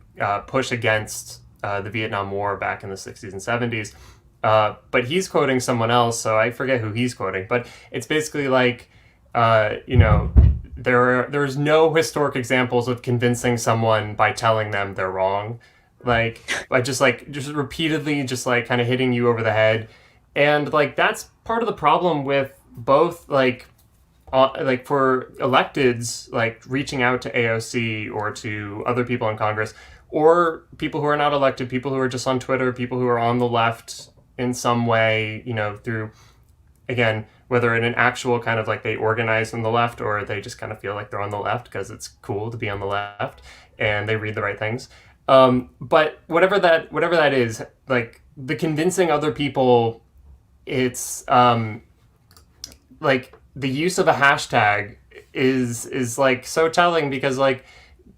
push against the Vietnam War back in the 60s and 70s. But he's quoting someone else, so I forget who he's quoting. But it's basically like, there's no historic examples of convincing someone by telling them they're wrong. By just repeatedly just kind of hitting you over the head. And that's part of the problem with both for electeds, reaching out to AOC or to other people in Congress, or people who are not elected, people who are just on Twitter, people who are on the left in some way, through, again, whether in an actual kind of they organize on the left or they just kind of feel like they're on the left because it's cool to be on the left and they read the right things. But whatever that is, the convincing other people, it's the use of a hashtag is so telling, because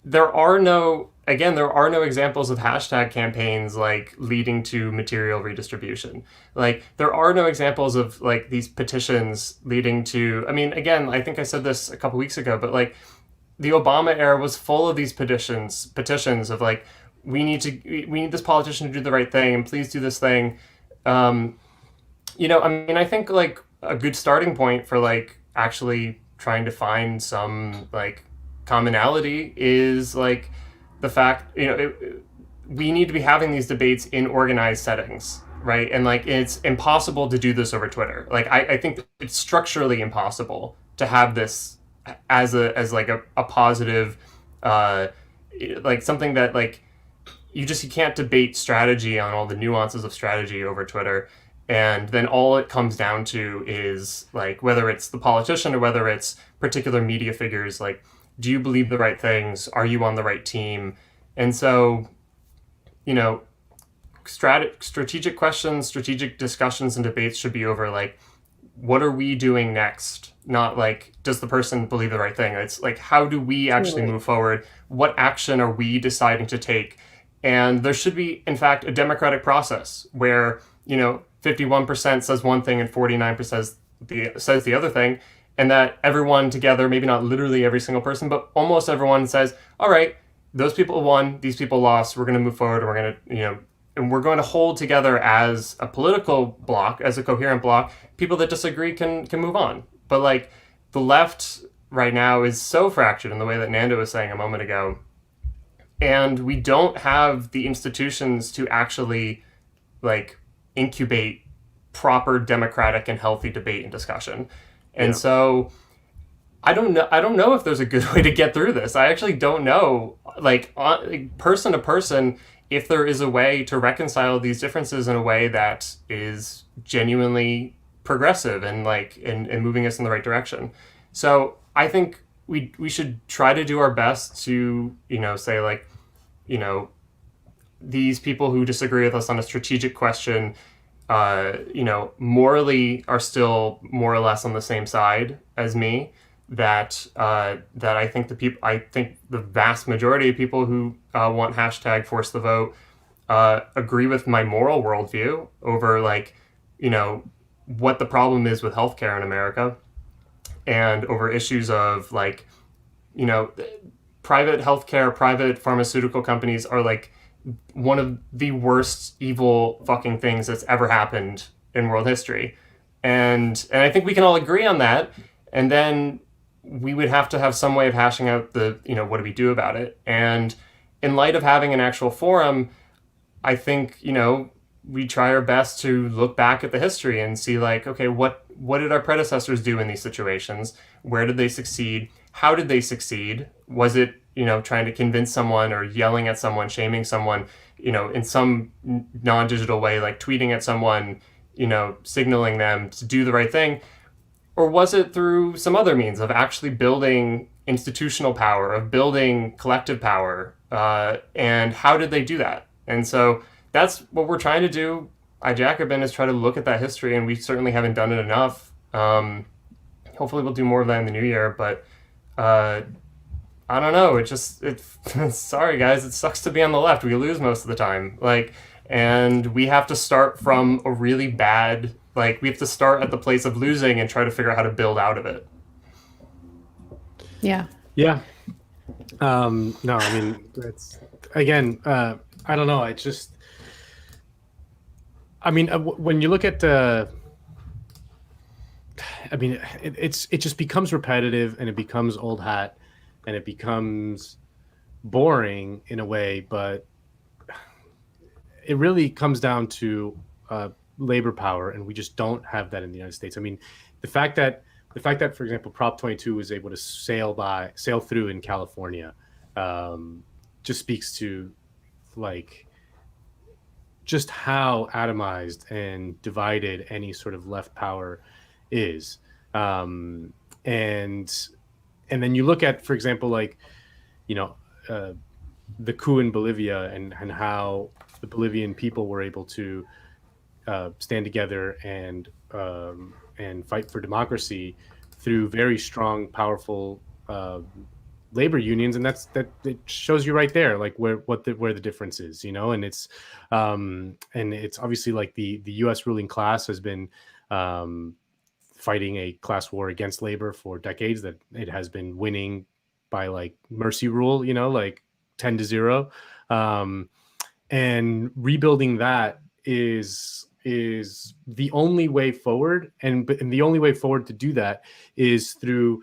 there are no examples of hashtag campaigns leading to material redistribution. There are no examples of these petitions leading to, I think I said this a couple weeks ago, but the Obama era was full of these petitions of we need this politician to do the right thing and please do this thing. I think a good starting point for actually trying to find some commonality is the fact, we need to be having these debates in organized settings, right? And it's impossible to do this over Twitter. I think it's structurally impossible to have this as a positive, something that you can't debate strategy on all the nuances of strategy over Twitter. And then all it comes down to is whether it's the politician or whether it's particular media figures, do you believe the right things? Are you on the right team? And so, strategic questions, strategic discussions and debates should be over what are we doing next? Not does the person believe the right thing? It's how do we actually move forward? What action are we deciding to take? And there should be, in fact, a democratic process where, 51% says one thing and 49% says the other thing, and that everyone together, maybe not literally every single person, but almost everyone says, all right, those people won, these people lost, we're going to move forward, and we're going to, and we're going to hold together as a political bloc, as a coherent bloc. People that disagree can move on. But the left right now is so fractured in the way that Nando was saying a moment ago, and we don't have the institutions to actually incubate proper democratic and healthy debate and discussion. And so I don't know if there's a good way to get through this. I actually don't know, person to person, if there is a way to reconcile these differences in a way that is genuinely progressive and and moving us in the right direction. So I think we should try to do our best to, say these people who disagree with us on a strategic question, morally are still more or less on the same side as me. That I think the vast majority of people who want hashtag force the vote agree with my moral worldview over what the problem is with healthcare in America, and over issues of private healthcare, private pharmaceutical companies are one of the worst evil fucking things that's ever happened in world history. And I think we can all agree on that. And then we would have to have some way of hashing out what do we do about it? And in light of having an actual forum, I think, we try our best to look back at the history and see okay, what did our predecessors do in these situations? Where did they succeed? How did they succeed? Was it, trying to convince someone or yelling at someone, shaming someone, in some non-digital way, like tweeting at someone, signaling them to do the right thing? Or was it through some other means of actually building institutional power, of building collective power? And how did they do that? And so that's what we're trying to do. Jacobin is try to look at that history, and we certainly haven't done it enough. Hopefully we'll do more of that in the new year, but I don't know. Sorry guys, it sucks to be on the left. We lose most of the time. And we have to start from a really bad, we have to start at the place of losing and try to figure out how to build out of it. Yeah. Yeah. No, I mean, it's, again, I don't know. When you look at it just becomes repetitive, and it becomes old hat, and it becomes boring in a way, but it really comes down to labor power, and we just don't have that in the United States. I mean, the fact that, for example, Prop 22 was able to sail through in California, just speaks to just how atomized and divided any sort of left power is. And then you look at, for example, the coup in Bolivia, and how the Bolivian people were able to stand together and fight for democracy through very strong, powerful labor unions, and it shows you right there where the difference is, and it's obviously the U.S. ruling class has been fighting a class war against labor for decades, that it has been winning by mercy rule, 10-0, and rebuilding that is the only way forward, and the only way forward to do that is through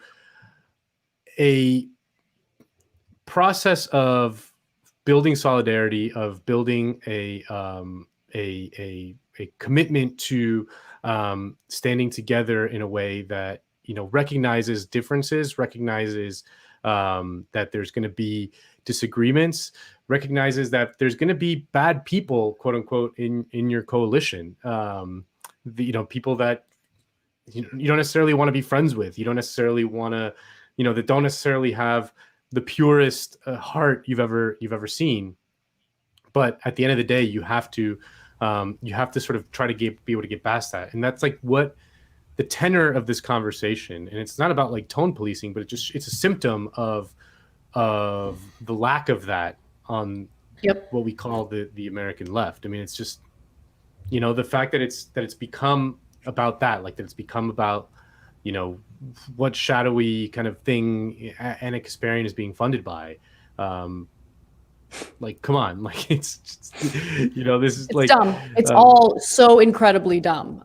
a process of building solidarity, of building a commitment to standing together in a way that recognizes differences, recognizes that there's going to be disagreements, recognizes that there's going to be bad people, quote unquote, in your coalition. People that you don't necessarily want to be friends with. You don't necessarily want to, that don't necessarily have the purest heart you've ever seen. But at the end of the day, you have to sort of try to be able to get past that. And that's what the tenor of this conversation, and it's not about tone policing, but it's a symptom of the lack of that on what we call the American left. I mean, it's just, the fact that it's become about that, that it's become about, what shadowy kind of thing Anna Kasparian is being funded by. Come on, it's just, this is it's dumb. It's all so incredibly dumb.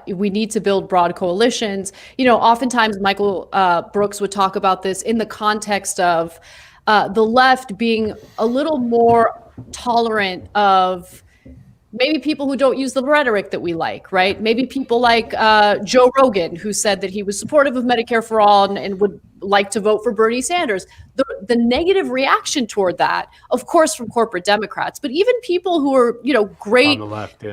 We need to build broad coalitions. Oftentimes Michael Brooks would talk about this in the context of the left being a little more tolerant of maybe people who don't use the rhetoric that we like, right? Maybe people like Joe Rogan, who said that he was supportive of Medicare for all and would like to vote for Bernie Sanders. the negative reaction toward that, of course, from corporate Democrats, but even people who are, great On the left,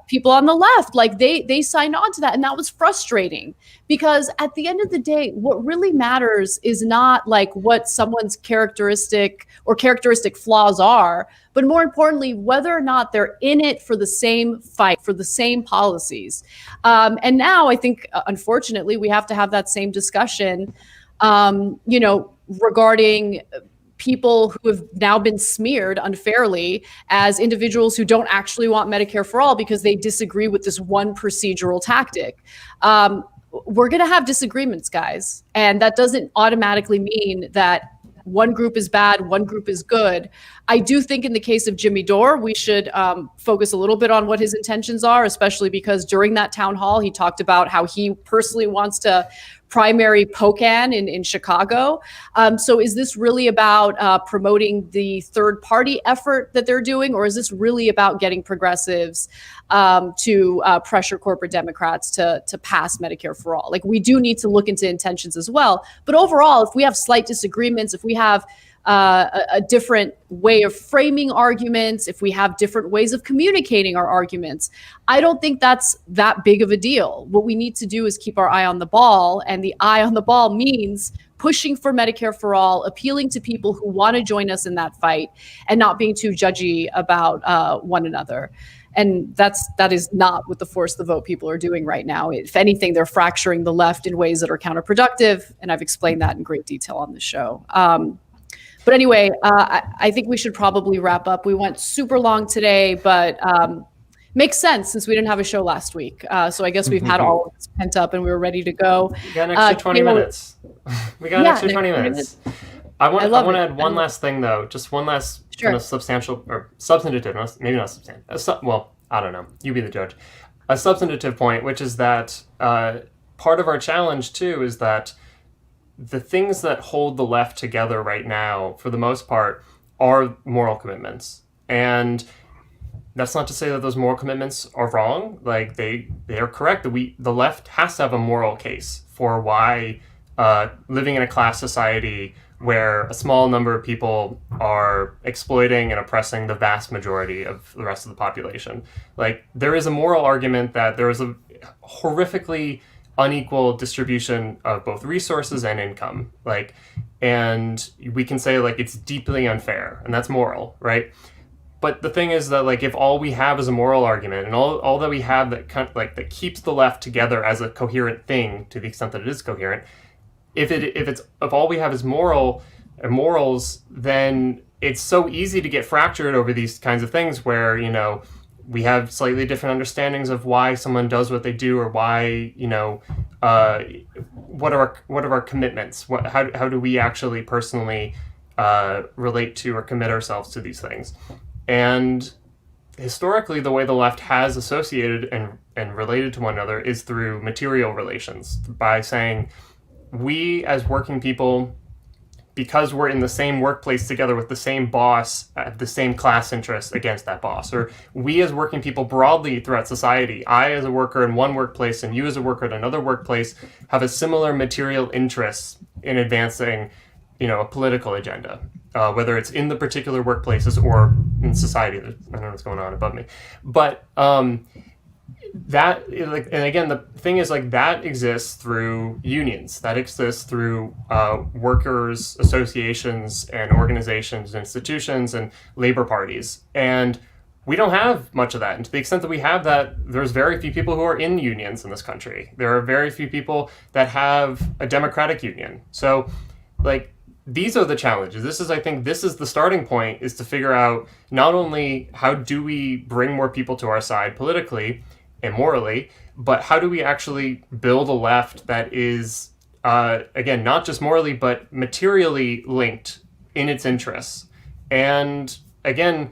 people on the left, like they signed on to that. And that was frustrating because at the end of the day, what really matters is not like what someone's characteristic flaws are, but more importantly, whether or not they're in it for the same fight, for the same policies. And now I think, unfortunately, we have to have that same discussion, regarding people who have now been smeared unfairly as individuals who don't actually want Medicare for all because they disagree with this one procedural tactic. We're going to have disagreements, guys. And that doesn't automatically mean that one group is bad, one group is good. I do think in the case of Jimmy Dore, we should focus a little bit on what his intentions are, especially because during that town hall, he talked about how he personally wants to primary Pocan in Chicago. So is this really about promoting the third party effort that they're doing, or is this really about getting progressives to pressure corporate Democrats to pass Medicare for all? Like, we do need to look into intentions as well. But overall, if we have slight disagreements, if we have a different way of framing arguments, if we have different ways of communicating our arguments, I don't think that's that big of a deal. What we need to do is keep our eye on the ball, and the eye on the ball means pushing for Medicare for all, appealing to people who want to join us in that fight, and not being too judgy about one another. And that is not what the Force the Vote people are doing right now. If anything, they're fracturing the left in ways that are counterproductive, and I've explained that in great detail on the show. But anyway, I think we should probably wrap up. We went super long today, but makes sense since we didn't have a show last week. So I guess we've had all of this pent up and we were ready to go. We got an extra 20 minutes. We got an extra 20 minutes. I want to add one last thing, though. Just one last kind of substantial or substantive, maybe not substantive. Well, I don't know. You be the judge. A substantive point, which is that part of our challenge, too, is that the things that hold the left together right now, for the most part, are moral commitments. And that's not to say that those moral commitments are wrong. Like, they are correct. The left has to have a moral case for why living in a class society where a small number of people are exploiting and oppressing the vast majority of the rest of the population. Like, there is a moral argument that there is a horrifically unequal distribution of both resources and income. And we can say, it's deeply unfair, and that's moral, right? But the thing is that, if all we have is a moral argument, and all that we have that keeps the left together as a coherent thing, to the extent that it is coherent, if all we have is morals, then it's so easy to get fractured over these kinds of things where, we have slightly different understandings of why someone does what they do, or why, what are our commitments? How do we actually personally relate to or commit ourselves to these things? And historically, the way the left has associated and related to one another is through material relations, by saying we as working people, because we're in the same workplace together with the same boss, have the same class interests against that boss. Or we as working people broadly throughout society, I as a worker in one workplace and you as a worker at another workplace, have a similar material interest in advancing, a political agenda, whether it's in the particular workplaces or in society. I don't know what's going on above me. But that, and again, the thing is, that exists through unions, that exists through workers associations and organizations, institutions, and labor parties. And we don't have much of that. And to the extent that we have that, there's very few people who are in unions in this country. There are very few people that have a democratic union. So these are the challenges. I think this is the starting point, is to figure out not only how do we bring more people to our side politically and morally, but how do we actually build a left that is, again, not just morally, but materially linked in its interests. And again,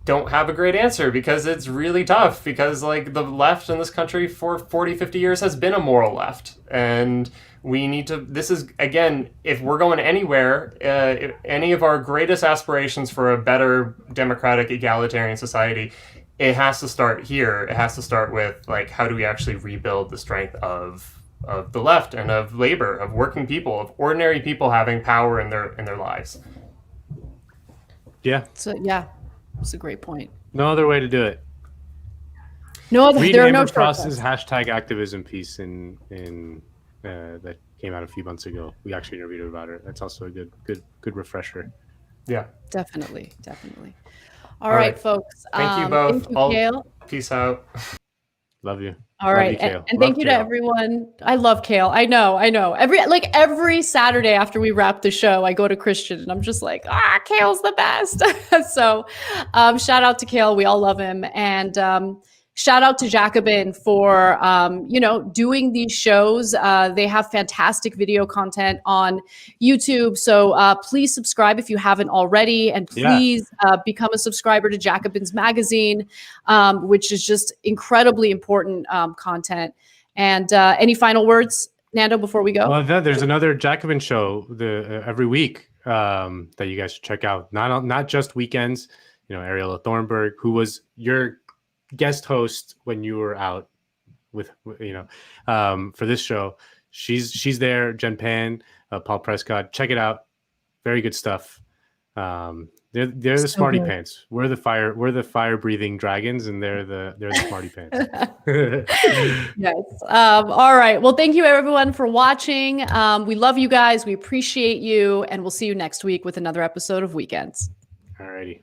don't have a great answer, because it's really tough, because the left in this country for 40, 50 years has been a moral left. And we need to, this is, again, if we're going anywhere, if any of our greatest aspirations for a better democratic, egalitarian society, it has to start here. It has to start with, how do we actually rebuild the strength of the left and of labor, of working people, of ordinary people having power in their lives. Yeah. So yeah, it's a great point. No other way to do it. No other. Read There are no Amber Frost's shortcuts. #activism piece in that came out a few months ago. We actually interviewed her about it. That's also a good refresher. Yeah. Definitely. All right, folks. Thank you both. Thank you, Kale. Peace out. Love you. All right, you, Kale. and thank you to Kale. everyone. I love Kale. I know. Every Saturday after we wrap the show, I go to Christian and I'm just like, Kale's the best. So, shout out to Kale. We all love him, and shout out to Jacobin for doing these shows. They have fantastic video content on YouTube. So please subscribe if you haven't already, and please become a subscriber to Jacobin's magazine, which is just incredibly important content. And any final words, Nando, before we go? Well, there's another Jacobin show every week that you guys should check out. Not just weekends. Ariella Thornburg, who was your guest host when you were out with for this show. She's there. Jen Pan, Paul Prescott. Check it out. Very good stuff. They're the So smarty good. pants. We're the fire breathing dragons, and they're the smarty pants. Yes. All right. Well, thank you everyone for watching. We love you guys. We appreciate you, and we'll see you next week with another episode of Weekends. Alrighty.